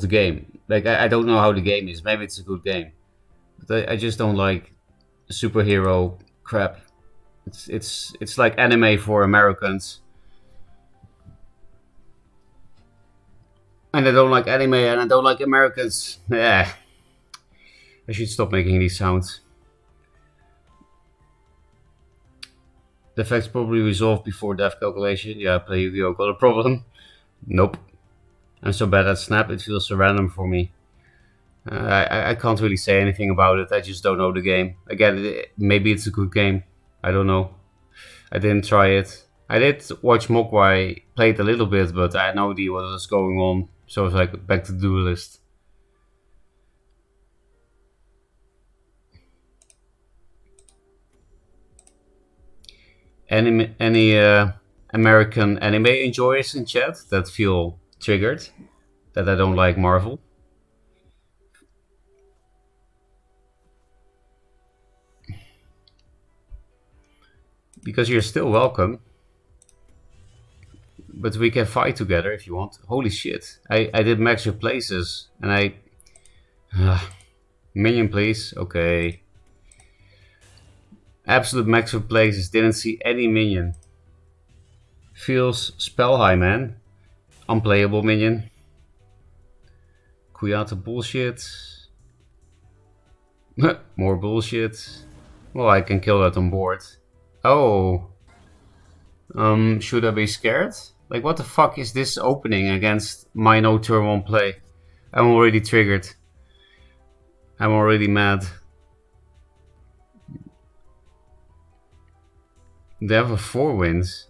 game. Like, I don't know how the game is. Maybe it's a good game, but I just don't like superhero crap. It's like anime for Americans, and I don't like anime, and I don't like Americans. Yeah, I should stop making these sounds. The effects probably resolved before death calculation. Yeah, play Yu-Gi-Oh! Got a problem? Nope. I'm so bad at Snap, it feels so random for me. I can't really say anything about it. I just don't know the game. Again, maybe it's a good game. I don't know. I didn't try it. I did watch Mogwai play it a little bit, but I had no idea what was going on. So I was like, back to Duelist. Any American anime enjoyers in chat that feel triggered that I don't like Marvel? Because you're still welcome. But we can fight together if you want. Holy shit. I did max your places and I... minion please. Okay. Absolute max of places. Didn't see any minion. Feels spell high, man. Unplayable minion. Kuyata bullshit. More bullshit. Well, I can kill that on board. Oh. Should I be scared? Like, what the fuck is this opening against my no turn 1 play? I'm already triggered. I'm already mad. They have a 4 wins.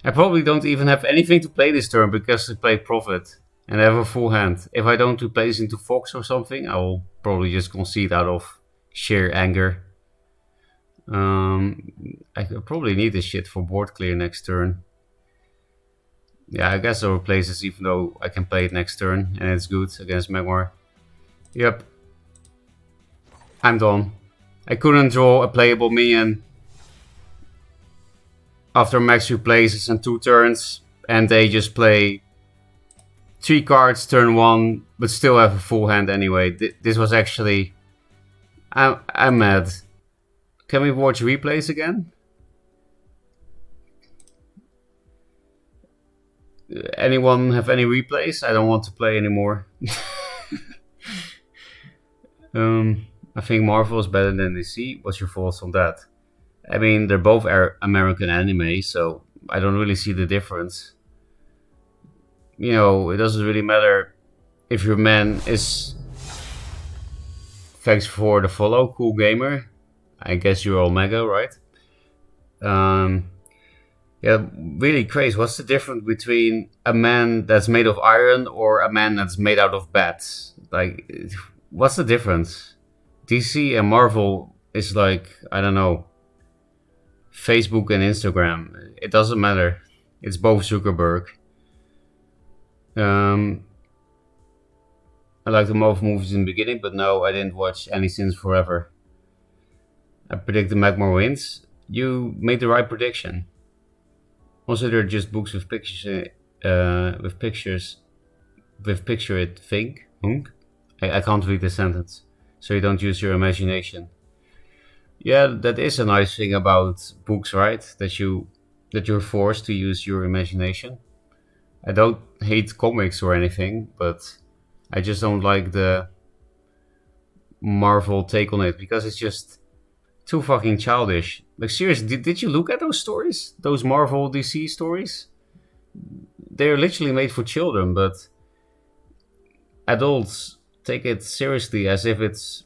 I probably don't even have anything to play this turn because I play Prophet. And I have a full hand. If I don't replace into Fox or something, I will probably just concede out of sheer anger. I probably need this shit for board clear next turn. Yeah, I guess I'll replace this even though I can play it next turn and it's good against Magmar. Yep. I'm done. I couldn't draw a playable minion after Max replaces in 2 turns and they just play 3 cards turn 1 but still have a full hand anyway. This was actually... I'm mad. Can we watch replays again? Anyone have any replays? I don't want to play anymore. I think Marvel is better than DC. What's your thoughts on that? I mean, they're both American anime, so I don't really see the difference. You know, it doesn't really matter if your man is... Thanks for the follow, Cool Gamer. I guess you're Omega, right? Yeah, really crazy. What's the difference between a man that's made of iron or a man that's made out of bats? Like, what's the difference? DC and Marvel is like, I don't know, Facebook and Instagram. It doesn't matter. It's both Zuckerberg. I liked the Marvel movies in the beginning, but no, I didn't watch any since forever. I predicted Magmar wins. You made the right prediction. Also, they're just books with pictures, with picture it think. I can't read the sentence, so you don't use your imagination. Yeah, that is a nice thing about books, right? That you're forced to use your imagination. I don't hate comics or anything, but I just don't like the Marvel take on it because it's just too fucking childish. Like, seriously, did you look at those stories? Those Marvel DC stories? They're literally made for children, but adults take it seriously as if it's,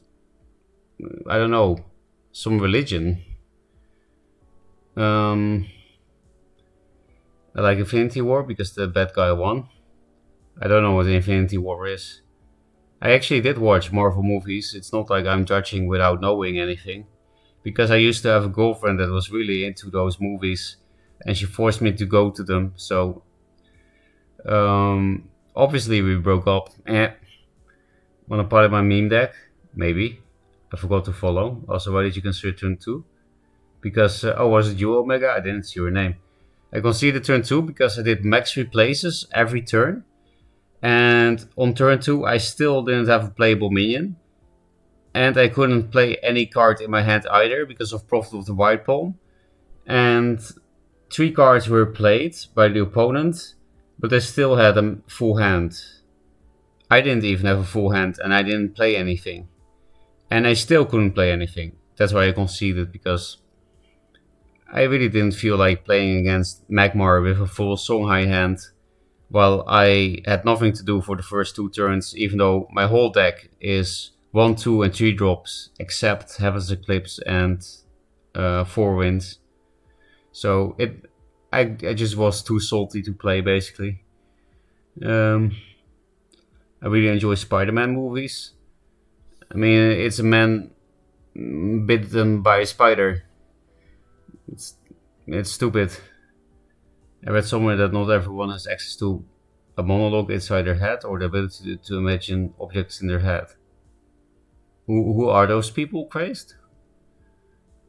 I don't know, some religion. I like Infinity War because the bad guy won. I don't know what Infinity War is. I actually did watch Marvel movies. It's not like I'm judging without knowing anything. Because I used to have a girlfriend that was really into those movies. And she forced me to go to them. So, obviously we broke up. Wanna part of my meme deck? Maybe. I forgot to follow. Also, why did you consider turn 2? Because, was it you, Omega? I didn't see your name. I conceded turn 2 because I did max replaces every turn. And on turn 2, I still didn't have a playable minion. And I couldn't play any card in my hand either because of Prophet of the White Palm. And 3 cards were played by the opponent, but I still had a full hand. I didn't even have a full hand and I didn't play anything. And I still couldn't play anything. That's why I conceded, because I really didn't feel like playing against Magmar with a full Songhai hand, while I had nothing to do for the first 2 turns, even though my whole deck is 1, 2 and 3 drops, except Heaven's Eclipse and 4 wins. So I just was too salty to play, basically. I really enjoy Spider-Man movies. I mean, it's a man bitten by a spider. It's stupid. I read somewhere that not everyone has access to a monologue inside their head or the ability to imagine objects in their head. Who are those people, Christ?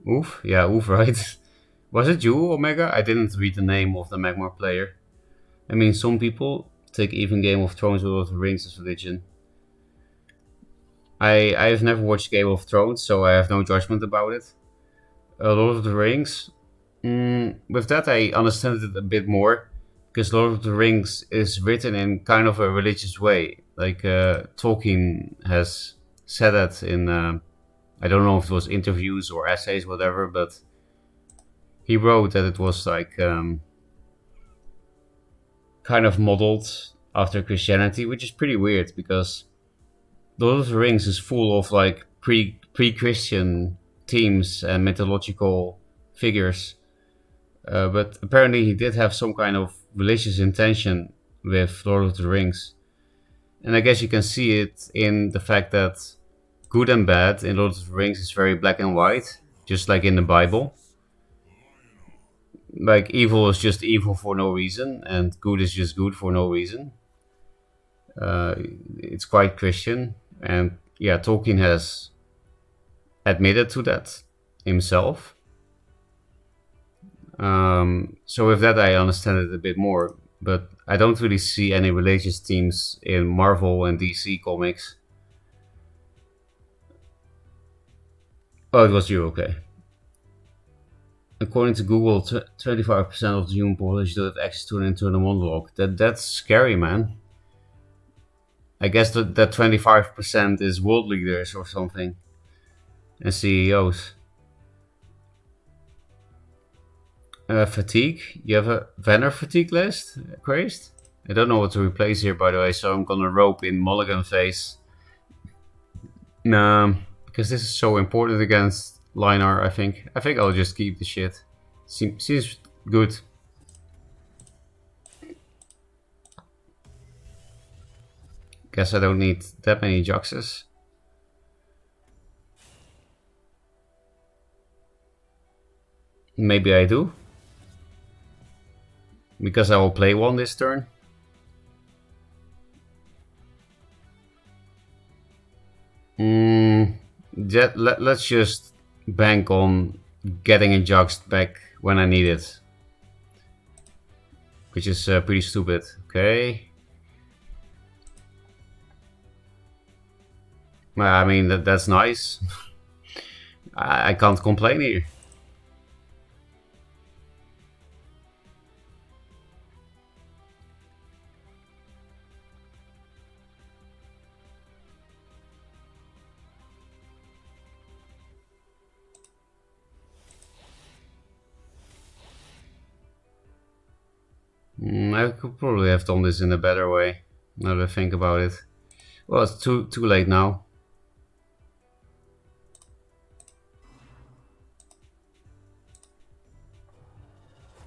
Oof? Yeah, Oof, right? Was it you, Omega? I didn't read the name of the Magmar player. I mean, some people take even Game of Thrones or Lord of the Rings as religion. I've never watched Game of Thrones, so I have no judgment about it. Lord of the Rings, with that I understand it a bit more, because Lord of the Rings is written in kind of a religious way. Like Tolkien has said that in I don't know if it was interviews or essays, whatever, but he wrote that it was like kind of modeled after Christianity, which is pretty weird because Lord of the Rings is full of like pre-Christian themes and mythological figures. But apparently he did have some kind of religious intention with Lord of the Rings. And I guess you can see it in the fact that good and bad in Lord of the Rings is very black and white, just like in the Bible. Like evil is just evil for no reason, and good is just good for no reason. It's quite Christian, and yeah, Tolkien has admitted to that himself. So with that, I understand it a bit more, but I don't really see any religious themes in Marvel and DC comics. Oh, it was you, okay. According to Google, 25% of the human population don't have access to an internal monologue. That's scary, man. I guess that 25% is world leaders or something, and CEOs. Fatigue. You have a Banner fatigue list? Crazed? I don't know what to replace here, by the way, so I'm gonna rope in Mulligan face. Because this is so important against Linar, I think. I think I'll just keep the shit. Seems good. Guess I don't need that many Juxes. Maybe I do. Because I will play one this turn. Let's just bank on getting a Jux back when I need it. Which is pretty stupid. Okay. I mean, that's nice. I can't complain here. I could probably have done this in a better way, now that I think about it. Well, it's too late now.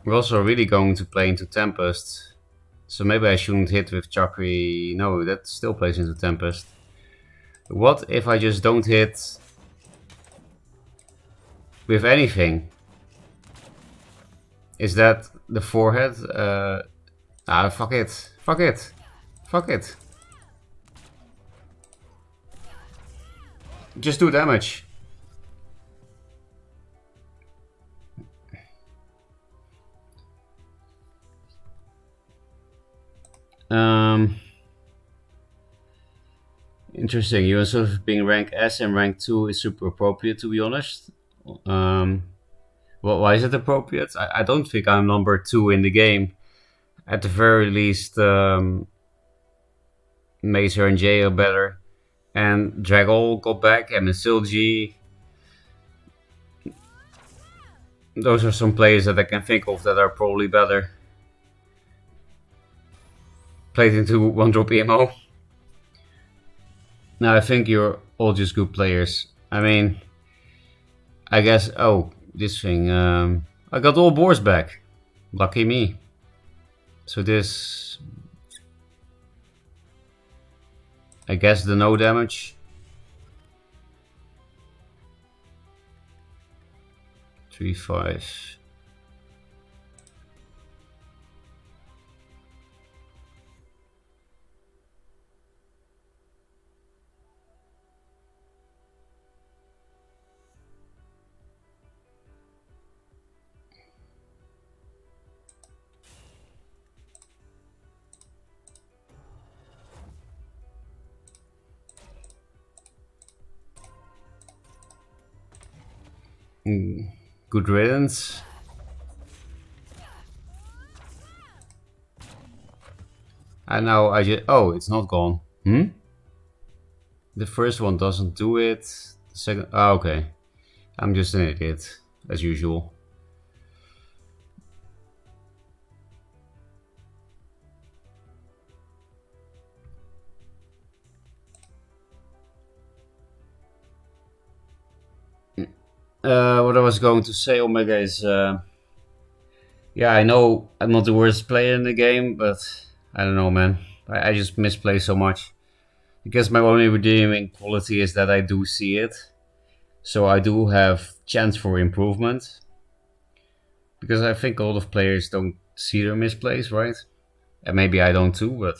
We're also really going to play into Tempest, so maybe I shouldn't hit with Chakri. No, that still plays into Tempest. What if I just don't hit with anything? Is that the forehead? Fuck it. Fuck it. Fuck it. Just do damage. Interesting. You sort of being rank S and rank 2 is super appropriate, to be honest. Well, why is it appropriate? I don't think I'm number 2 in the game. At the very least, Mazer and Jay are better. And Dragol got back, and Silgi. Those are some players that I can think of that are probably better. Played into 1-drop EMO. Now I think you're all just good players. I mean, I guess. Oh, this thing. I got all boars back. Lucky me. So this. I guess the no damage. 3-5. Good riddance. And now I just... Oh, it's not gone. Hmm? The first one doesn't do it. The second... Oh, okay. I'm just an idiot, as usual. What I was going to say, Omega, is... yeah, I know I'm not the worst player in the game, but I don't know, man. I just misplay so much. Because my only redeeming quality is that I do see it. So I do have chance for improvement. Because I think a lot of players don't see their misplays, right? And maybe I don't too, but...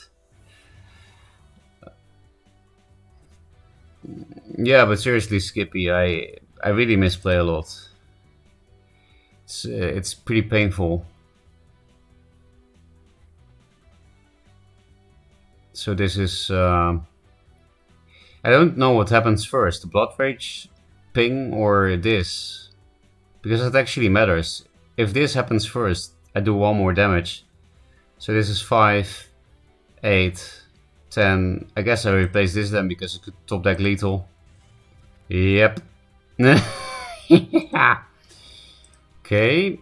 Yeah, but seriously, Skippy, I really misplay a lot. It's pretty painful. So this is... I don't know what happens first, the Blood Rage ping or this. Because it actually matters. If this happens first, I do 1 more damage. So this is 5, 8, 10. I guess I replace this then because it could top deck lethal. Yep. Okay.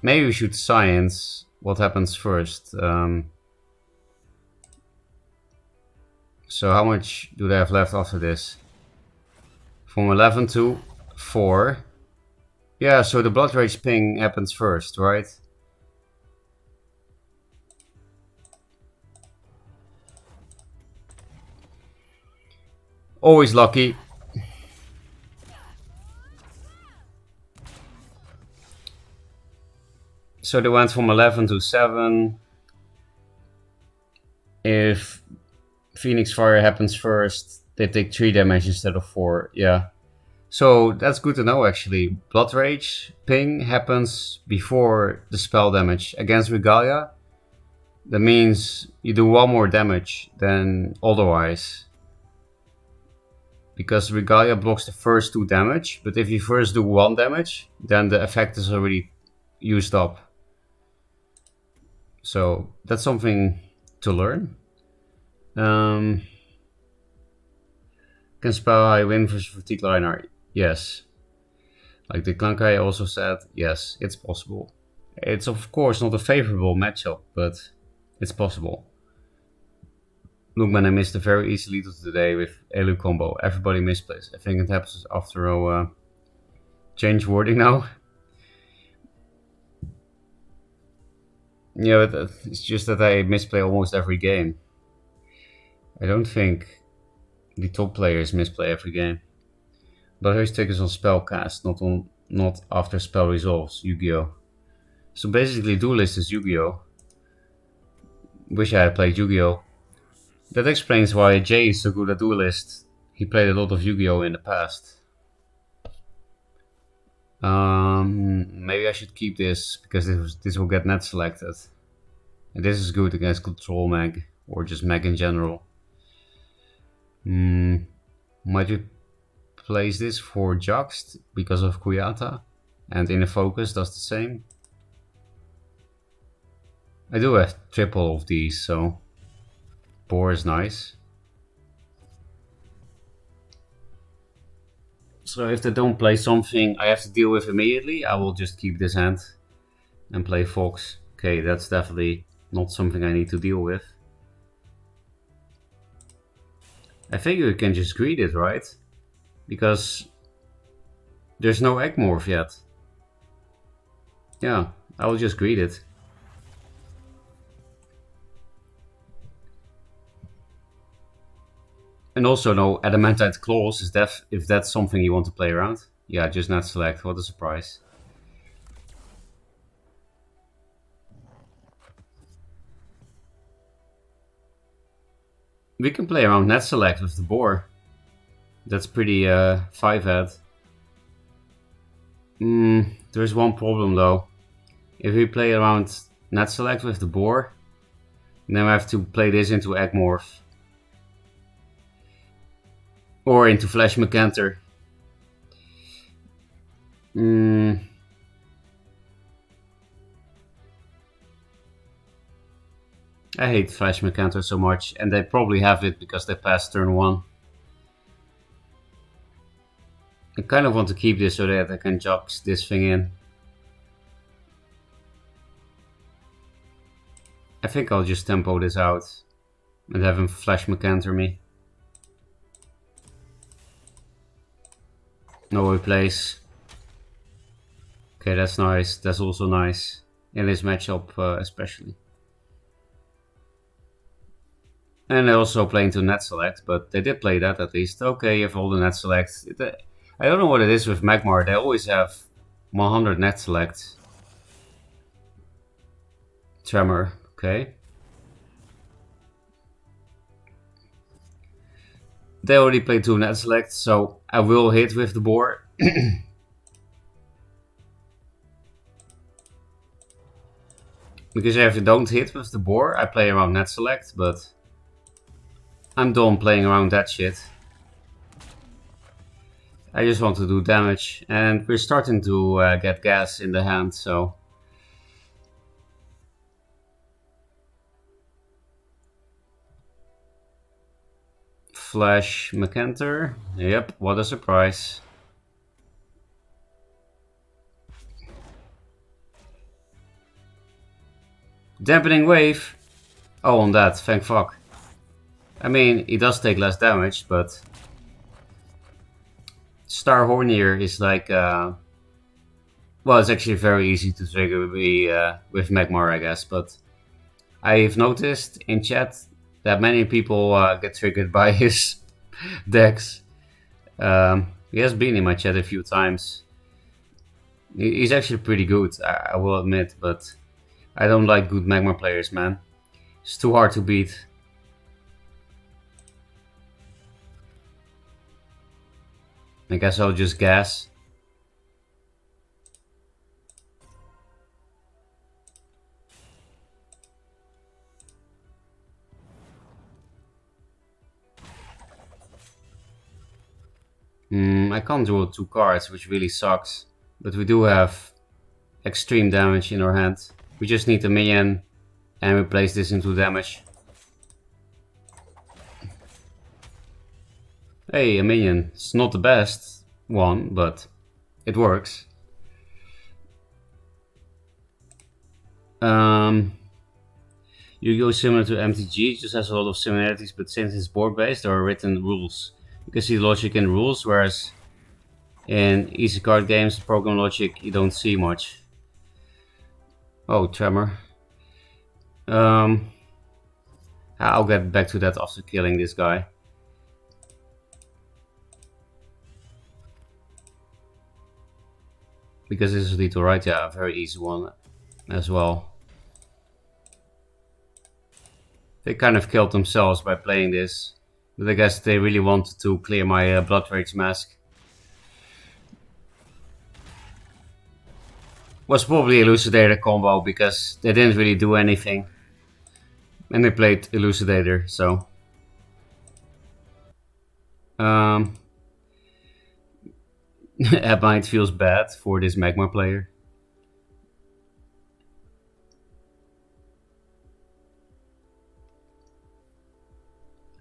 Maybe we should science what happens first. So how much do they have left after this? From 11 to 4. Yeah, so the Blood Rage ping happens first, right? Always lucky. So they went from 11 to 7. If Phoenix Fire happens first, they take 3 damage instead of 4. Yeah. So that's good to know actually. Blood Rage ping happens before the spell damage. Against Regalia, that means you do 1 more damage than otherwise. Because Regalia blocks the first 2 damage, but if you first do 1 damage, then the effect is already used up. So that's something to learn. Can spell I win versus Fatigue Liner? Yes. Like the Klankai also said, yes, it's possible. It's of course not a favorable matchup, but it's possible. Look, man, I missed a very easy lead of the day with Elu combo. Everybody misplays. I think it happens after a change wording now. Yeah, but it's just that I misplay almost every game. I don't think the top players misplay every game. But his take is on spell cast, not after spell resolves. Yu-Gi-Oh. So basically, Duelist is Yu-Gi-Oh. Wish I had played Yu-Gi-Oh. That explains why Jay is so good at Duelist. He played a lot of Yu-Gi-Oh in the past. Maybe I should keep this because this will get net selected. And this is good against Control Mag or just Mag in general. Might we place this for Juxt because of Kuyata? And Inner Focus does the same. I do have triple of these, so Boar is nice. So if they don't play something I have to deal with immediately, I will just keep this hand and play Fox. Okay, that's definitely not something I need to deal with. I figure you can just greet it, right? Because there's no Egmorph yet. Yeah, I will just greet it. And also no Adamantite Claws is if that's something you want to play around. Yeah, just not select. What a surprise. We can play around net select with the boar. That's pretty 5-head. There's one problem though. If we play around net select with the boar, then we have to play this into Egmorph. Or into Flash Mecanter. I hate Flash Mercantor so much, and they probably have it because they passed turn 1. I kind of want to keep this so that I can jocks this thing in. I think I'll just tempo this out and have him Flash Mercantor me. No replace. Okay, that's nice. That's also nice. In this matchup especially. And they're also playing to net select, but they did play that at least. Okay, you have all the net selects. I don't know what it is with Magmar. They always have 100 net select. Tremor, okay. They already played 2 net select, so I will hit with the board. Because if you don't hit with the board, I play around net select, but I'm done playing around that shit. I just want to do damage, and we're starting to get gas in the hand, so... Flash Mercantor. Yep, what a surprise. Dampening Wave. Oh, on that, thank fuck. I mean, he does take less damage, but... Star Hornier is like... well, it's actually very easy to trigger with Magmar, I guess, but... I've noticed in chat that many people get triggered by his decks. He has been in my chat a few times. He's actually pretty good, I will admit, but... I don't like good Magmar players, man. It's too hard to beat. I guess I'll just gas. I can't draw 2 cards, which really sucks. But we do have extreme damage in our hand. We just need a minion and replace this into damage. Hey, a minion. It's not the best one, but it works. Yu-Gi-Oh! Similar to MTG, just has a lot of similarities, but since it's board-based, there are written rules. You can see logic in rules, whereas in easy card games, program logic, you don't see much. Oh, Tremor. I'll get back to that after killing this guy. Because this is lethal, right? Yeah, a very easy one as well. They kind of killed themselves by playing this. But I guess they really wanted to clear my Blood Rage Mask. Was probably Elucidator combo because they didn't really do anything. And they played Elucidator, so... Abmind feels bad for this Magmar player.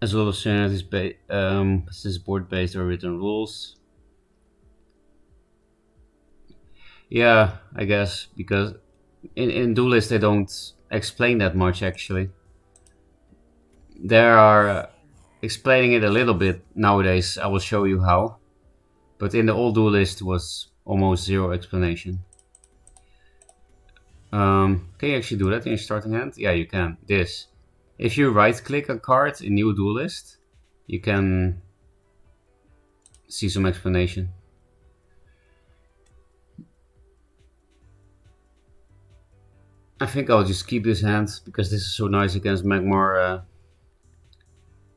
As well as this is board-based or written rules. Yeah, I guess, because in Duelist they don't explain that much actually. They are explaining it a little bit nowadays, I will show you how. But in the old Duelist was almost zero explanation. Can you actually do that in your starting hand? Yeah, you can. This. If you right click a card in New Duelist, you can see some explanation. I think I'll just keep this hand because this is so nice against Magmar.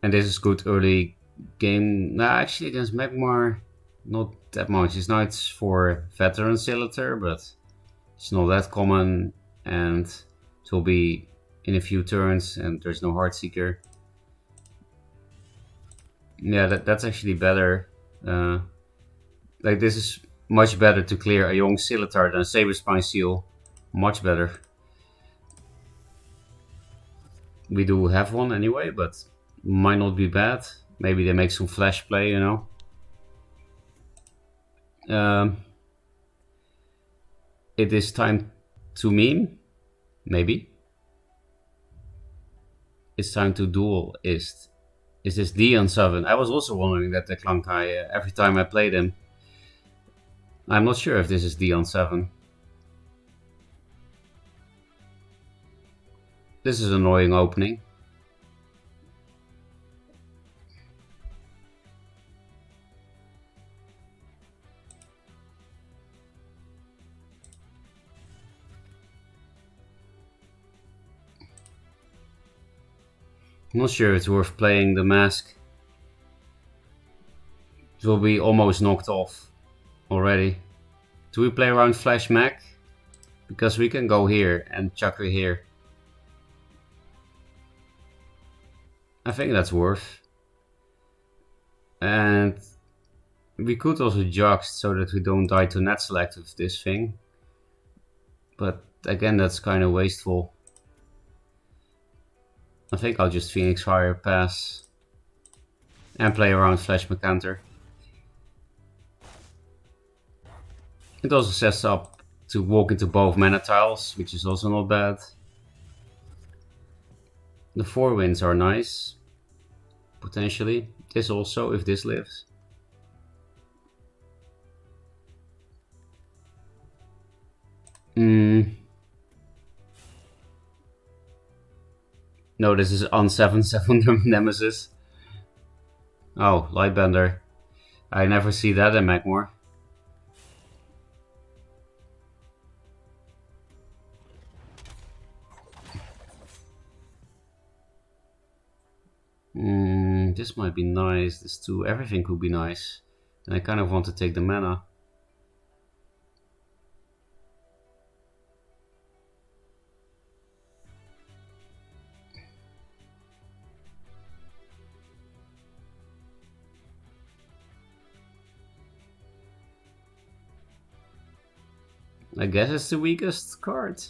And this is good early game. Nah, actually against Magmar, not that much. It's nice for veteran Scimitar, but it's not that common, and it will be in a few turns, and there's no Heartseeker. Yeah, that's actually better. Like this is much better to clear a young Scimitar than a Saberspine Seal. Much better. We do have one anyway, but might not be bad. Maybe they make some flash play, you know. It is time to meme, maybe. It's time to duel. Is this Dion 7? I was also wondering that the Klankai every time I played him. I'm not sure if this is Dion 7. This is an annoying opening. I'm not sure it's worth playing the mask. It will be almost knocked off already. Do we play around Flash Mac? Because we can go here and chuck it here. I think that's worth. And we could also Juxt so that we don't die to net select with this thing. But again, that's kind of wasteful. I think I'll just Phoenix Fire pass and play around Flash Macanter. It also sets up to walk into both mana tiles, which is also not bad. The 4 wins are nice, potentially. This also, if this lives. No, this is on 7/7 Nemesis. Oh, Lightbender. I never see that in Magmore. This might be nice. This too. Everything could be nice. And I kind of want to take the mana. I guess it's the weakest card.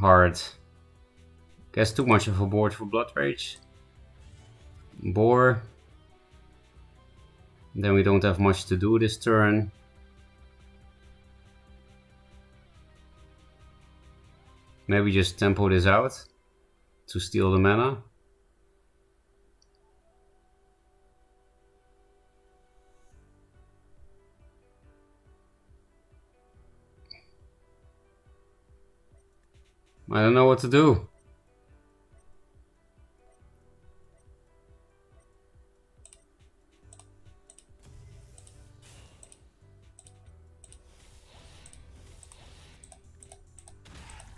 Hard. Guess too much of a board for Blood Rage. Boar. Then we don't have much to do this turn. Maybe just tempo this out to steal the mana. I don't know what to do.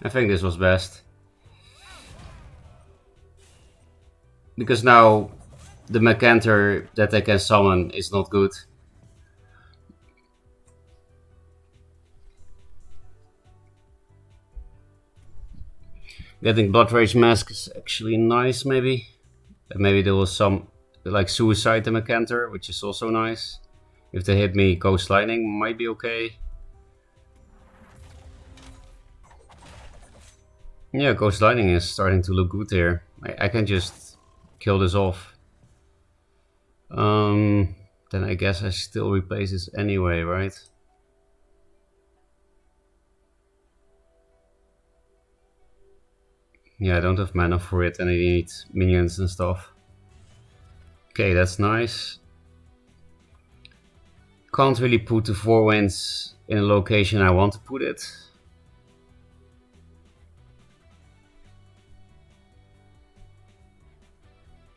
I think this was best. Because now the Macanter that I can summon is not good. Getting Blood Rage Mask is actually nice, maybe. Maybe there was some like Suicide the Macanter, which is also nice. If they hit me, Ghost Lightning might be okay. Yeah, Ghost Lightning is starting to look good here. I can just kill this off. Then I guess I still replace this anyway, right? Yeah, I don't have mana for it and I need minions and stuff. Okay, that's nice. Can't really put the 4 winds in a location I want to put it.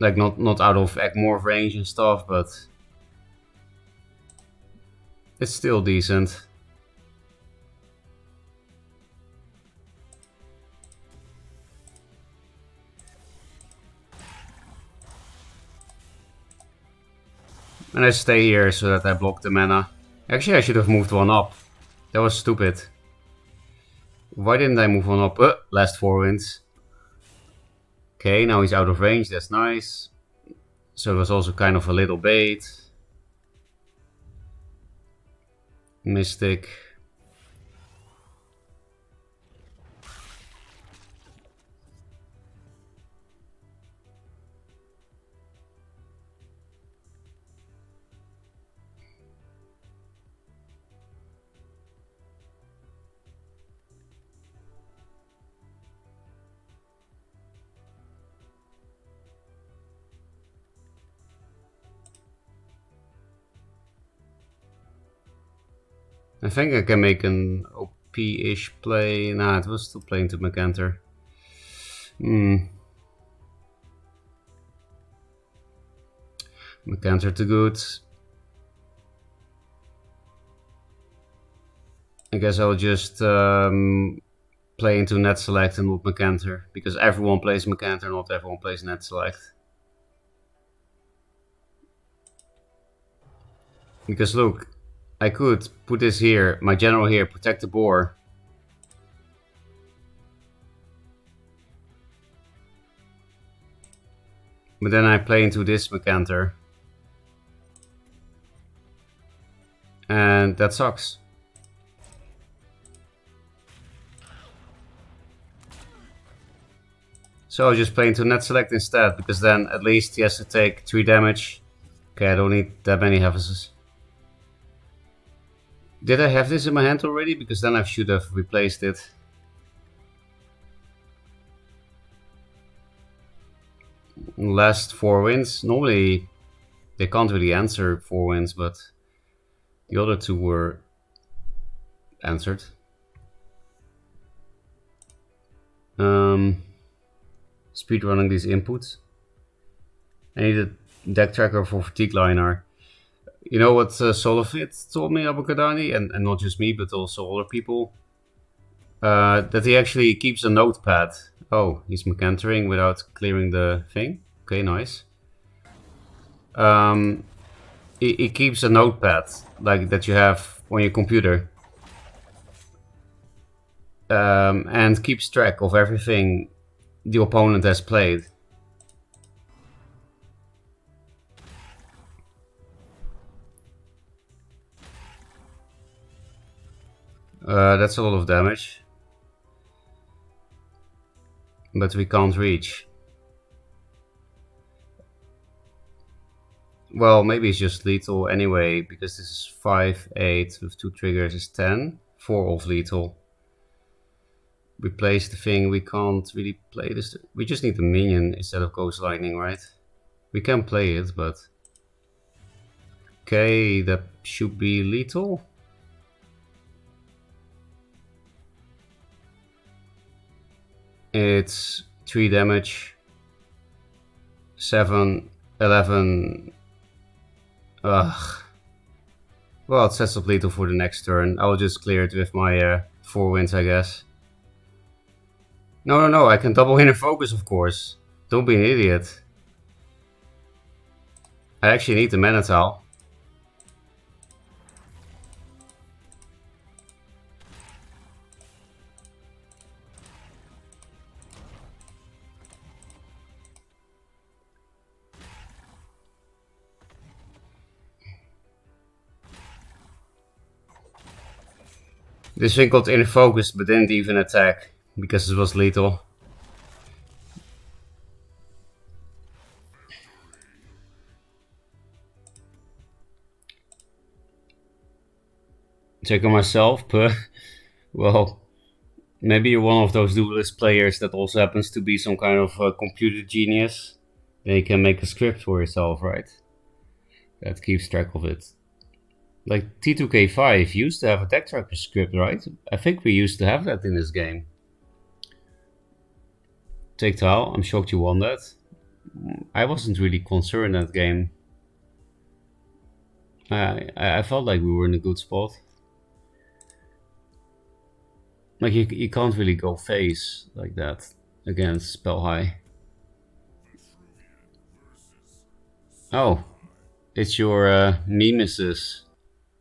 Like not out of Ekmorph range and stuff, but it's still decent. And I stay here so that I block the mana. Actually, I should have moved one up. That was stupid. Why didn't I move one up? Last 4 winds. Okay, now he's out of range, that's nice. So it was also kind of a little bait. Mystic. I think I can make an OP-ish play. Nah, it was still playing to Macanter. Macanter too good. I guess I'll just play into net select and not Macanter, because everyone plays Macanter, not everyone plays net select. Because look, I could put this here, my general here, protect the boar. But then I play into this Macanter. And that sucks. So I'll just play into net select instead, because then at least he has to take 3 damage. Okay, I don't need that many Hephaestus. Did I have this in my hand already? Because then I should have replaced it. Last 4 wins. Normally they can't really answer 4 wins, but the other 2 were answered. Speedrunning these inputs. I need a deck tracker for Fatigue Liner. You know what Solofit told me, Abukadani, and not just me, but also other people? That he actually keeps a notepad. Oh, he's Macantering without clearing the thing? Okay, nice. He keeps a notepad, like that you have on your computer. And keeps track of everything the opponent has played. That's a lot of damage. But we can't reach. Well, maybe it's just lethal anyway, because this is 5, 8 with 2 triggers is 10. 4 of lethal. Replace the thing, we can't really play this. We just need a minion instead of Ghost Lightning, right? We can play it, but... Okay, that should be lethal. It's 3 damage. 7, 11... Ugh. Well, it sets up lethal for the next turn. I'll just clear it with my 4 wins, I guess. No, I can double Inner Focus, of course. Don't be an idiot. I actually need the Mana Tile. This thing got Inner Focus, but didn't even attack, because it was lethal. Check on myself, but... Well... Maybe you're one of those duelist players that also happens to be some kind of computer genius. Then you can make a script for yourself, right? That keeps track of it. Like T2K5 used to have a deck tracker script, right? I think we used to have that in this game. Take Tile, I'm shocked you won that. I wasn't really concerned that game. I felt like we were in a good spot. Like you can't really go face like that against Spell High. Oh, it's your Nemesis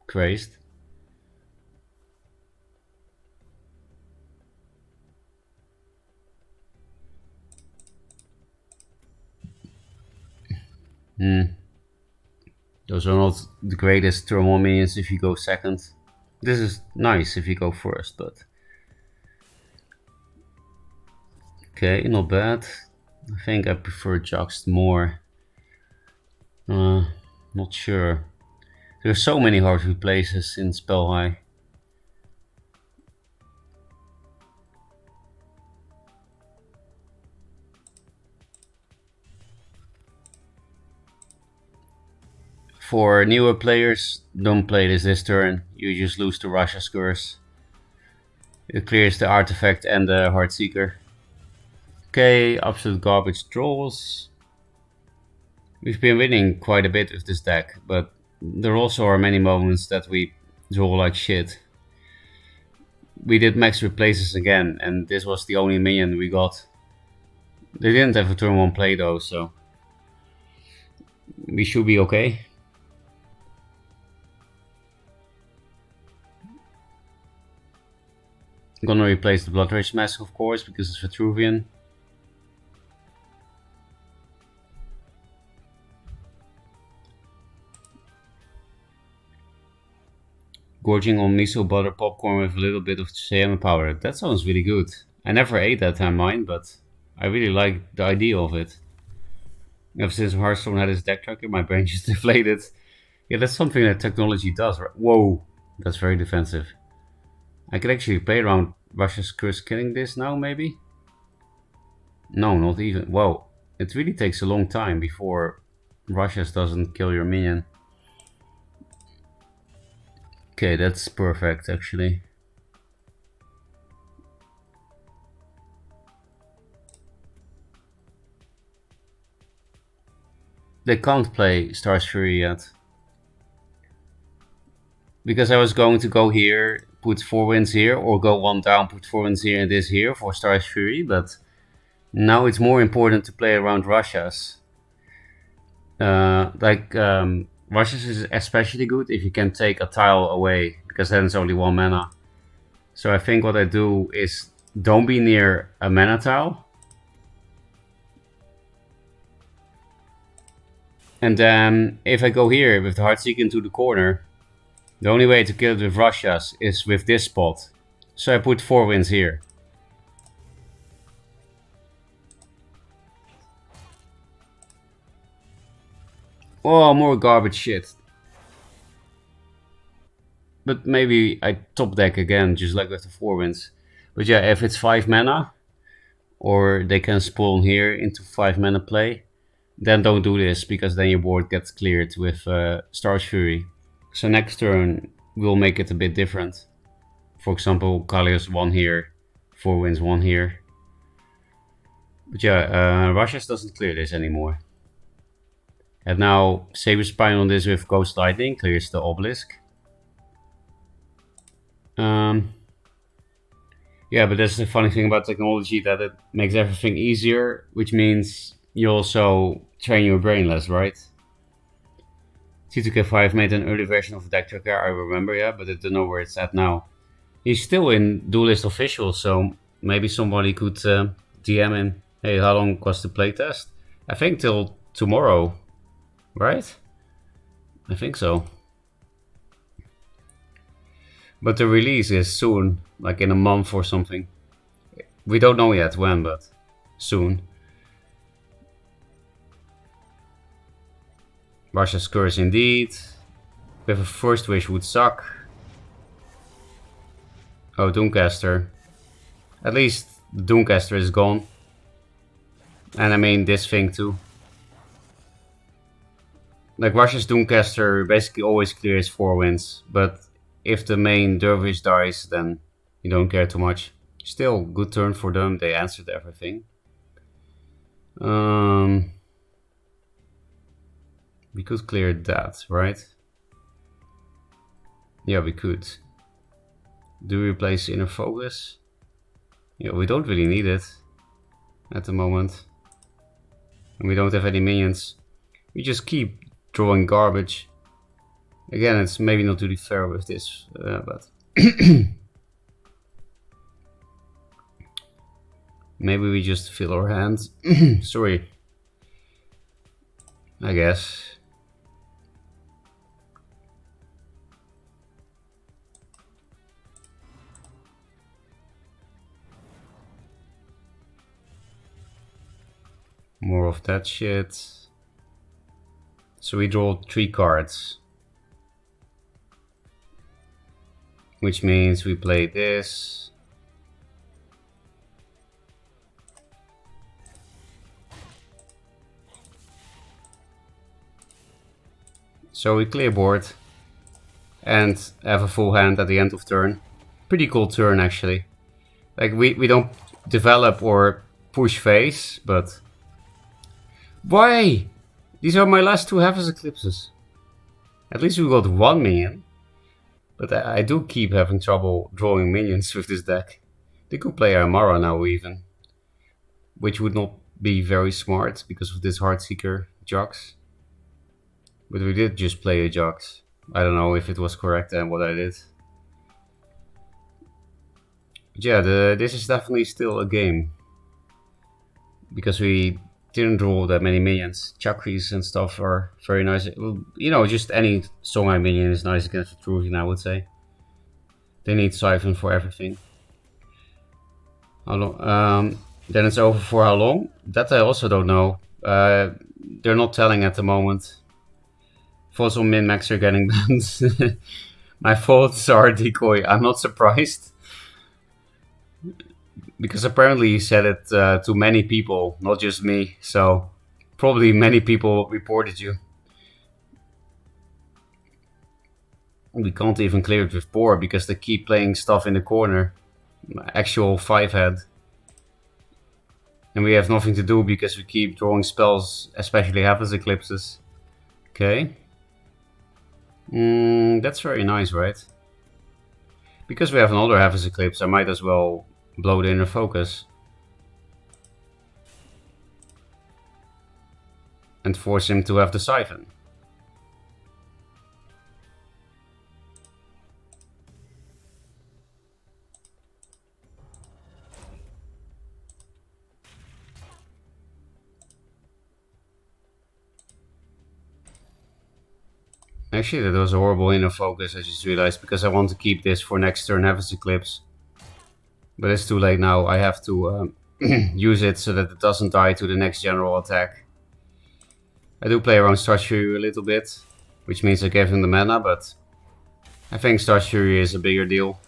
crazed. Those are not the greatest turmoil minions if you go second. This is nice if you go first, but... Okay, not bad. I think I prefer Juxt more. Not sure. There are so many hard replaces in Spell High. For newer players, don't play this turn. You just lose to Rasha's Curse. It clears the artifact and the Heartseeker. Okay, absolute garbage draws. We've been winning quite a bit with this deck, but there also are many moments that we draw like shit. We did max replaces again, and this was the only minion we got. They didn't have a turn 1 play though, so we should be okay. I'm gonna replace the Blood Rage Mask, of course, because it's Vitruvian. Gorging on miso butter popcorn with a little bit of Sayama powder. That sounds really good. I never ate that time mine, but I really like the idea of it. Ever since Hearthstone had his deck tracker, my brain just deflated. Yeah, that's something that technology does, right? Whoa, that's very defensive. I could actually play around Rasha's Curse killing this now, maybe? No, not even. Whoa, it really takes a long time before Rasha's doesn't kill your minion. Okay, that's perfect, actually. They can't play Star's Fury yet. Because I was going to go here, put 4 wins here, or go 1 down, put 4 wins here and this here for Star's Fury, but now it's more important to play around Rasha's. Rasha's is especially good if you can take a tile away, because then it's only 1 mana. So I think what I do is don't be near a mana tile. And then if I go here with the Heartseeker into the corner, the only way to kill it with Rasha's is with this spot. So I put 4 wins here. Oh, more garbage shit. But maybe I top deck again, just like with the 4 wins. But yeah, if it's 5 mana, or they can spawn here into 5 mana play, then don't do this, because then your board gets cleared with Star's Fury. So next turn we'll make it a bit different. For example, Kalios 1 here, 4 wins 1 here. But yeah, Rasha's doesn't clear this anymore. And now Saber Spine on this with Ghost Lightning clears the Obelisk. Yeah, but that's the funny thing about technology, that it makes everything easier, which means you also train your brain less, right? T2K5 made an early version of Deck Tracker, I remember, yeah, but I don't know where it's at now. He's still in Duelist Official, so maybe somebody could DM him. Hey, how long was the playtest? I think till tomorrow, right? I think so. But the release is soon, like in a month or something. We don't know yet when, but soon. Rasha's Curse indeed. With a first wish would suck. Oh, Doomcaster. At least the Doomcaster is gone. And I mean this thing too. Like Rasha's Doomcaster basically always clears 4 wins, but if the main Dervish dies, then you don't care too much. Still, good turn for them, they answered everything. We could clear that, right? Yeah, we could. Do we replace Inner Focus? Yeah, we don't really need it at the moment. And we don't have any minions. We just keep drawing garbage. Again, it's maybe not really fair with this, but... maybe we just fill our hands. Sorry. I guess. More of that shit. So we draw 3 cards. Which means we play this. So we clear board. And have a full hand at the end of turn. Pretty cool turn actually. Like we don't develop or push face, but... Why? These are my last 2 Havas Eclipses. At least we got 1 minion. But I do keep having trouble drawing minions with this deck. They could play Amara now even. Which would not be very smart because of this Heartseeker Jox. But we did just play a Jox. I don't know if it was correct and what I did. But yeah, this is definitely still a game. Because we didn't draw that many minions. Chakris and stuff are very nice. You know, just any Songhai minion is nice against Vitruvian, I would say. They need Siphon for everything. How long? Then it's over for how long? That I also don't know. They're not telling at the moment. Fossil Min-Max are getting banned. My thoughts are Decoy. I'm not surprised. Because apparently he said it to many people, not just me. So probably many people reported you. We can't even clear it with Boar because they keep playing stuff in the corner. Actual 5-head. And we have nothing to do because we keep drawing spells, especially Havas Eclipses. Okay. That's very nice, right? Because we have another Havas Eclipse, I might as well blow the Inner Focus. And force him to have the Siphon. Actually, that was a horrible Inner Focus, I just realized, because I want to keep this for next turn Havas Eclipse. But it's too late now, I have to use it so that it doesn't die to the next general attack. I do play around Starch Fury a little bit, which means I gave him the mana, but I think Starch Fury is a bigger deal.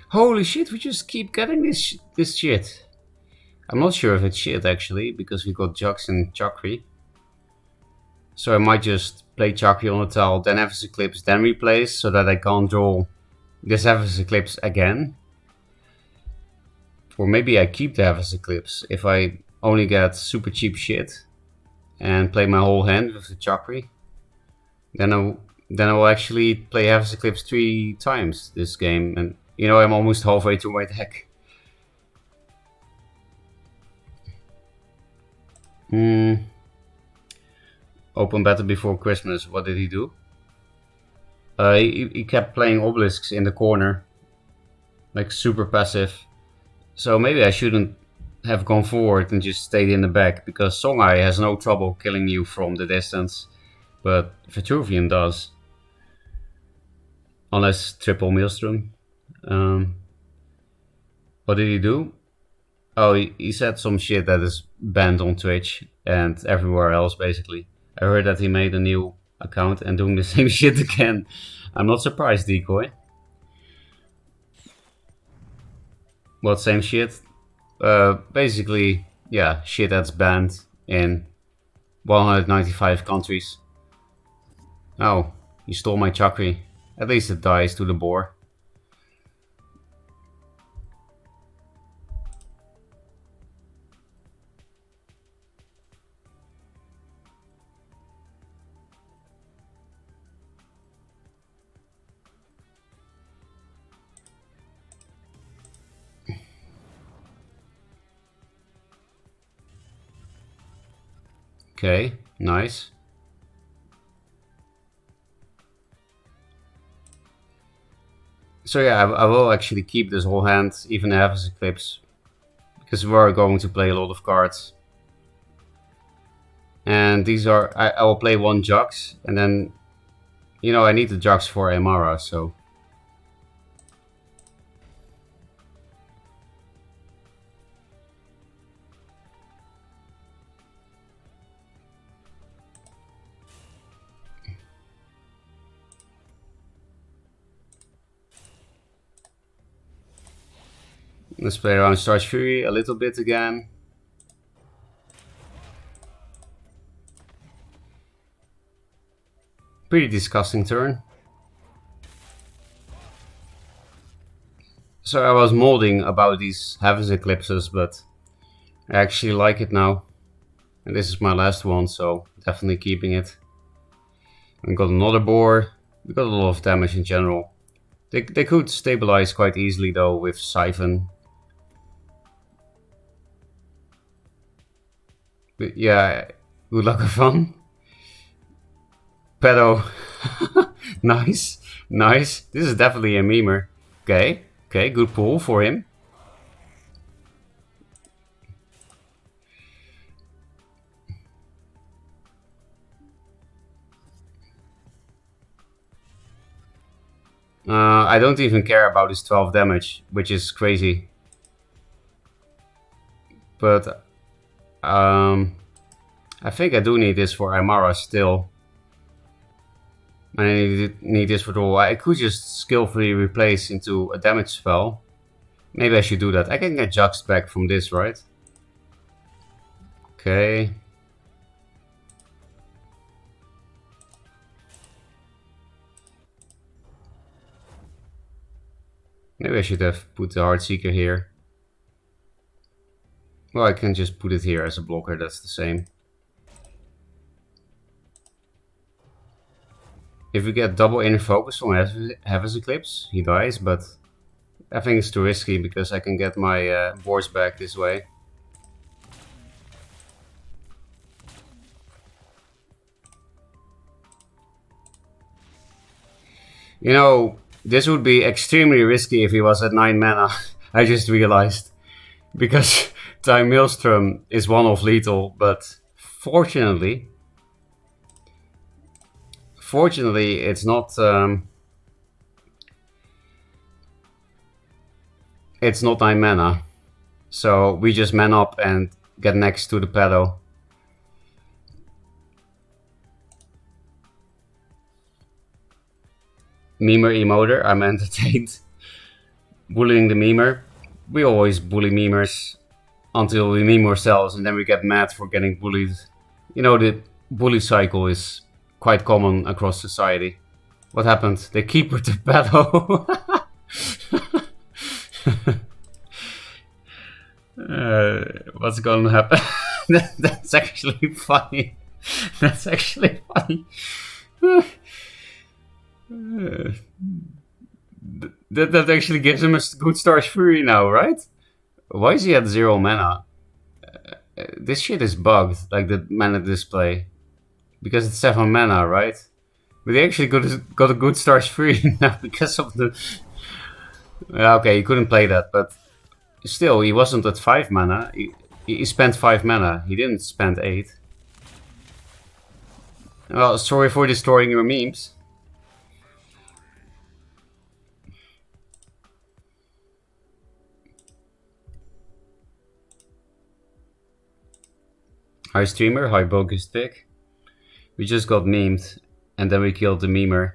Holy shit, we just keep getting this shit. I'm not sure if it's shit actually, because we got Jux and Chakri. So I might just play Chakri on the tile, then Havas Eclipse, then replace, so that I can't draw this Havas Eclipse again. Or maybe I keep the Havas Eclipse if I only get super cheap shit and play my whole hand with the Chakri. Then I will actually play Havas Eclipse 3 times this game, and you know I'm almost halfway through my deck. Open battle before Christmas, what did he do? He kept playing obelisks in the corner. Like super passive. So maybe I shouldn't have gone forward and just stayed in the back. Because Songhai has no trouble killing you from the distance. But Vitruvian does. Unless triple Maelstrom. What did he do? Oh, he said some shit that is banned on Twitch. And everywhere else basically. I heard that he made a new account and doing the same shit again. I'm not surprised, Decoy. What, same shit? Basically, yeah, shit that's banned in 195 countries. Oh, you stole my Chakri. At least it dies to the boar. Okay, nice. So yeah, I will actually keep this whole hand, even Havas Eclipse. Because we are going to play a lot of cards. And these are, I will play 1 Jux, and then, you know, I need the Jux for Aymara, so. Let's play around Star's Fury a little bit again. Pretty disgusting turn. So I was molding about these Heaven's Eclipses, but I actually like it now. And this is my last one, so definitely keeping it. We got another boar. We got a lot of damage in general. They could stabilize quite easily though with Siphon. But yeah, good luck with fun. Pedo. Nice, nice. This is definitely a memer. Okay, okay, good pull for him. I don't even care about his 12 damage, which is crazy. But I think I do need this for Aymara still. I need this for the wall. I could just skillfully replace into a damage spell. Maybe I should do that. I can get Jux back from this, right? Okay. Maybe I should have put the Heartseeker here. Well, I can just put it here as a blocker, that's the same. If we get double inner focus from Heaven's Eclipse, he dies, but I think it's too risky because I can get my boards back this way. You know, this would be extremely risky if he was at 9 mana, I just realized. Because Time Maelstrom is one of lethal, but fortunately it's not it's not 9 mana. So we just man up and get next to the pedal. Memer emoter, I'm entertained. Bullying the memer. We always bully memers until we meme ourselves and then we get mad for getting bullied. You know, the bully cycle is quite common across society. What happened? They keep with the pedal. What's gonna happen? That's actually funny. That's actually funny. That actually gives him a good Star's Fury now, right? Why is he at 0 mana? This shit is bugged, like the mana display. Because it's 7 mana, right? But he actually got a good Star's Fury now because of the... Okay, he couldn't play that, but still, he wasn't at 5 mana. He spent 5 mana, he didn't spend 8. Well, sorry for destroying your memes. Hi streamer, hi bogus pick. We just got memed and then we killed the memer.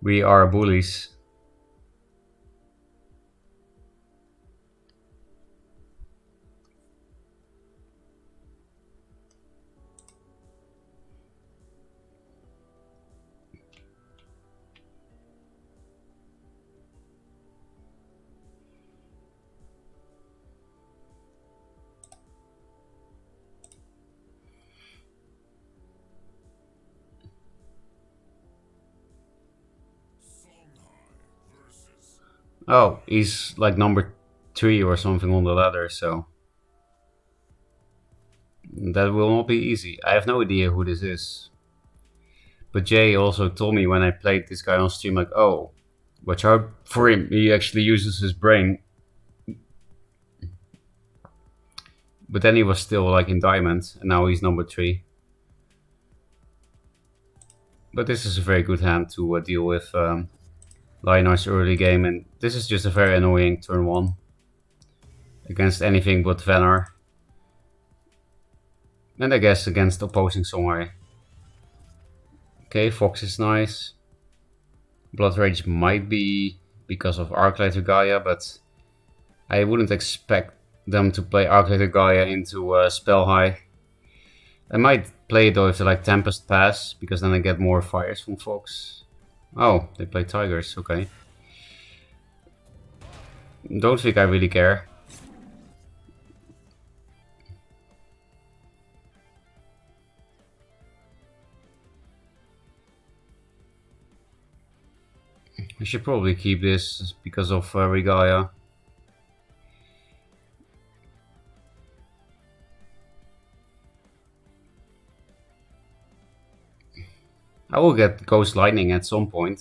We are bullies. Oh, he's like number 3 or something on the ladder, so that will not be easy. I have no idea who this is. But Jay also told me when I played this guy on stream, like, oh, watch out for him, he actually uses his brain. But then he was still like in diamond, and now he's number 3. But this is a very good hand to deal with Lionar's early game, and this is just a very annoying turn 1 against anything but Venar. And I guess against opposing Songhai. Okay, Fox is nice. Blood Rage might be because of Arclight Gaia, but I wouldn't expect them to play Arclight Gaia into Spell High. I might play it though if they like Tempest Pass, because then I get more fires from Fox. Oh, they play Tigers, okay. Don't think I really care. I should probably keep this because of Regalia. I will get Ghost Lightning at some point.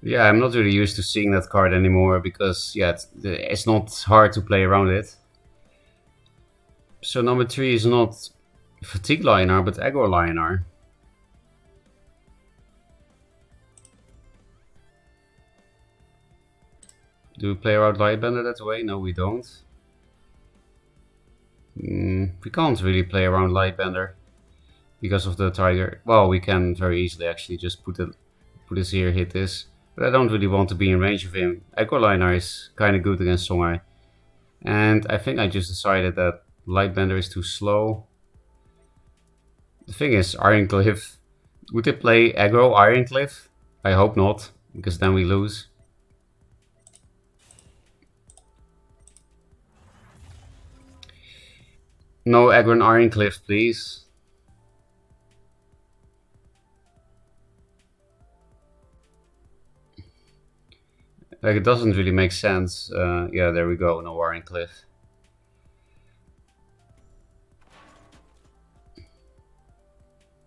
Yeah, I'm not really used to seeing that card anymore because, yeah, it's not hard to play around it. So number 3 is not Fatigue Lionar, but Aggro Lionar. Do we play around Lightbender that way? No, we don't. We can't really play around Lightbender because of the Tiger. Well, we can very easily actually just put this here, hit this. But I don't really want to be in range of him. Aggro Lionar is kind of good against Songhai. And I think I just decided that Lightbender is too slow. The thing is, Ironcliff. Would they play aggro Ironcliff? I hope not, because then we lose. No aggro and Ironcliff, please. Like, it doesn't really make sense. Yeah, there we go, no Ironcliff.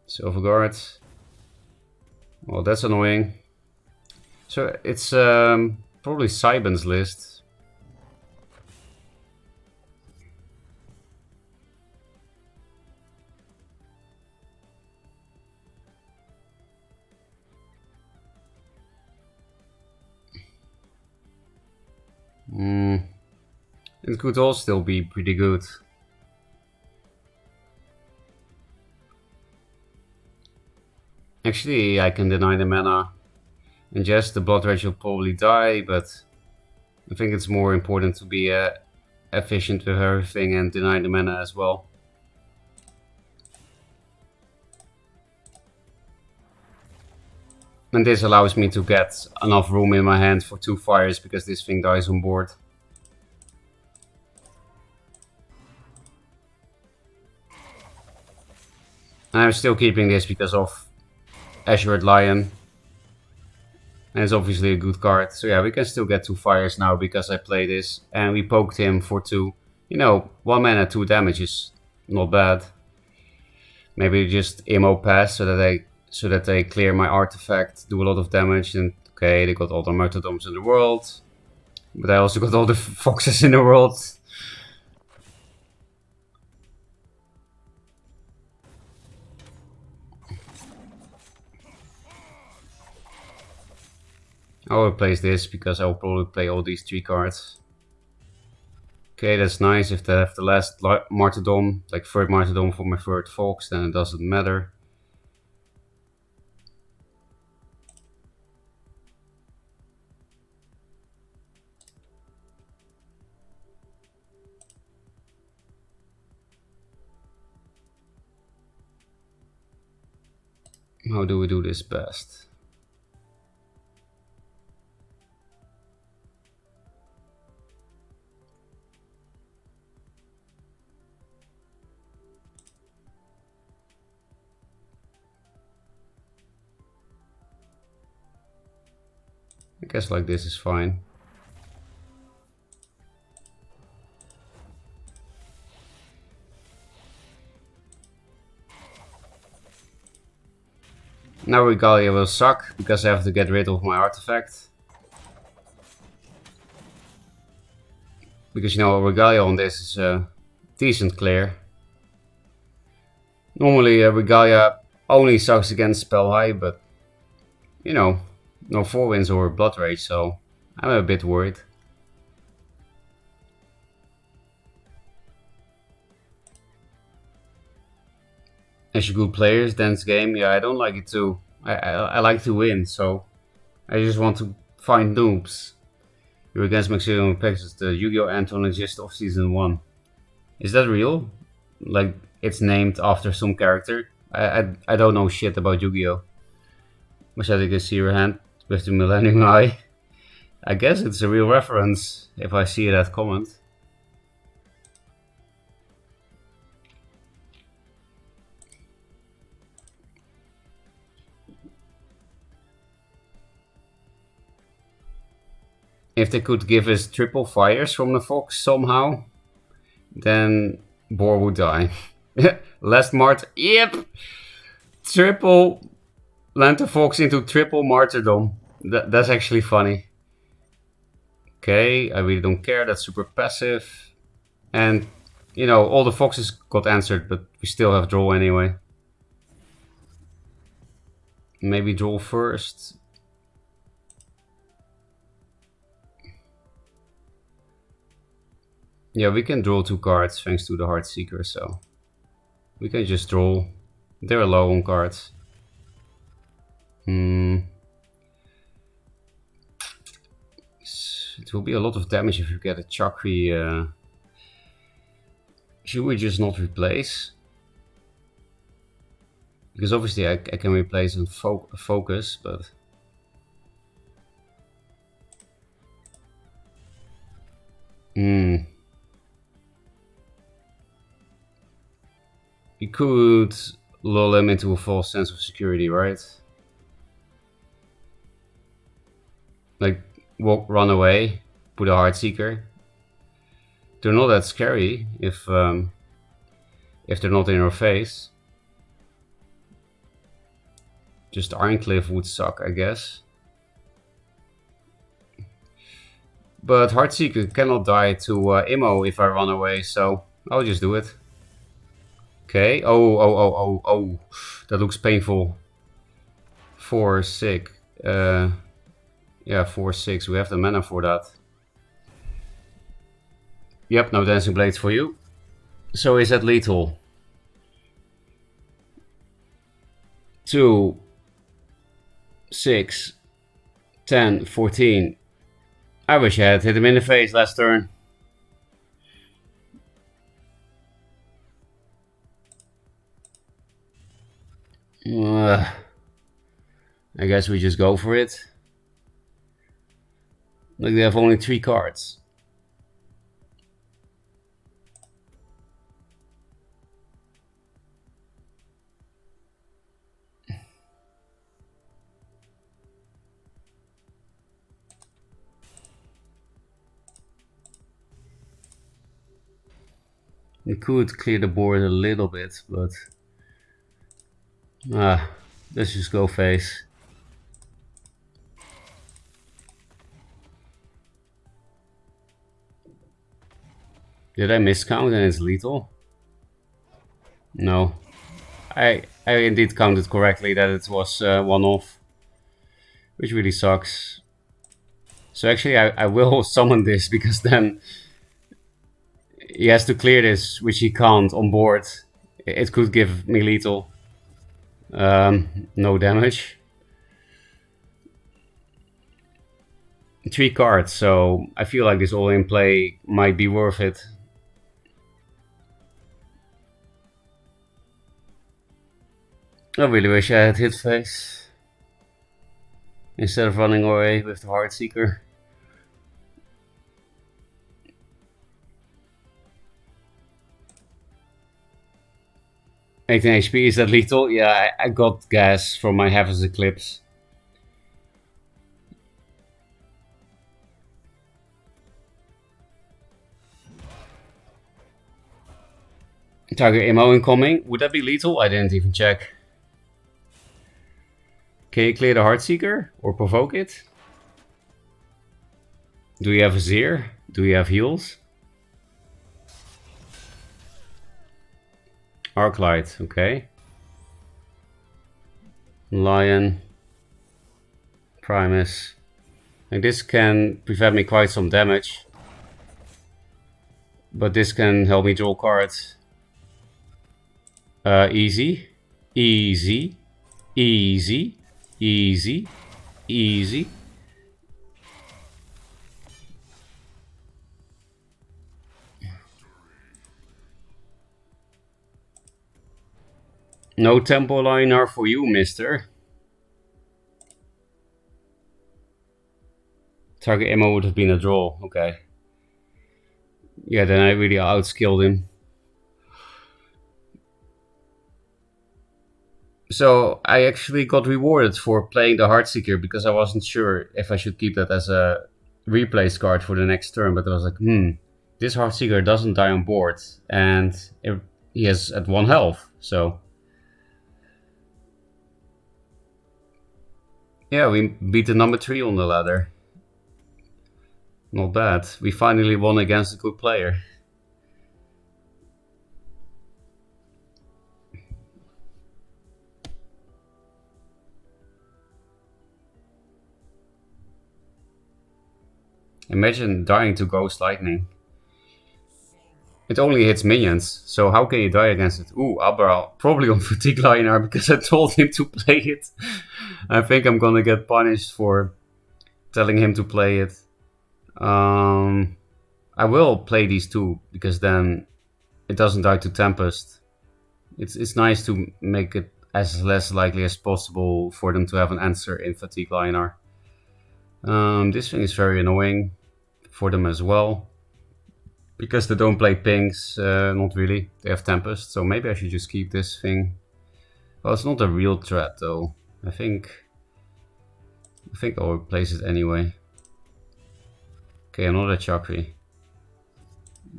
Silverguard. Well, that's annoying. So it's probably Cybin's list. It could all still be pretty good. Actually, I can deny the mana. And yes, the Blood Rage will probably die, but I think it's more important to be efficient with everything and deny the mana as well. And this allows me to get enough room in my hand for 2 fires because this thing dies on board. And I'm still keeping this because of Azure Lion. And it's obviously a good card. So yeah, we can still get 2 fires now because I play this. And we poked him for 2. You know, 1 mana, 2 damage is not bad. Maybe just Immo pass so that they clear my artifact, do a lot of damage, and okay, they got all the Martyrdoms in the world. But I also got all the foxes in the world. I will replace this because I will probably play all these 3 cards. Okay, that's nice. If they have the last Martyrdom, like 3rd Martyrdom for my 3rd Fox, then it doesn't matter. How do we do this best? I guess like this is fine. Now Regalia will suck because I have to get rid of my artifact. Because you know, Regalia on this is a decent clear. Normally Regalia Only sucks against Spell High, but you know, no 4-wins or Blood Rage, so I'm a bit worried. As you good players, dance game, yeah, I don't like it too. I like to win, so I just want to find noobs. You're against Maximum Packs, the Yu-Gi-Oh! Anthologist of Season 1. Is that real? Like, it's named after some character? I don't know shit about Yu-Gi-Oh! Wish I could see your hand with the Millennium Eye. I guess it's a real reference, if I see that comment. If they could give us triple fires from the Fox somehow, then Boar would die. Last Mart, yep! Triple Lantern Fox into triple martyrdom. That's actually funny. Okay, I really don't care, that's super passive. And, you know, all the foxes got answered, but we still have draw anyway. Maybe draw first. Yeah, we can draw 2 cards thanks to the Heartseeker, so we can just draw. They're low on cards. It will be a lot of damage if you get a Chakri. Should we just not replace? Because obviously I can replace and focus, but... You could lull him into a false sense of security, right? Like, run away, put a Heartseeker. They're not that scary if they're not in your face. Just Ironcliffe would suck, I guess. But Heartseeker cannot die to Immo if I run away, so I'll just do it. Okay. Oh. That looks painful. 4-6. Yeah, 4-6. We have the mana for that. Yep, no Dancing Blades for you. So is that lethal? 2, 6, 10, 14. I wish I had hit him in the face last turn. I guess we just go for it. Like, they have only 3 cards. We could clear the board a little bit, but let's just go face. Did I miscount and it's lethal? No. I indeed counted correctly that it was 1-off, which really sucks. So actually I will summon this, because then he has to clear this, which he can't on board. It could give me lethal. No damage. 3 cards, so I feel like this all-in play might be worth it. I really wish I had hit face instead of running away with the Heartseeker. 18 HP, is that lethal? Yeah, I got gas from my Heaven's Eclipse. Tiger Immo incoming. Would that be lethal? I didn't even check. Can you clear the Heartseeker or provoke it? Do you have a Azir? Do you have heals? Arclight, okay. Lion, Primus. Like this can prevent me quite some damage. But this can help me draw cards. Easy, easy, easy, easy, easy. No tempo liner for you, mister. Target ammo would have been a draw, okay. Yeah, then I really outskilled him. So I actually got rewarded for playing the Heartseeker because I wasn't sure if I should keep that as a replace card for the next turn, but I was like, this Heartseeker doesn't die on board, and he is at 1 health, so... Yeah, we beat the number 3 on the ladder. Not bad. We finally won against a good player. Imagine dying to Ghost Lightning. It only hits minions, so how can you die against it? Ooh, Abra, probably on Fatigue Lionar because I told him to play it. I think I'm gonna get punished for telling him to play it. I will play these two because then it doesn't die to Tempest. It's nice to make it as less likely as possible for them to have an answer in Fatigue Lionar. This thing is very annoying for them as well. Because they don't play pinks, not really. They have Tempest, so maybe I should just keep this thing. Well, it's not a real threat though. I think I'll replace it anyway. Okay, another Chakri.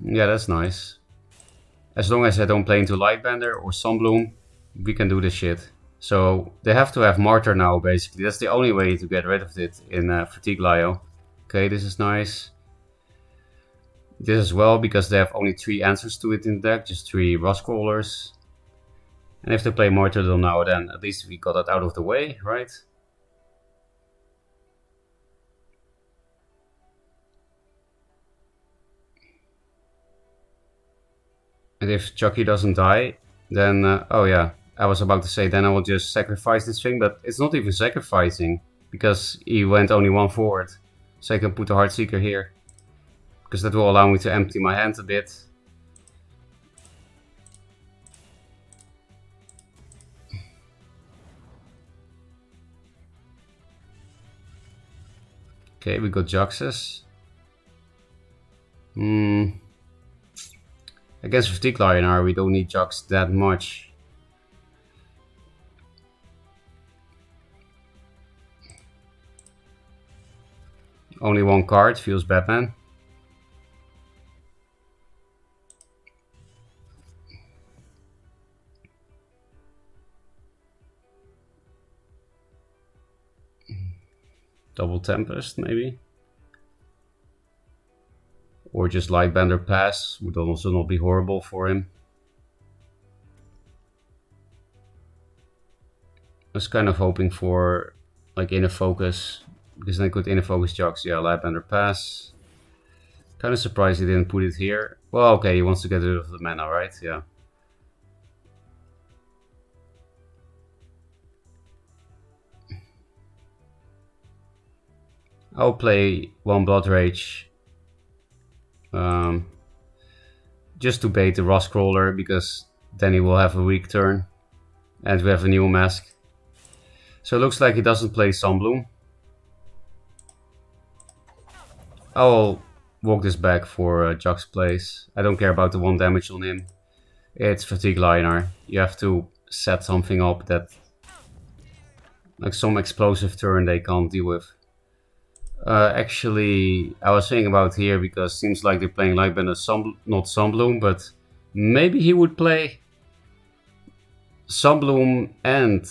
Yeah, that's nice. As long as I don't play into Lightbender or Sunbloom, we can do this shit. So they have to have Martyr now, basically. That's the only way to get rid of it in Fatigue Lio. Okay, this is nice. This as well, because they have only 3 answers to it in the deck, just 3 Rustcrawlers. And if they play Martyrdom now, then at least we got that out of the way, right? And if Chucky doesn't die, then, oh yeah, I was about to say, then I will just sacrifice this thing, but it's not even sacrificing, because he went only 1 forward. So I can put the Heartseeker here. Because that will allow me to empty my hand a bit. Okay, we got Juxus. Against Fatigue Lionar, we don't need Jux that much. Only 1 card, feels Batman. Double Tempest, maybe. Or just Lightbender Pass, would also not be horrible for him. I was kind of hoping for like Inner Focus, because then I could Inner Focus Jux. Yeah, Lightbender Pass. Kind of surprised he didn't put it here. Well, okay, he wants to get rid of the mana, right? Yeah. I'll play 1 Blood Rage. Just to bait the Rustcrawler, because then he will have a weak turn. And we have a new mask. So it looks like he doesn't play Sunbloom. I'll walk this back for Jux plays. I don't care about the 1 damage on him. It's Fatigue Lionar. You have to set something up that... like some explosive turn they can't deal with. Actually, I was thinking about here because it seems like they're playing Lightbender, not Sunbloom, but maybe he would play Sunbloom and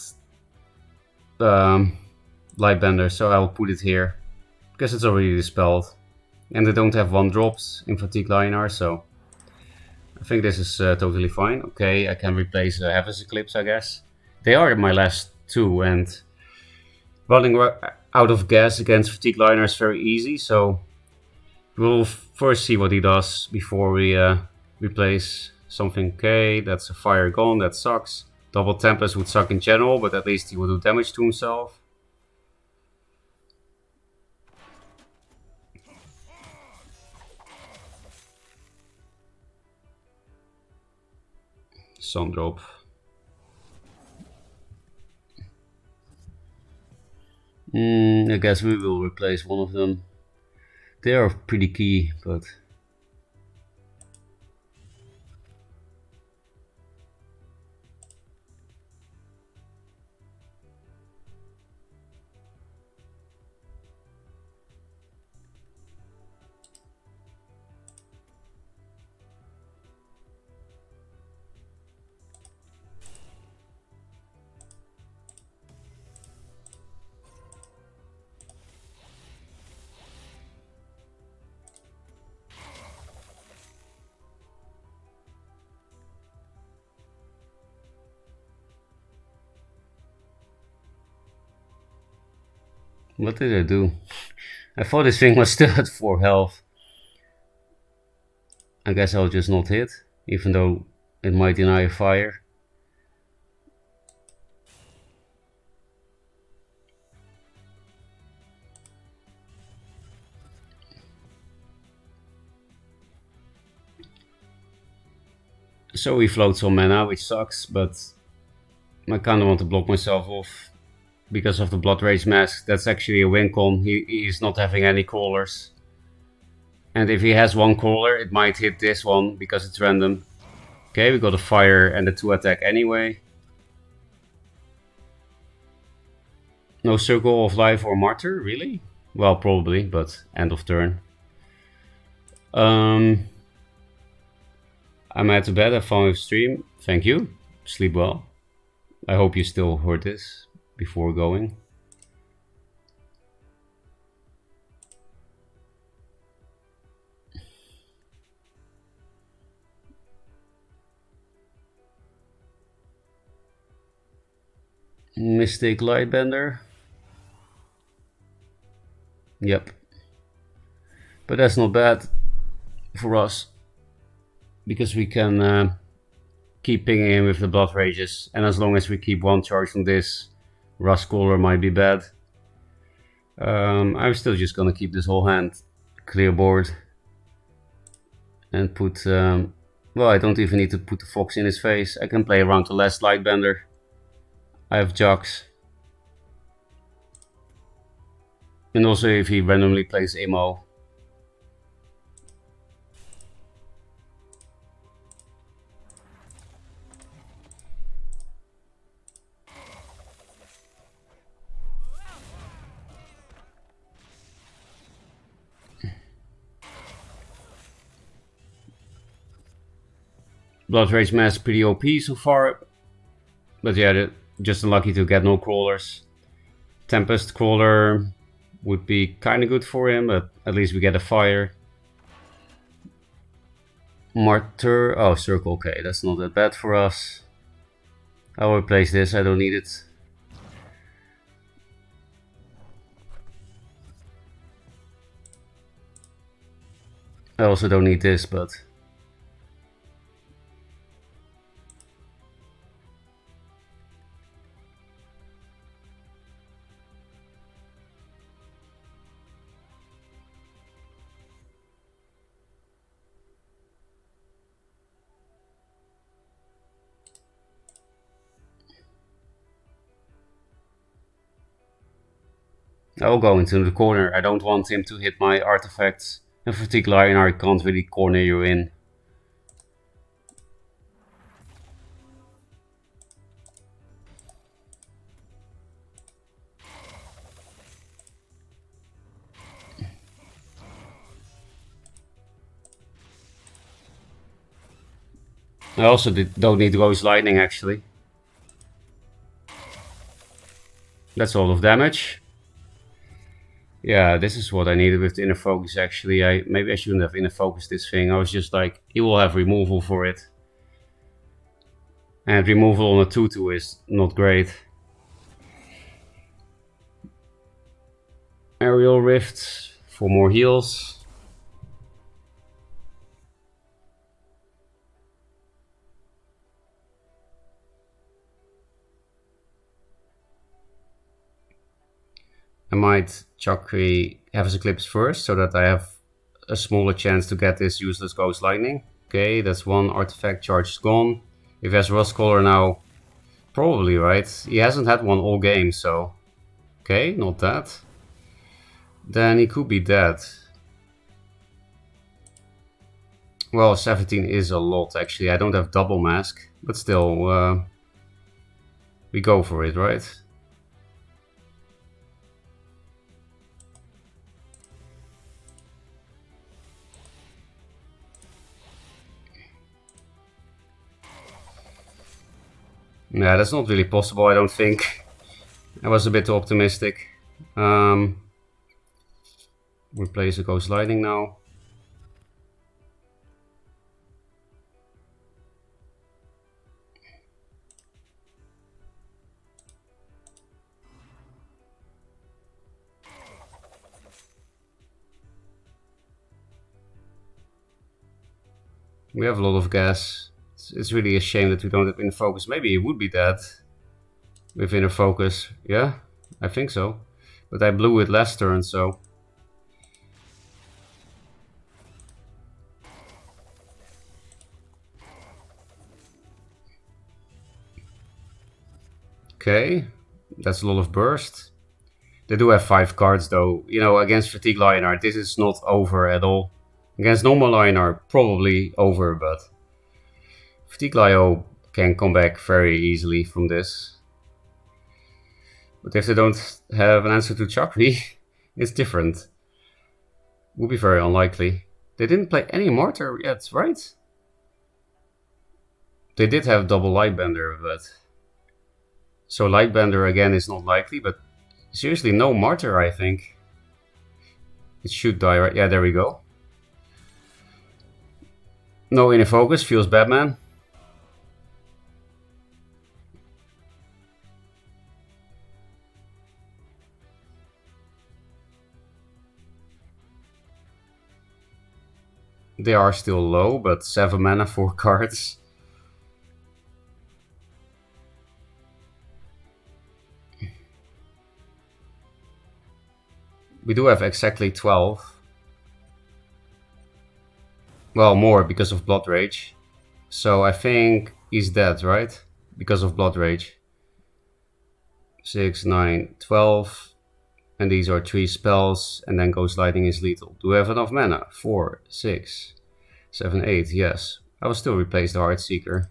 Lightbender, so I'll put it here because it's already dispelled. And they don't have 1-drops in Fatigue Lionar, so I think this is totally fine. Okay, I can replace Heaven's Eclipse, I guess. They are my last too, and running out of gas against Fatigue Liner is very easy, so we'll first see what he does before we replace something. Okay, that's a fire gone, that sucks. Double Tempest would suck in general, but at least he will do damage to himself. Sundrop. I guess we will replace one of them. They are pretty key, but... What did I do? I thought this thing was still at 4 health. I guess I'll just not hit, even though it might deny a fire. So he floats some mana, which sucks, but I kinda want to block myself off because of the Blood Rage Mask. That's actually a win con. He's not having any crawlers. And if he has one crawler, it might hit this one because it's random. Okay, we got a fire and a 2 attack anyway. No Circle of Life or Martyr, really? Well, probably, but end of turn. I'm at to bed, have fun with stream. Thank you. Sleep well. I hope you still heard this before going. Mystic Lightbender. Yep. But that's not bad for us, because we can keep pinging him with the Blood Rages, and as long as we keep one charge on this, Rustcaller might be bad. I'm still just gonna keep this whole hand clear board and put... well, I don't even need to put the Fox in his face. I can play around the last Lightbender. I have Jux. And also if he randomly plays Emo. Blood Rage Mask pretty OP so far. But yeah, just unlucky to get no crawlers. Tempest Crawler would be kinda good for him, but at least we get a fire. Martyr, oh, Circle, okay, that's not that bad for us. I'll replace this, I don't need it. I also don't need this, but... I'll go into the corner. I don't want him to hit my artifacts. And Fatigue Liner, I can't really corner you in. I also don't need Rose Lightning actually. That's all of damage. Yeah, this is what I needed with the Inner Focus actually. Maybe I shouldn't have Inner Focus this thing. I was just like, he will have removal for it. And removal on a 2-2 is not great. Aerial Rift for more heals. I might Chakri Heaven's Eclipse first, so that I have a smaller chance to get this useless Ghost Lightning. Okay, that's one artifact charge is gone. If he has Rustcaller now, probably, right? He hasn't had one all game, so... Okay, not that. Then he could be dead. Well, 17 is a lot, actually. I don't have double mask, but still, we go for it, right? Yeah, that's not really possible, I don't think. I was a bit too optimistic. Replace the Ghost Lightning now. We have a lot of gas. It's really a shame that we don't have Inner Focus. Maybe he would be dead with Inner Focus. Yeah, I think so. But I blew it last turn, so... Okay, that's a lot of burst. They do have 5 cards though. You know, against Fatigue Lionheart, this is not over at all. Against normal Lionheart, probably over, but... Fatigue Lio can come back very easily from this. But if they don't have an answer to Chakri, it's different. Would be very unlikely. They didn't play any Martyr yet, right? They did have double Lightbender, but... So Lightbender again is not likely, but seriously, no Martyr, I think. It should die, right? Yeah, there we go. No Inner Focus, feels Batman. They are still low, but 7 mana, 4 cards. We do have exactly 12. Well, more because of Blood Rage. So I think he's dead, right? Because of Blood Rage. 6, 9, 12. And these are 3 spells, and then Ghost Lightning is lethal. Do we have enough mana? 4, 6, 7, 8, yes. I will still replace the Heartseeker.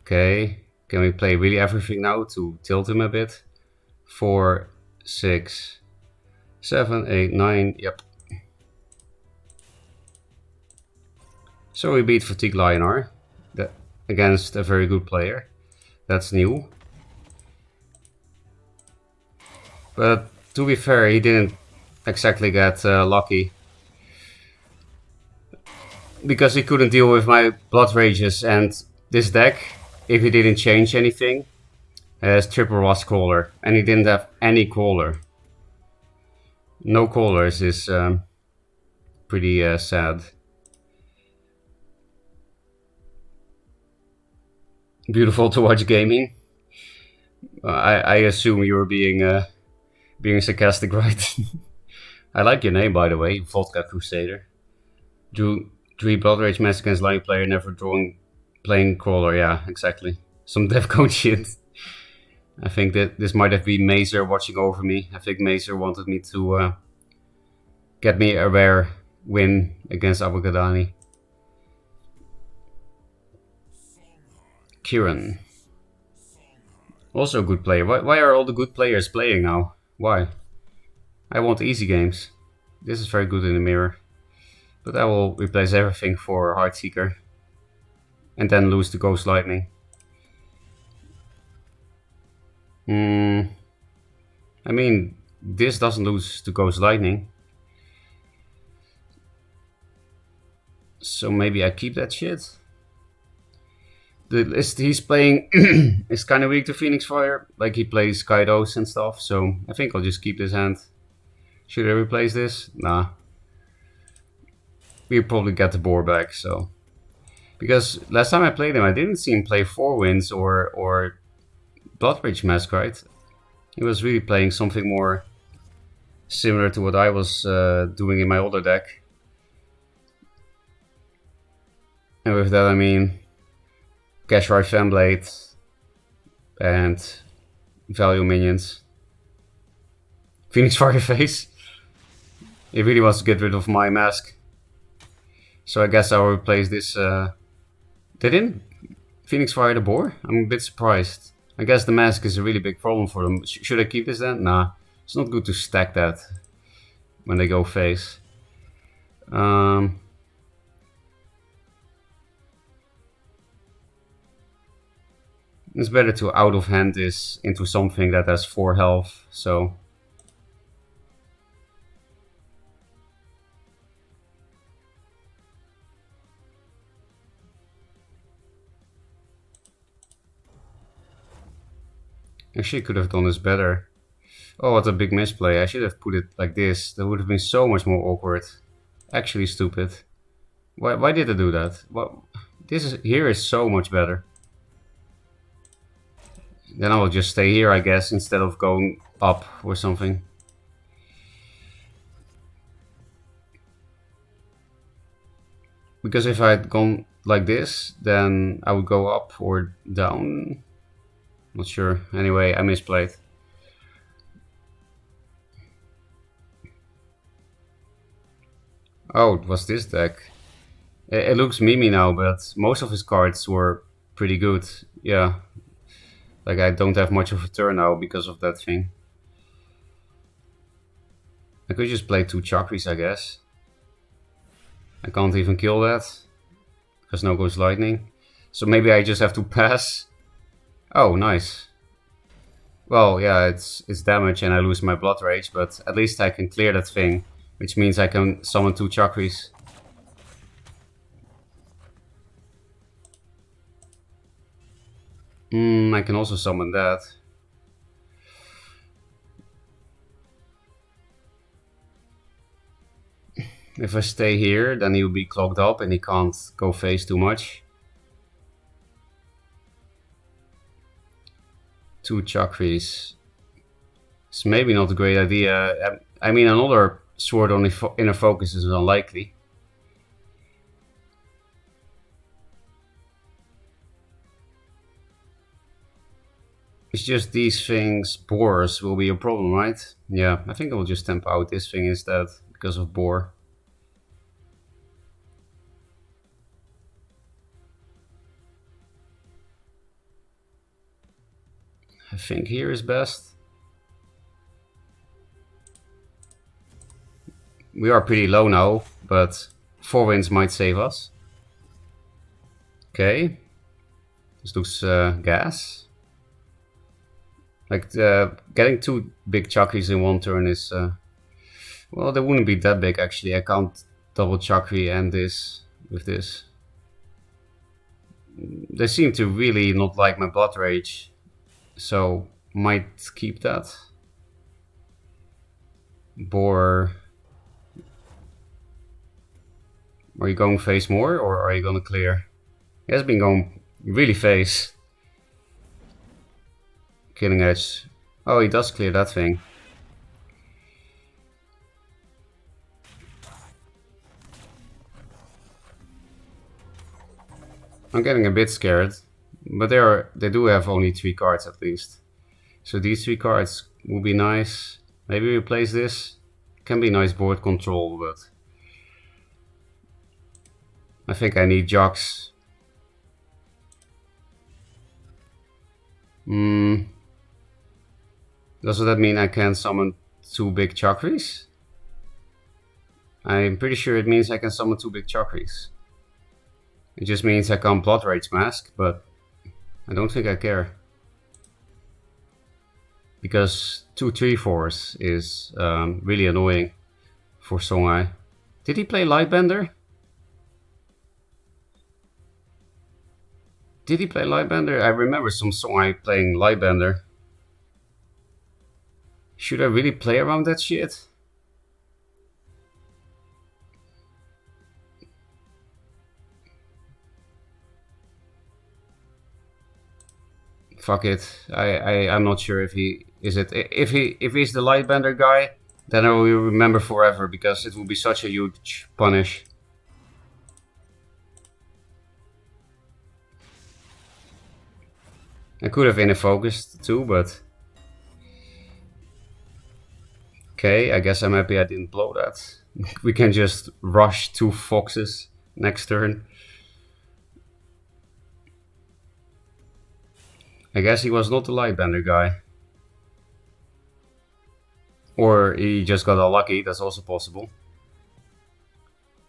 Okay, can we play really everything now to tilt him a bit? 4, 6, 7, 8, 9, yep. So we beat Fatigue Lionheart against a very good player. That's new. But to be fair, he didn't exactly get lucky. Because he couldn't deal with my Blood Rages, and this deck, if he didn't change anything, has triple Rustcaller, and he didn't have any Crawler. No Crawlers is pretty sad. Beautiful to watch gaming. I assume you were being sarcastic, right? I like your name, by the way, Vodka Crusader. Drew 3 Blood Rage match against Lion player, never playing Crawler. Yeah, exactly. Some Defcon shit. I think that this might have been Mazer watching over me. I think Mazer wanted me to get me a rare win against Abagadani. Kieran. Also a good player. Why are all the good players playing now? Why? I want easy games. This is very good in the mirror. But I will replace everything for Heartseeker. And then lose the Ghost Lightning. I mean, this doesn't lose to Ghost Lightning. So maybe I keep that shit. The list he's playing is kind of weak to Phoenix Fire. Like he plays Kaidos and stuff. So I think I'll just keep this hand. Should I replace this? Nah. We'll probably get the boar back, so. Because last time I played him, I didn't see him play 4 Winds or Blood Rage Mask, right? He was really playing something more similar to what I was doing in my older deck. And with that I mean Keshrai Femblade and value minions. Phoenix Fireface. He really wants to get rid of my mask. So I guess I'll replace this. They didn't Phoenix Fire the boar? I'm a bit surprised. I guess the mask is a really big problem for them. Should I keep this then? Nah. It's not good to stack that when they go face. It's better to out of hand this into something that has 4 health, so. Actually could have done this better. Oh, what a big misplay. I should have put it like this. That would have been so much more awkward. Actually stupid. Why did I do that? Well, here is so much better. Then I will just stay here, I guess, instead of going up or something. Because if I had gone like this, then I would go up or down. Not sure. Anyway, I misplayed. Oh, it was this deck. It looks memey now, but most of his cards were pretty good. Yeah. Like, I don't have much of a turn now because of that thing. I could just play 2 Chakris, I guess. I can't even kill that. Because no goes lightning. So maybe I just have to pass. Oh, nice. Well, yeah, it's damage and I lose my Blood Rage, but at least I can clear that thing. Which means I can summon 2 Chakris. I can also summon that. If I stay here, then he'll be clogged up and he can't go face too much. 2 Chakris. It's maybe not a great idea. I mean, another Sword on Inner Focus is unlikely. It's just these things, boars, will be a problem, right? Yeah, I think I'll just temp out this thing instead, because of boar. I think here is best. We are pretty low now, but 4 Winds might save us. Okay. This looks gas. Like, getting 2 big Chakris in 1 turn is... well, they wouldn't be that big, actually. I can't double Chakri and this with this. They seem to really not like my Blood Rage, so might keep that. Boar... Are you going face more, or are you gonna clear? He has been going really face. Killing Edge. Oh, he does clear that thing. I'm getting a bit scared, but they do have only 3 cards at least. So these 3 cards will be nice. Maybe replace this. Can be nice board control, but I think I need Jox. Does that mean I can summon 2 big Chakris? I'm pretty sure it means I can summon 2 big Chakris. It just means I can't Blood Rage Mask, but I don't think I care. Because 2 3/4 is really annoying for Songhai. Did he play Lightbender? Did he play Lightbender? I remember some Songhai playing Lightbender. Should I really play around that shit? Fuck it. I'm not sure if he is it. If he's the Lightbender guy, then I will remember forever because it will be such a huge punish. I could have inner focused too, but okay. I guess I'm happy I didn't blow that. We can just rush 2 foxes next turn. I guess he was not the Lightbender guy. Or he just got unlucky, that's also possible.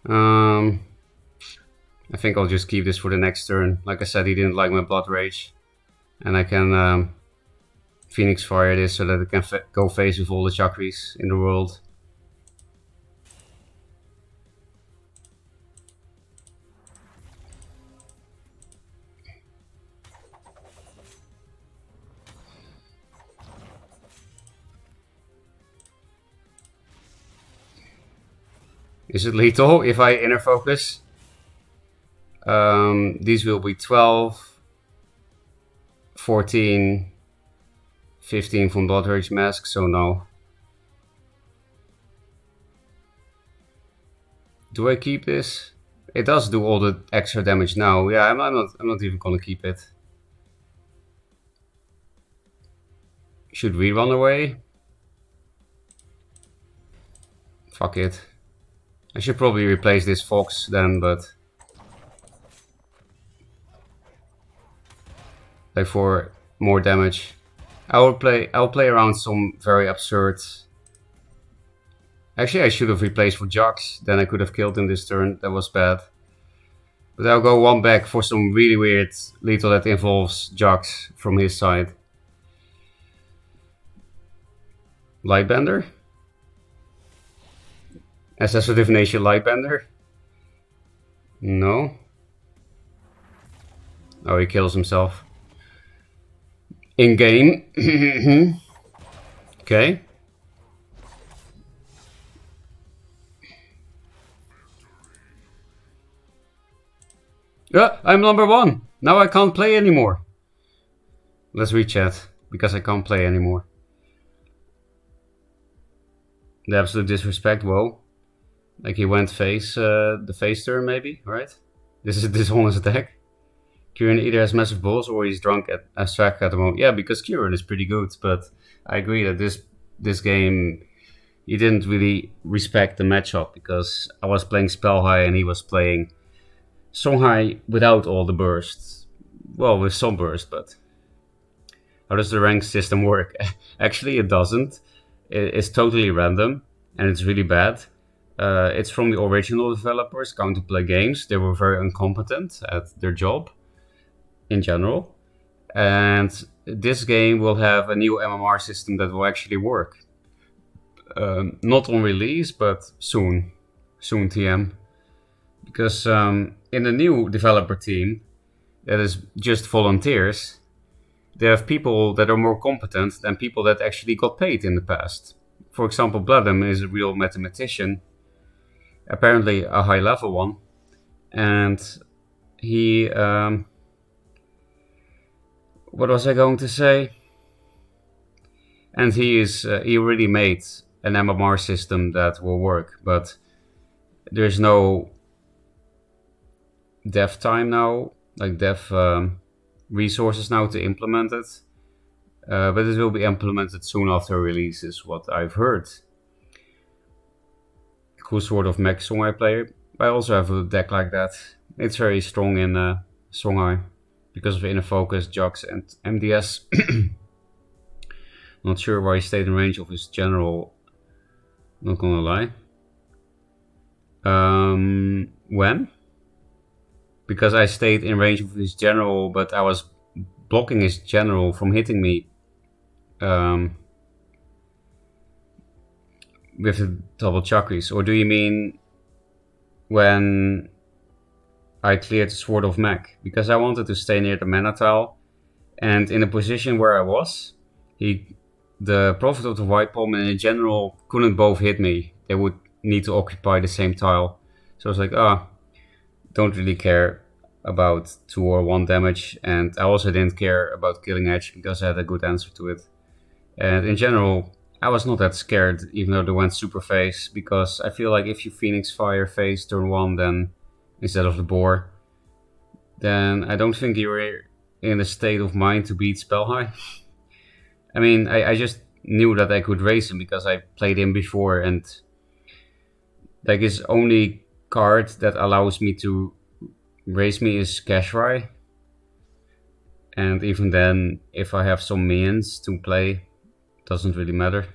I think I'll just keep this for the next turn. Like I said, he didn't like my Blood Rage. And I can Phoenix Fire this so that it can go face with all the Chakris in the world. Is it lethal if I inner focus? These will be 12, 14, 15 from Blood Rage Mask, so no. Do I keep this? It does do all the extra damage now. Yeah, I'm not even gonna keep it. Should we run away? Fuck it. I should probably replace this fox then, but like for more damage. I'll play around some very absurd. Actually, I should have replaced for Jax. Then I could have killed him this turn. That was bad. But I'll go 1 back for some really weird lethal that involves Jax from his side. Lightbender? SS of Divination Lightbender? No. Oh, he kills himself. In game. Okay. I'm number 1. Now I can't play anymore. Let's rechat because I can't play anymore. The absolute disrespect. Whoa. Like he went face, the face turn maybe, right? This is a dishonest attack. Kieran either has massive balls or he's drunk as track at the moment. Yeah, because Kieran is pretty good, but I agree that this game, he didn't really respect the matchup because I was playing Spellhigh and he was playing Songhai without all the bursts. Well, with some burst, but how does the rank system work? Actually, it doesn't. It's totally random and it's really bad. It's from the original developers, Counterplay Games. They were very incompetent at their job in general. And this game will have a new MMR system that will actually work. Not on release, but soon. Soon TM. Because in the new developer team, that is just volunteers, they have people that are more competent than people that actually got paid in the past. For example, Bloodham is a real mathematician, apparently a high level one, and he what was I going to say? And he already made an MMR system that will work, but there's no dev time now, like dev resources now to implement it. But it will be implemented soon after release, is what I've heard. Cool sort of mech Songhai player. I also have a deck like that. It's very strong in Songhai because of inner focus, Jax, and MDS. Not sure why he stayed in range of his general. Not gonna lie. When? Because I stayed in range of his general, but I was blocking his general from hitting me with the double Chakris. Or do you mean when I cleared the Sword of Mech? Because I wanted to stay near the mana tile, and in the position where I was, the Prophet of the White Palm and the general couldn't both hit me. They would need to occupy the same tile. So I was like, don't really care. about 2 or 1 damage, and I also didn't care about Killing Edge because I had a good answer to it. And in general, I was not that scared, even though they went super phase, because I feel like if you Phoenix Fire phase turn 1 then instead of the boar, then I don't think you're in a state of mind to beat Spellhigh. I mean, I just knew that I could raise him because I played him before, and like his only card that allows me to raise me is Kashrai. And even then, if I have some minions to play, doesn't really matter.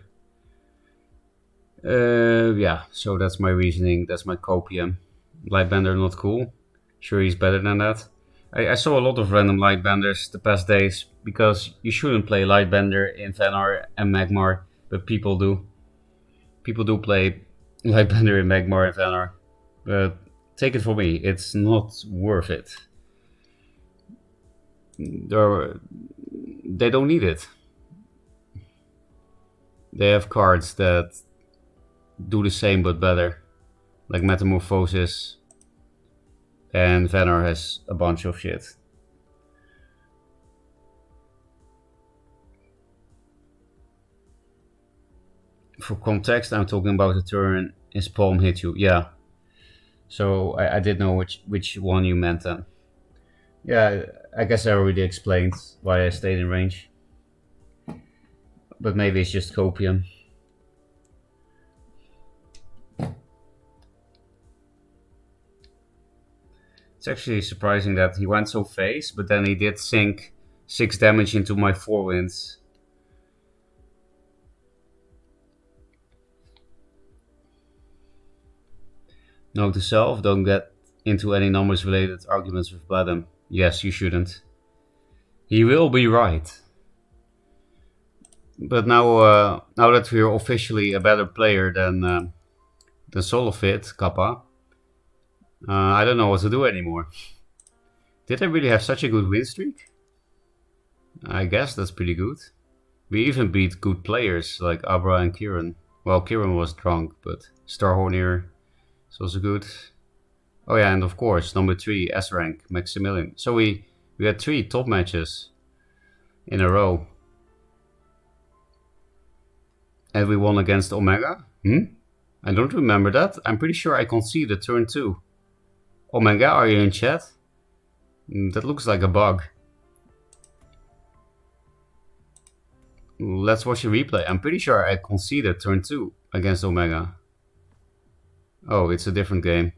Yeah, so that's my reasoning, that's my copium. Lightbender not cool. Sure, he's better than that. I saw a lot of random Lightbenders the past days, because you shouldn't play Lightbender in Fenar and Magmar, but people do. People do play Lightbender in Magmar and Fenar, but take it from me, it's not worth it. They don't need it. They have cards that do the same but better, like Metamorphosis, and Fenar has a bunch of shit. For context, I'm talking about the turn his palm hit you. Yeah. So I did know which one you meant then. Yeah, I guess I already explained why I stayed in range. But maybe it's just copium. It's actually surprising that he went so phase, but then he did sink 6 damage into my 4 winds. Note to self, don't get into any numbers related arguments with Bladem. Yes, you shouldn't. He will be right. But now that we're officially a better player than Solofit, Kappa, I don't know what to do anymore. Did I really have such a good win streak? I guess that's pretty good. We even beat good players like Abra and Kieran. Well, Kieran was drunk, but Starhornier is also good. Oh yeah, and of course, number 3, S-Rank, Maximilian. So we had 3 top matches in a row. And we won against Omega? I don't remember that. I'm pretty sure I conceded turn 2. Omega, are you in chat? That looks like a bug. Let's watch a replay. I'm pretty sure I conceded turn 2 against Omega. Oh, it's a different game.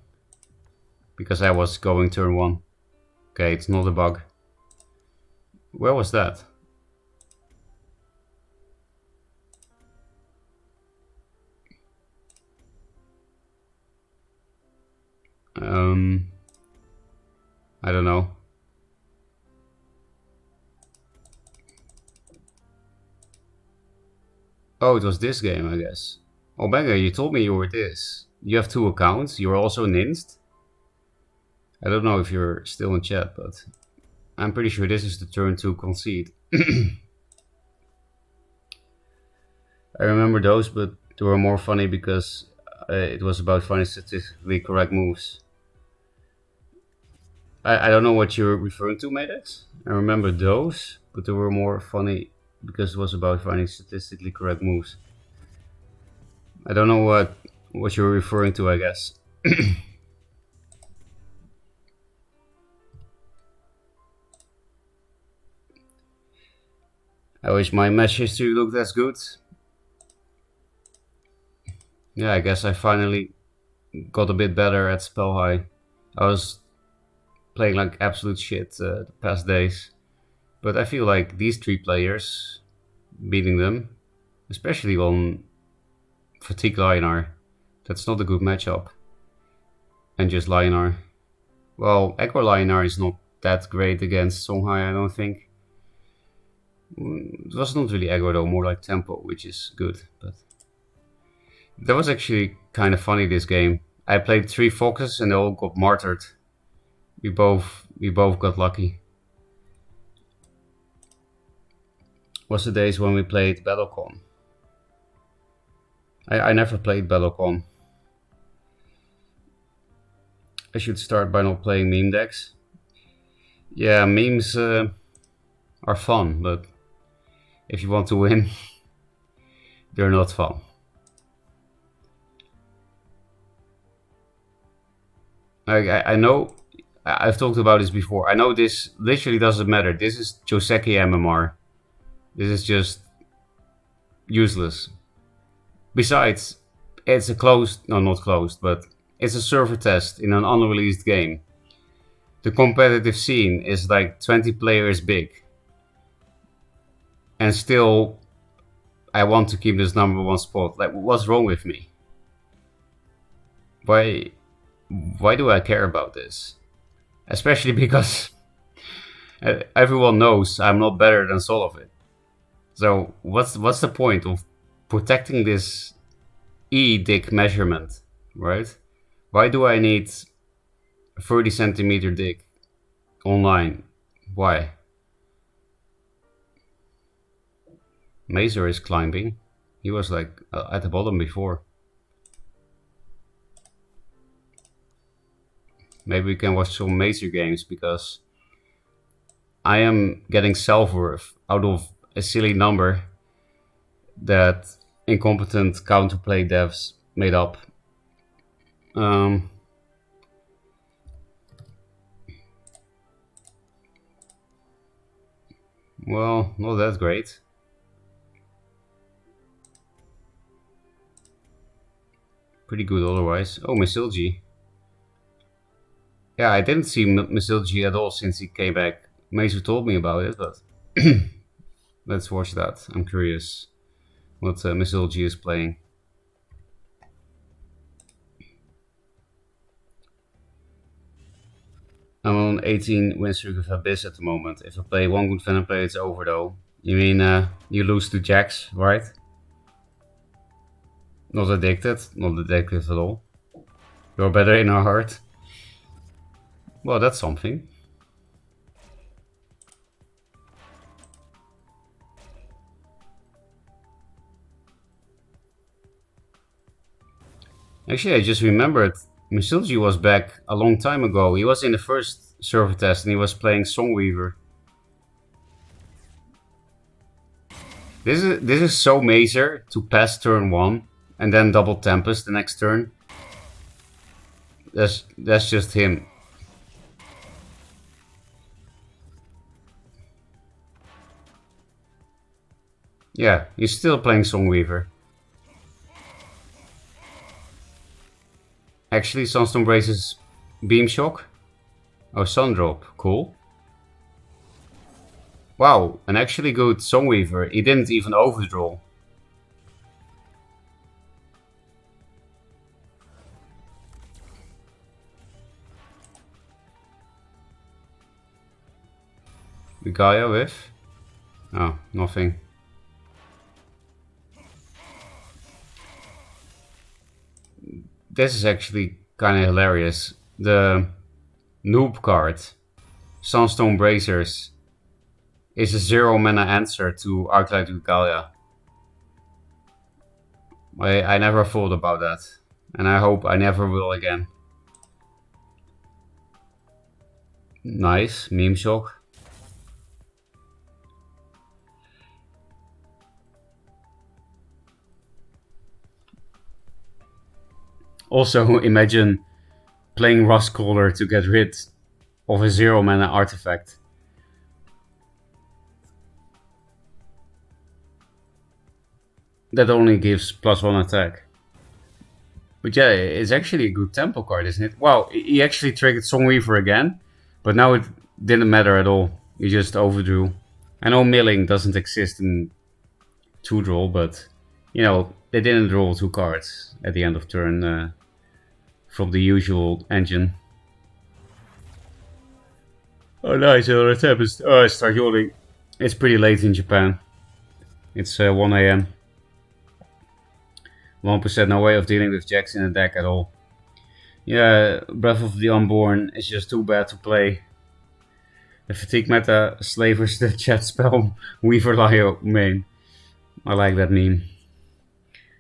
Because I was going turn 1. Okay, it's not a bug. Where was that? I don't know. Oh, it was this game, I guess. Omega, you told me you were this. You have 2 accounts. You're also Ninst. I don't know if you're still in chat, but I'm pretty sure this is the turn to concede. I remember those, but they were more funny because it was about finding statistically correct moves. I don't know what you're referring to, Madex. I remember those, but they were more funny because it was about finding statistically correct moves. I don't know what you're referring to, I guess. I wish my match history looked as good. Yeah, I guess I finally got a bit better at Spellhigh. I was playing like absolute shit the past days. But I feel like these 3 players, beating them, especially on Fatigue Lionar, that's not a good matchup. And just Lionar. Well, Echo Lionar is not that great against Songhai, I don't think. It was not really aggro though, more like tempo, which is good. But that was actually kind of funny this game. I played 3 foxes and they all got martyred. We both got lucky. Was the days when we played Battlecon. I never played Battlecon. I should start by not playing meme decks. Yeah, memes are fun, but if you want to win, they're not fun. I know, I've talked about this before. I know this literally doesn't matter. This is Joseki MMR. This is just useless. Besides, it's a closed, no, not closed, but it's a server test in an unreleased game. The competitive scene is like 20 players big. And still, I want to keep this #1 spot. Like, what's wrong with me? Why, why do I care about this? Especially because everyone knows I'm not better than Solovit. So what's the point of protecting this dick measurement, right? Why do I need 30 centimeter dick online? Why? Mazer is climbing. He was like at the bottom before. Maybe we can watch some Mazer games because I am getting self-worth out of a silly number that incompetent counterplay devs made up. Well, not that great. Pretty good otherwise. Oh, Misilji. Yeah, I didn't see Misilji at all since he came back. Mazer told me about it, but let's watch that. I'm curious what Misilji is playing. I'm on 18 win streak with Abyss at the moment. If I play one good Venom play, it's over though. You mean you lose to Jax, right? Not addicted. Not addicted at all. You're better in our heart. Well, that's something. Actually, I just remembered Misilji was back a long time ago. He was in the first server test and he was playing Songweaver. This is so Mazer to pass turn 1 and then double Tempest the next turn. That's just him. Yeah, he's still playing Songweaver. Actually, Sunstorm braces Beam Shock. Oh, Sun Drop. Cool. Wow, an actually good Songweaver. He didn't even overdraw. The Gaia with? Oh, nothing. This is actually kind of hilarious. The noob card, Sunstone Bracers, is a 0 mana answer to Arclight with Gaia. I never thought about that, and I hope I never will again. Nice, Meme Shock. Also, imagine playing Rustcaller to get rid of a 0 mana artifact. That only gives +1 attack. But yeah, it's actually a good tempo card, isn't it? Wow, he actually triggered Songweaver again, but now it didn't matter at all. He just overdrew. I know milling doesn't exist in 2-draw, but you know, they didn't draw 2 cards at the end of turn from the usual engine. Oh nice, another Tempest. Oh, I start yawning. It's pretty late in Japan. It's 1 AM. 1% no way of dealing with Jax in the deck at all. Yeah, Breath of the Unborn is just too bad to play. The fatigue meta slavers the chat spell Weaver Lio main. I like that meme.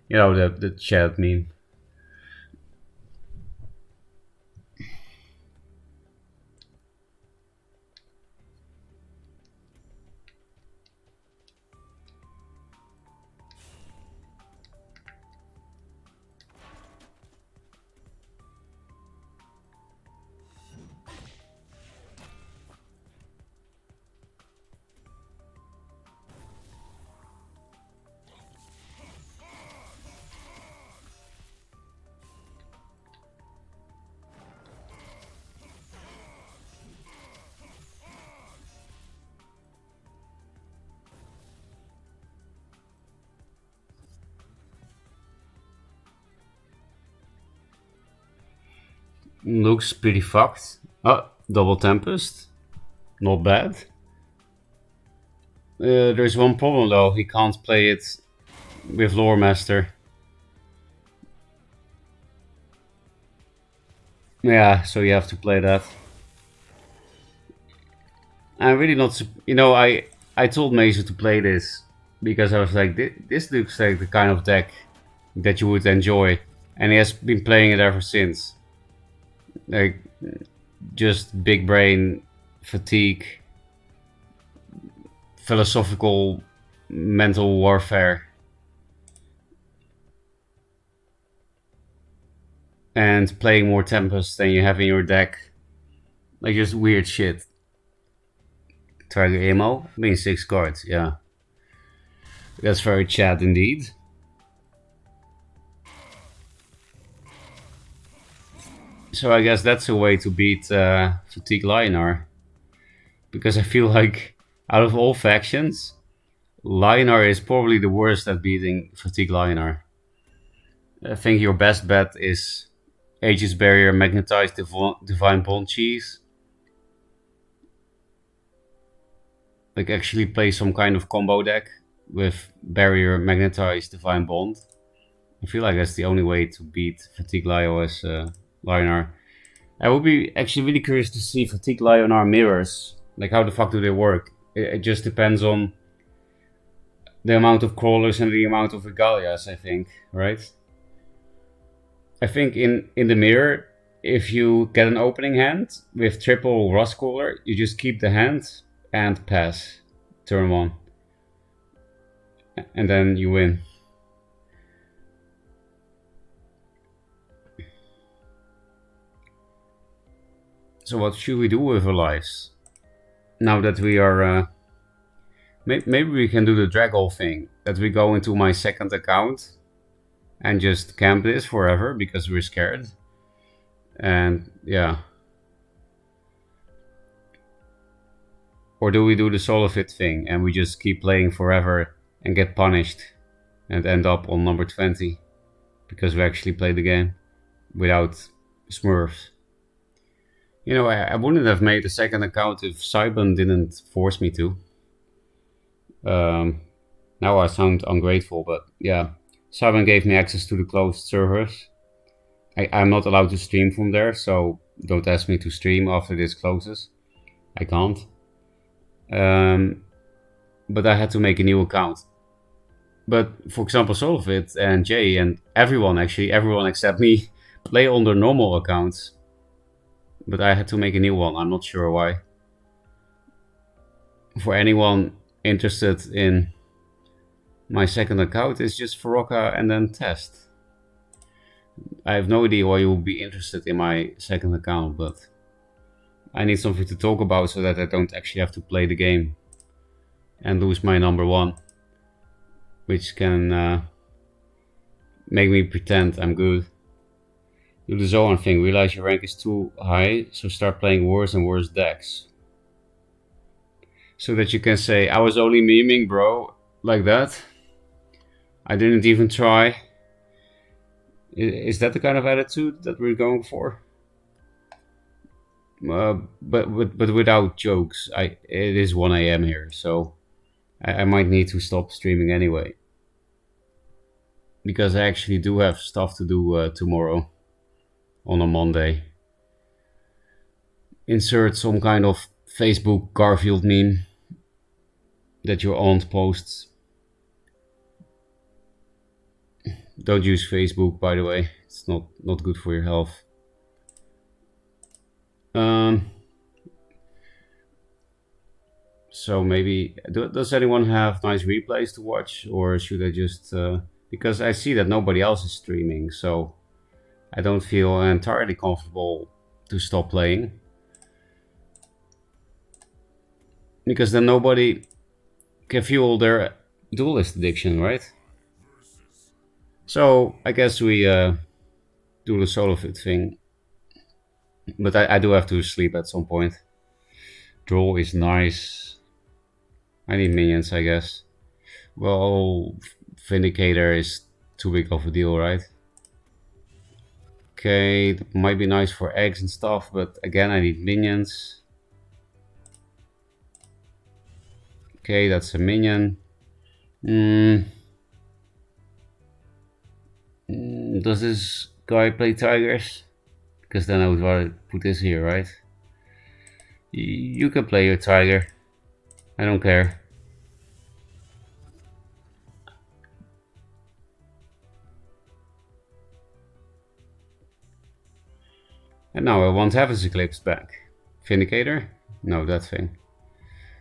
You know, the chat meme. Looks pretty fucked. Oh, double Tempest. Not bad. There's one problem though, he can't play it with Lore Master. Yeah, so you have to play that. I'm really not, you know, I told Mason to play this because I was like, this looks like the kind of deck that you would enjoy, and he has been playing it ever since. Like, just big brain, fatigue, philosophical, mental warfare, and playing more Tempest than you have in your deck. Like, just weird shit. Tiger Emo, being 6 cards, yeah. That's very Chad indeed. So I guess that's a way to beat Fatigue Lionar. Because I feel like out of all factions, Lionar is probably the worst at beating Fatigue Lionar. I think your best bet is Aegis Barrier, Magnetized Divine Bond Cheese. Like actually play some kind of combo deck with Barrier, Magnetized, Divine Bond. I feel like that's the only way to beat Fatigue Lio as Lionar. I would be actually really curious to see Fatigue Lionar mirrors. Like how the fuck do they work? It just depends on the amount of crawlers and the amount of regalias, I think, right? I think in the mirror, if you get an opening hand with triple Rustcaller, you just keep the hand and pass turn 1. And then you win. So what should we do with our lives? Now that we are... maybe we can do the Dragol thing. That we go into my second account and just camp this forever because we're scared. And yeah. Or do we do the Solofit thing and we just keep playing forever and get punished and end up on number 20 because we actually played the game without Smurfs? You know, I wouldn't have made a second account if Cybon didn't force me to. Now I sound ungrateful, but yeah. Cybon gave me access to the closed servers. I'm not allowed to stream from there, so don't ask me to stream after this closes. I can't. But I had to make a new account. But for example, Solofit and Jay and everyone except me play on their normal accounts. But I had to make a new one. I'm not sure why. For anyone interested in my second account, it's just Farokha and then test. I have no idea why you would be interested in my second account, but I need something to talk about so that I don't actually have to play the game and lose my number 1, which can make me pretend I'm good. Do the Zoan thing, realize your rank is too high, so start playing worse and worse decks. So that you can say, I was only memeing, bro, like that. I didn't even try. Is that the kind of attitude that we're going for? But without jokes, it is 1 AM here, so I might need to stop streaming anyway. Because I actually do have stuff to do tomorrow on a Monday. Insert some kind of Facebook Garfield meme that your aunt posts. Don't use Facebook, by the way. It's not good for your health. So maybe does anyone have nice replays to watch, or should I just because I see that nobody else is streaming, so I don't feel entirely comfortable to stop playing, because then nobody can fuel their duelist addiction, right? So I guess we do the Solofit thing, but I do have to sleep at some point. Draw is nice. I need minions, I guess. Well, Vindicator is too big of a deal, right? Okay, that might be nice for eggs and stuff, but again, I need minions. Okay, that's a minion. Does this guy play tigers? Because then I would rather put this here, right? You can play your tiger. I don't care. And now I want Heaven's Eclipse back. Vindicator? No, that thing.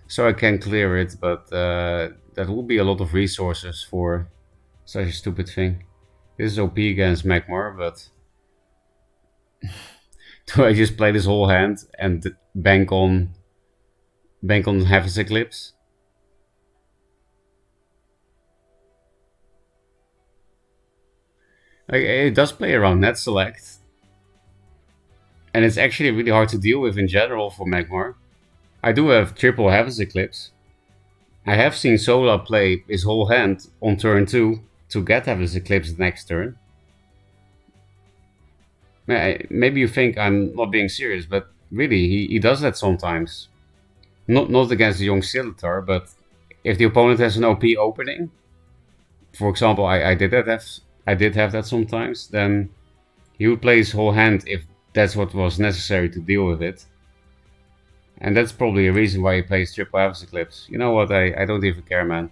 So I can clear it, but that will be a lot of resources for such a stupid thing. This is OP against Magmar, but do I just play this whole hand and bank on Heaven's Eclipse? Like, it does play around net select, and it's actually really hard to deal with in general for Magmar. I do have triple Heaven's Eclipse. I have seen Sola play his whole hand on turn 2 to get Heaven's Eclipse next turn. Maybe you think I'm not being serious, but really, he does that sometimes. Not against the young Scimitar, but if the opponent has an OP opening, for example, I did have that sometimes, then he would play his whole hand if that's what was necessary to deal with it. And that's probably a reason why he plays triple Heaven's Eclipse. You know what, I don't even care, man.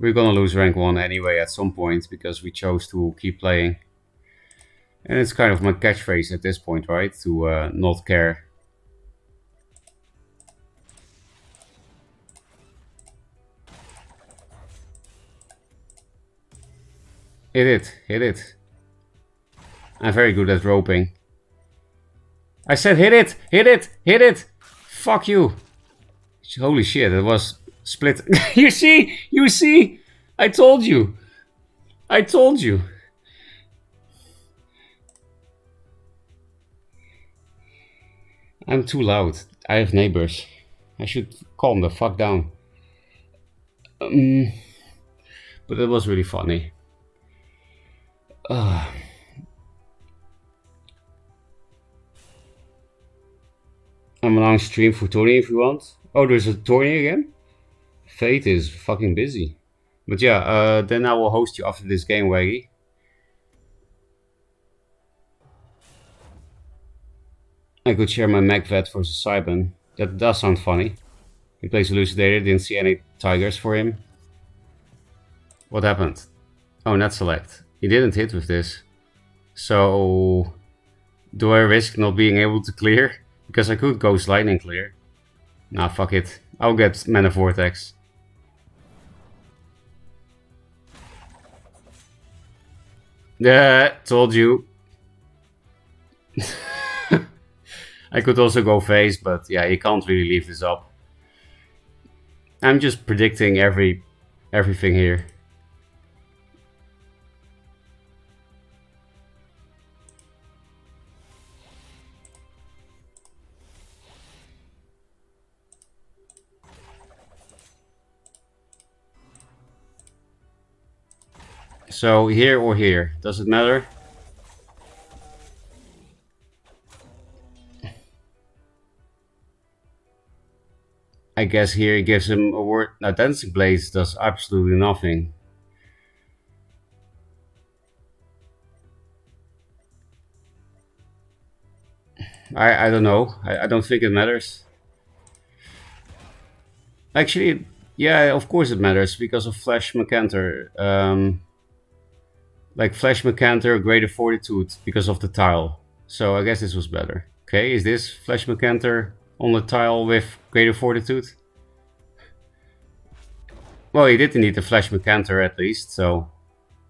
We're gonna lose rank 1 anyway at some point, because we chose to keep playing. And it's kind of my catchphrase at this point, right? To not care. Hit it. I'm very good at roping. I said hit it! Fuck you! Holy shit, it was split. You see? I told you. I'm too loud. I have neighbors. I should calm the fuck down. But it was really funny. I'm on stream for Tony if you want. Oh, there's a Tony again? Fate is fucking busy. But yeah, then I will host you after this game, Waggy. I could share my MacVet versus Cybin. That does sound funny. He plays Elucidator, didn't see any tigers for him. What happened? Oh, net select. He didn't hit with this. So, do I risk not being able to clear? Because I could Ghost Lightning clear. Nah, fuck it. I'll get Mana Vortex. Yeah, told you. I could also go face, but yeah, you can't really leave this up. I'm just predicting everything here. So here or here, does it matter? I guess here it gives him a word. Now Dancing Blades does absolutely nothing. I don't know. I don't think it matters. Actually, yeah, of course it matters because of Flash Macantor. Like Flash Macantor, Greater Fortitude because of the tile. So I guess this was better. Okay, is this Flash Macantor on the tile with Greater Fortitude? Well, he didn't need the Flash Macantor at least, so...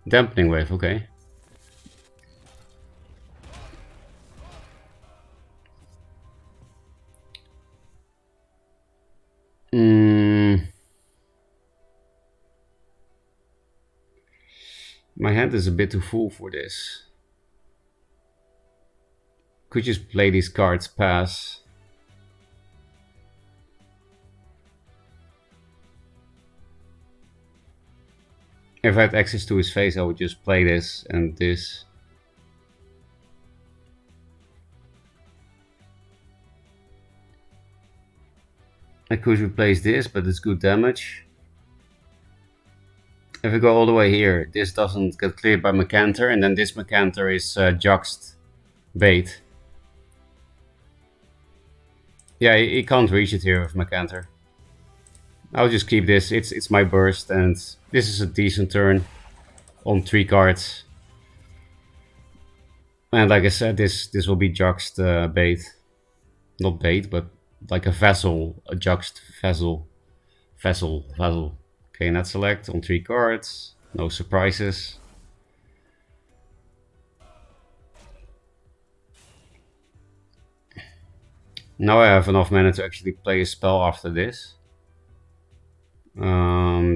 Dampening Wave, okay. My hand is a bit too full for this. Could just play these cards, pass. If I had access to his face, I would just play this and this. I could replace this, but it's good damage. If we go all the way here, this doesn't get cleared by Macantor, and then this Macantor is Juxt bait. Yeah, he can't reach it here with Macantor. I'll just keep this. It's my burst, and this is a decent turn on 3 cards. And like I said, this will be Juxt bait. Not bait, but like a vessel, a Juxt vessel. Vessel. Okay, net select on 3 cards. No surprises. Now I have enough mana to actually play a spell after this.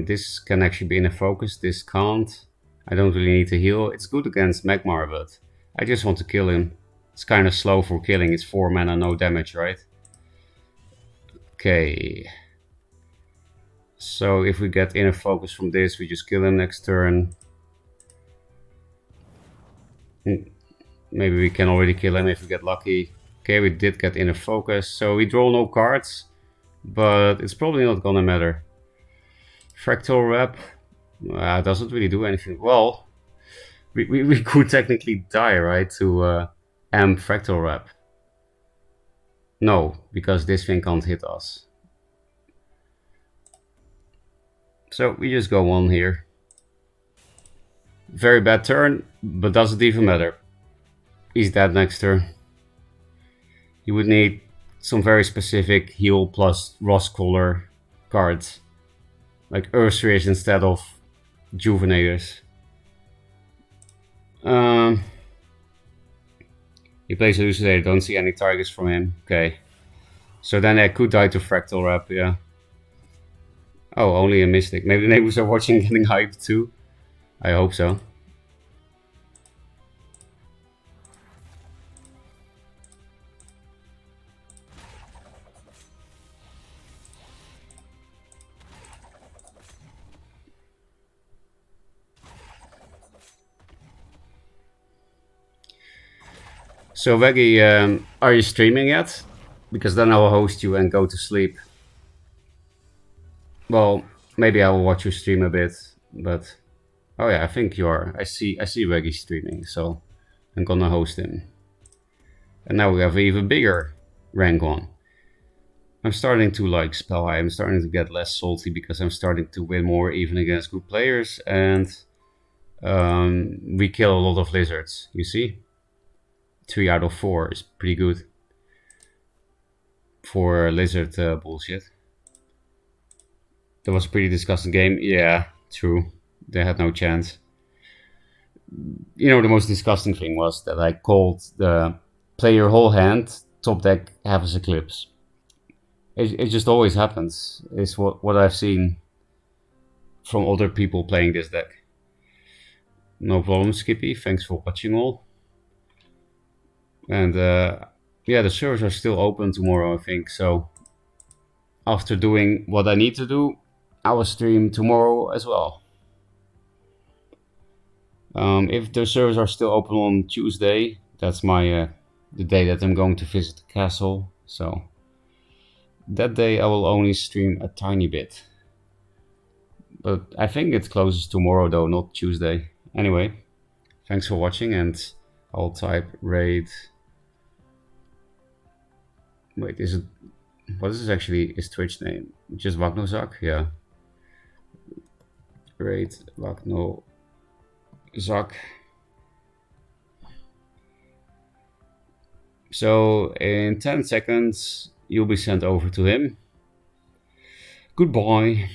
This can actually be in a focus, this can't. I don't really need to heal. It's good against Magmar, but I just want to kill him. It's kind of slow for killing. It's 4 mana, no damage, right? Okay. So if we get inner focus from this, we just kill him next turn. Maybe we can already kill him if we get lucky. Okay, we did get inner focus. So we draw no cards, but it's probably not gonna matter. Fractal Wrap doesn't really do anything. Well, we could technically die, right, to amp Fractal Wrap. No, because this thing can't hit us. So we just go on here. Very bad turn, but doesn't even matter. He's dead next turn. You would need some very specific heal plus Rostcaller cards. Like Earthsreers instead of Juvenators. He plays Elucidator, don't see any targets from him. Okay. So then I could die to Fractal Wrap, yeah. Oh, only a Mystic. Maybe the neighbors are watching getting hyped too. I hope so. So Veggie, are you streaming yet? Because then I'll host you and go to sleep. Well, maybe I will watch you stream a bit, but oh yeah, I think you are. I see Veggie streaming, so I'm gonna host him. And now we have an even bigger rank 1. I'm starting to like Spell High. I'm starting to get less salty because I'm starting to win more even against good players, and we kill a lot of lizards, you see? 3 out of 4 is pretty good for lizard bullshit. That was a pretty disgusting game. Yeah, true. They had no chance. You know, the most disgusting thing was that I called the play your whole hand, top deck Havas Eclipse. It just always happens. It's what I've seen from other people playing this deck. No problem, Skippy. Thanks for watching all. And yeah, the servers are still open tomorrow, I think. So after doing what I need to do, I will stream tomorrow as well. If the servers are still open on Tuesday, that's my the day that I'm going to visit the castle. So that day I will only stream a tiny bit. But I think it closes tomorrow though, not Tuesday. Anyway, thanks for watching, and I'll type raid. Wait, is it? What is this actually? His Twitch name? Just Wagnozak? Yeah. Raid Wagnozak. So in 10 seconds, you'll be sent over to him. Goodbye.